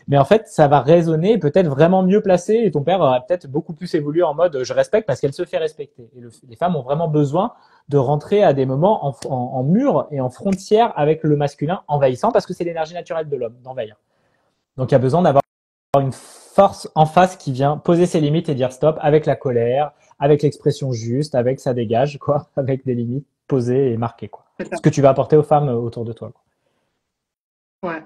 Mais en fait, ça va résonner peut-être vraiment mieux placé et ton père aura peut-être beaucoup plus évolué en mode je respecte parce qu'elle se fait respecter. Et les femmes ont vraiment besoin de rentrer à des moments en mur et en frontière avec le masculin envahissant parce que c'est l'énergie naturelle de l'homme d'envahir. Donc il y a besoin d'avoir une force en face qui vient poser ses limites et dire stop avec la colère, avec l'expression juste, avec ça dégage, quoi, avec des limites posées et marquées, quoi. C'est ça. Ce que tu vas apporter aux femmes autour de toi, quoi. Ouais.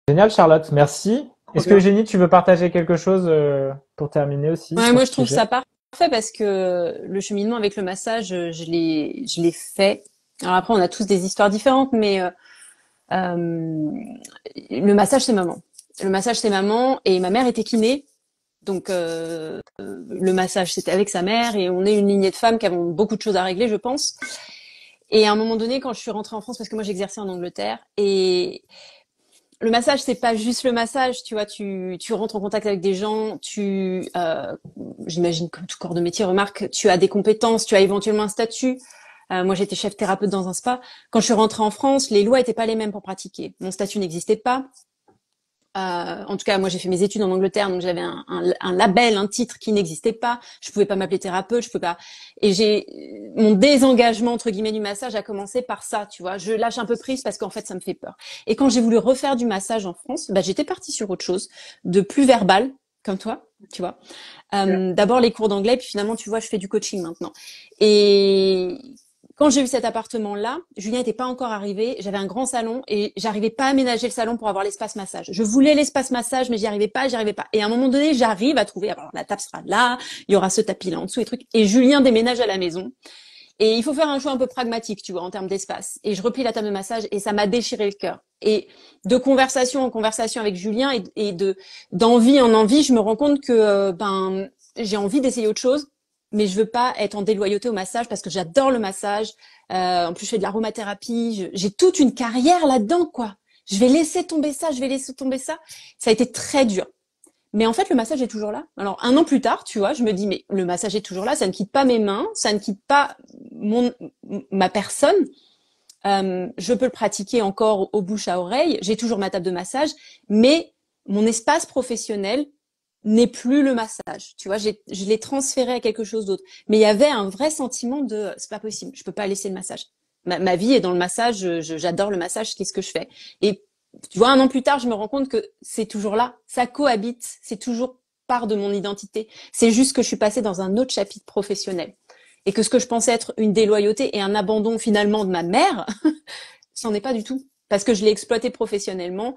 Génial, Charlotte, merci. Trop Est-ce que bien. Eugénie, tu veux partager quelque chose pour terminer aussi Ouais, sur moi, ce je trouve sujet? ça parfait parce que le cheminement avec le massage, je l'ai fait. Alors après, on a tous des histoires différentes, mais le massage, c'est maman. Le massage, c'est maman, et ma mère était kiné. Donc, le massage, c'était avec sa mère, et on est une lignée de femmes qui avons beaucoup de choses à régler, je pense. Et à un moment donné, quand je suis rentrée en France, parce que moi, j'exerçais en Angleterre, et le massage, c'est pas juste le massage, tu vois, tu rentres en contact avec des gens, j'imagine comme tout corps de métier, remarque, tu as des compétences, tu as éventuellement un statut. Moi, j'étais chef thérapeute dans un spa. Quand je suis rentrée en France, les lois étaient pas les mêmes pour pratiquer. Mon statut n'existait pas. En tout cas, moi, j'ai fait mes études en Angleterre, donc j'avais un label, un titre qui n'existait pas. Je pouvais pas m'appeler thérapeute, je pouvais pas. Et mon désengagement entre guillemets du massage a commencé par ça, tu vois. Je lâche un peu prise parce qu'en fait, ça me fait peur. Et quand j'ai voulu refaire du massage en France, bah, j'étais partie sur autre chose, de plus verbal, comme toi, tu vois. D'abord les cours d'anglais, puis finalement, tu vois, je fais du coaching maintenant. Et quand j'ai eu cet appartement-là, Julien n'était pas encore arrivé. J'avais un grand salon et j'arrivais pas à aménager le salon pour avoir l'espace massage. Je voulais l'espace massage, mais j'y arrivais pas. Et à un moment donné, j'arrive à trouver. Alors la table sera là, il y aura ce tapis là en dessous et trucs. Et Julien déménage à la maison. Et il faut faire un choix un peu pragmatique, tu vois, en termes d'espace. Et je replie la table de massage et ça m'a déchiré le cœur. Et de conversation en conversation avec Julien et d'envie en envie, je me rends compte que j'ai envie d'essayer autre chose, mais je veux pas être en déloyauté au massage parce que j'adore le massage. En plus, je fais de l'aromathérapie. J'ai toute une carrière là-dedans, quoi. Je vais laisser tomber ça, je vais laisser tomber ça. Ça a été très dur. Mais en fait, le massage est toujours là. Alors, un an plus tard, tu vois, je me dis, mais le massage est toujours là, ça ne quitte pas mes mains, ça ne quitte pas ma personne. Je peux le pratiquer encore au bouche à oreille. J'ai toujours ma table de massage, mais mon espace professionnel n'est plus le massage. Tu vois, je l'ai transféré à quelque chose d'autre. Mais il y avait un vrai sentiment de, c'est pas possible, je peux pas laisser le massage. Ma vie est dans le massage, j'adore le massage, qu'est-ce que je fais? Et tu vois, un an plus tard, je me rends compte que c'est toujours là, ça cohabite, c'est toujours part de mon identité. C'est juste que je suis passée dans un autre chapitre professionnel. Et que ce que je pensais être une déloyauté et un abandon finalement de ma mère, c'en est pas du tout. Parce que je l'ai exploité professionnellement.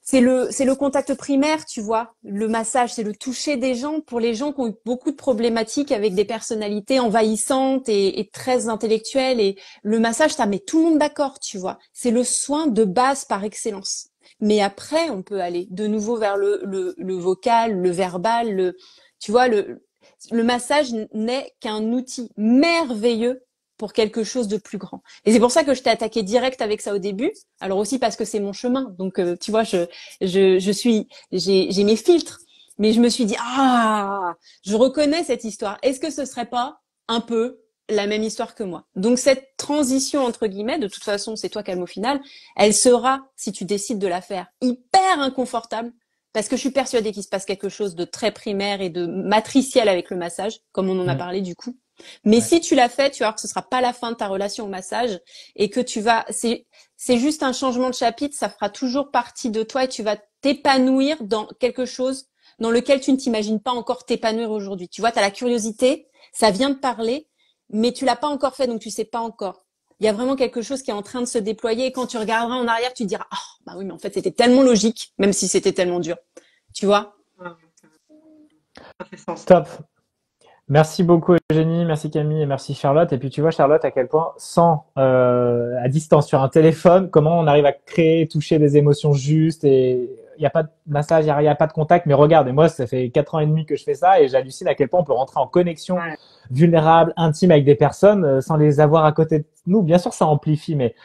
C'est le contact primaire, tu vois. Le massage, c'est le toucher des gens pour les gens qui ont eu beaucoup de problématiques avec des personnalités envahissantes et très intellectuelles. Et le massage, ça met tout le monde d'accord, tu vois. C'est le soin de base par excellence. Mais après, on peut aller de nouveau vers le vocal, le verbal, tu vois, le massage n'est qu'un outil merveilleux pour quelque chose de plus grand. Et c'est pour ça que je t'ai attaqué direct avec ça au début. Alors aussi parce que c'est mon chemin. Donc tu vois, j'ai mes filtres. Mais je me suis dit je reconnais cette histoire. Est-ce que ce serait pas un peu la même histoire que moi? Donc cette transition entre guillemets, de toute façon, c'est toi qui as le mot final, elle sera, si tu décides de la faire, hyper inconfortable. Parce que je suis persuadée qu'il se passe quelque chose de très primaire et de matriciel avec le massage, comme on en a parlé du coup. Mais si tu l'as fait, tu vas voir que ce sera pas la fin de ta relation au massage et que c'est juste un changement de chapitre, ça fera toujours partie de toi et tu vas t'épanouir dans quelque chose dans lequel tu ne t'imagines pas encore t'épanouir aujourd'hui. Tu vois, tu as la curiosité, ça vient de parler, mais tu l'as pas encore fait, donc tu sais pas encore. Il y a vraiment quelque chose qui est en train de se déployer et quand tu regarderas en arrière, tu te diras bah oui, mais en fait, c'était tellement logique, même si c'était tellement dur. Tu vois? Ça fait sens. Top. Merci beaucoup Eugénie, merci Camille et merci Charlotte. Et puis tu vois Charlotte à quel point sans à distance sur un téléphone, comment on arrive à créer, toucher des émotions justes et il n'y a pas de massage, il y a pas de contact. Mais regarde, et moi ça fait 4 ans et demi que je fais ça et j'hallucine à quel point on peut rentrer en connexion Ouais. vulnérable, intime avec des personnes sans les avoir à côté de nous. Bien sûr ça amplifie, mais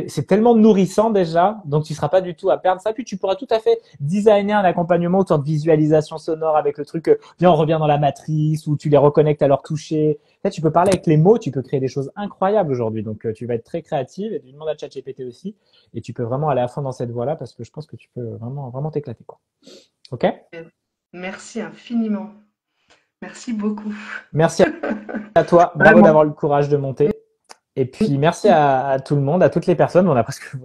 c'est tellement nourrissant déjà, donc tu seras pas du tout à perdre ça. Puis tu pourras tout à fait designer un accompagnement autour de visualisation sonore avec le truc viens on revient dans la matrice ou tu les reconnectes à leur toucher. Là, tu peux parler avec les mots, tu peux créer des choses incroyables aujourd'hui. Donc tu vas être très créative et tu demandes à ChatGPT aussi et tu peux vraiment aller à fond dans cette voie-là parce que je pense que tu peux vraiment t'éclater quoi. OK? Merci infiniment. Merci beaucoup. Merci à toi. Bravo Vraiment. d'avoir le courage de monter. Et puis merci à tout le monde, à toutes les personnes. On a presque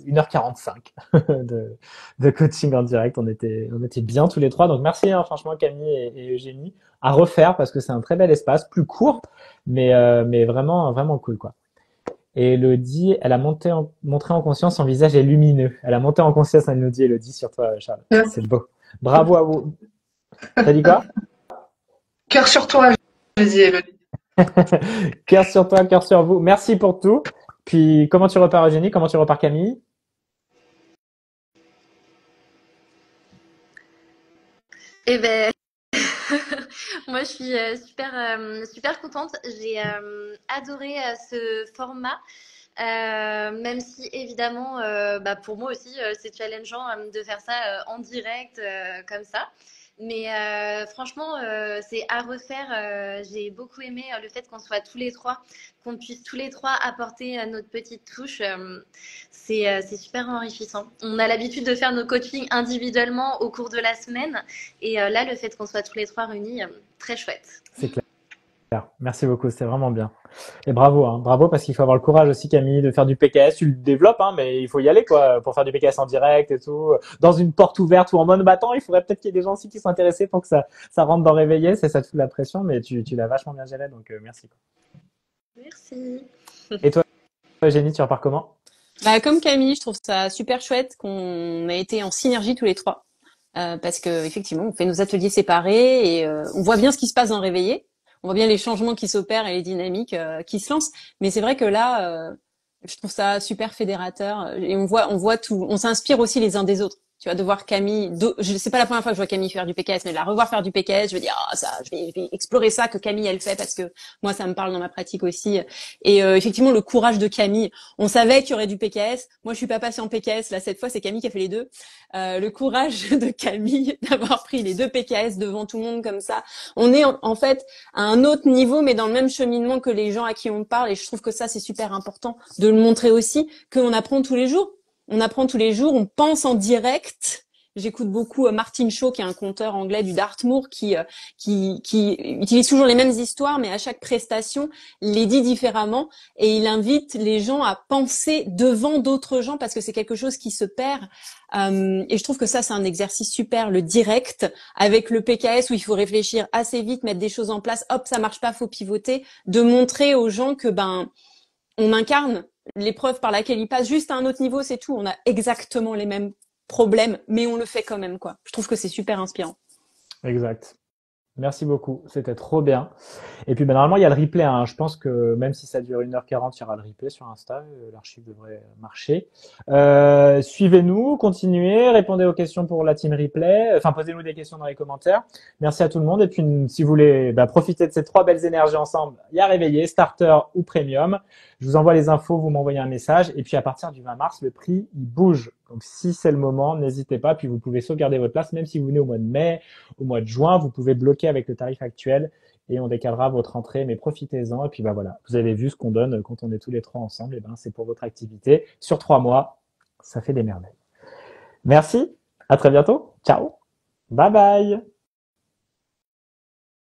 1h45 de coaching en direct. On était bien tous les trois. Donc merci franchement Camille et Eugénie à refaire parce que c'est un très bel espace, plus court, mais vraiment cool quoi. Et Elodie, elle a montré en conscience, son visage est lumineux. Elle a monté en conscience, elle nous dit Elodie sur toi Charles. C'est beau. Bravo à vous. T'as dit quoi? Cœur sur toi, j'ai dit Elodie. Cœur sur toi, cœur sur vous. Merci pour tout. Puis, comment tu repars Eugénie? Comment tu repars Camille? Eh ben, moi, je suis super contente. J'ai adoré ce format, même si évidemment, pour moi aussi, c'est challengeant de faire ça en direct comme ça. Mais franchement, c'est à refaire. J'ai beaucoup aimé le fait qu'on soit tous les trois, qu'on puisse tous les trois apporter notre petite touche. C'est super enrichissant. On a l'habitude de faire nos coachings individuellement au cours de la semaine. Et là, le fait qu'on soit tous les trois réunis, très chouette. C'est clair. Merci beaucoup, c'était vraiment bien. Et bravo, hein. Bravo parce qu'il faut avoir le courage aussi Camille de faire du PKS. Tu le développes, hein, mais il faut y aller quoi pour faire du PKS en direct et tout. Dans une porte ouverte ou en mode battant, il faudrait peut-être qu'il y ait des gens aussi qui sont intéressés pour que ça rentre dans réveiller. Ça te fout la pression, mais tu l'as vachement bien géré, donc merci. Merci. Et toi, Eugénie, tu repars comment? Comme Camille, je trouve ça super chouette qu'on ait été en synergie tous les trois. Parce que effectivement, on fait nos ateliers séparés et on voit bien ce qui se passe dans Réveillé. On voit bien les changements qui s'opèrent et les dynamiques qui se lancent. Mais c'est vrai que là, je trouve ça super fédérateur et on voit tout. On s'inspire aussi les uns des autres. Tu vois, de voir Camille, c'est pas la première fois que je vois Camille faire du PKS, mais de la revoir faire du PKS, je veux dire, je vais explorer ça que Camille elle fait parce que moi ça me parle dans ma pratique aussi. Et effectivement, le courage de Camille. On savait qu'il y aurait du PKS. Moi, je suis pas passée en PKS. Là, cette fois, c'est Camille qui a fait les deux. Le courage de Camille d'avoir pris les deux PKS devant tout le monde comme ça. On est en fait à un autre niveau, mais dans le même cheminement que les gens à qui on parle. Et je trouve que ça, c'est super important de le montrer aussi, qu'on apprend tous les jours. On apprend tous les jours, on pense en direct. J'écoute beaucoup Martin Shaw, qui est un conteur anglais du Dartmoor, qui utilise toujours les mêmes histoires, mais à chaque prestation, les dit différemment. Et il invite les gens à penser devant d'autres gens, parce que c'est quelque chose qui se perd. Et je trouve que ça, c'est un exercice super, le direct, avec le PKS, où il faut réfléchir assez vite, mettre des choses en place. Hop, ça marche pas, faut pivoter. De montrer aux gens que, on incarne l'épreuve par laquelle ils passent juste à un autre niveau, c'est tout. On a exactement les mêmes problèmes, mais on le fait quand même, quoi. Je trouve que c'est super inspirant. Exact. Merci beaucoup, c'était trop bien. Et puis normalement il y a le replay, hein. Je pense que même si ça dure 1h40, il y aura le replay sur Insta, l'archive devrait marcher. Suivez-nous, continuez, répondez aux questions pour la team replay, enfin posez-nous des questions dans les commentaires. Merci à tout le monde et puis si vous voulez profiter de ces 3 belles énergies ensemble, il y a Réveillé, Starter ou Premium. Je vous envoie les infos, vous m'envoyez un message et puis à partir du 20 mars, le prix il bouge. Donc si c'est le moment, n'hésitez pas, puis vous pouvez sauvegarder votre place, même si vous venez au mois de mai, au mois de juin, vous pouvez bloquer avec le tarif actuel et on décalera votre entrée, mais profitez-en. Et puis voilà, vous avez vu ce qu'on donne quand on est tous les 3 ensemble, et c'est pour votre activité. Sur 3 mois, ça fait des merveilles. Merci, à très bientôt, ciao, bye bye.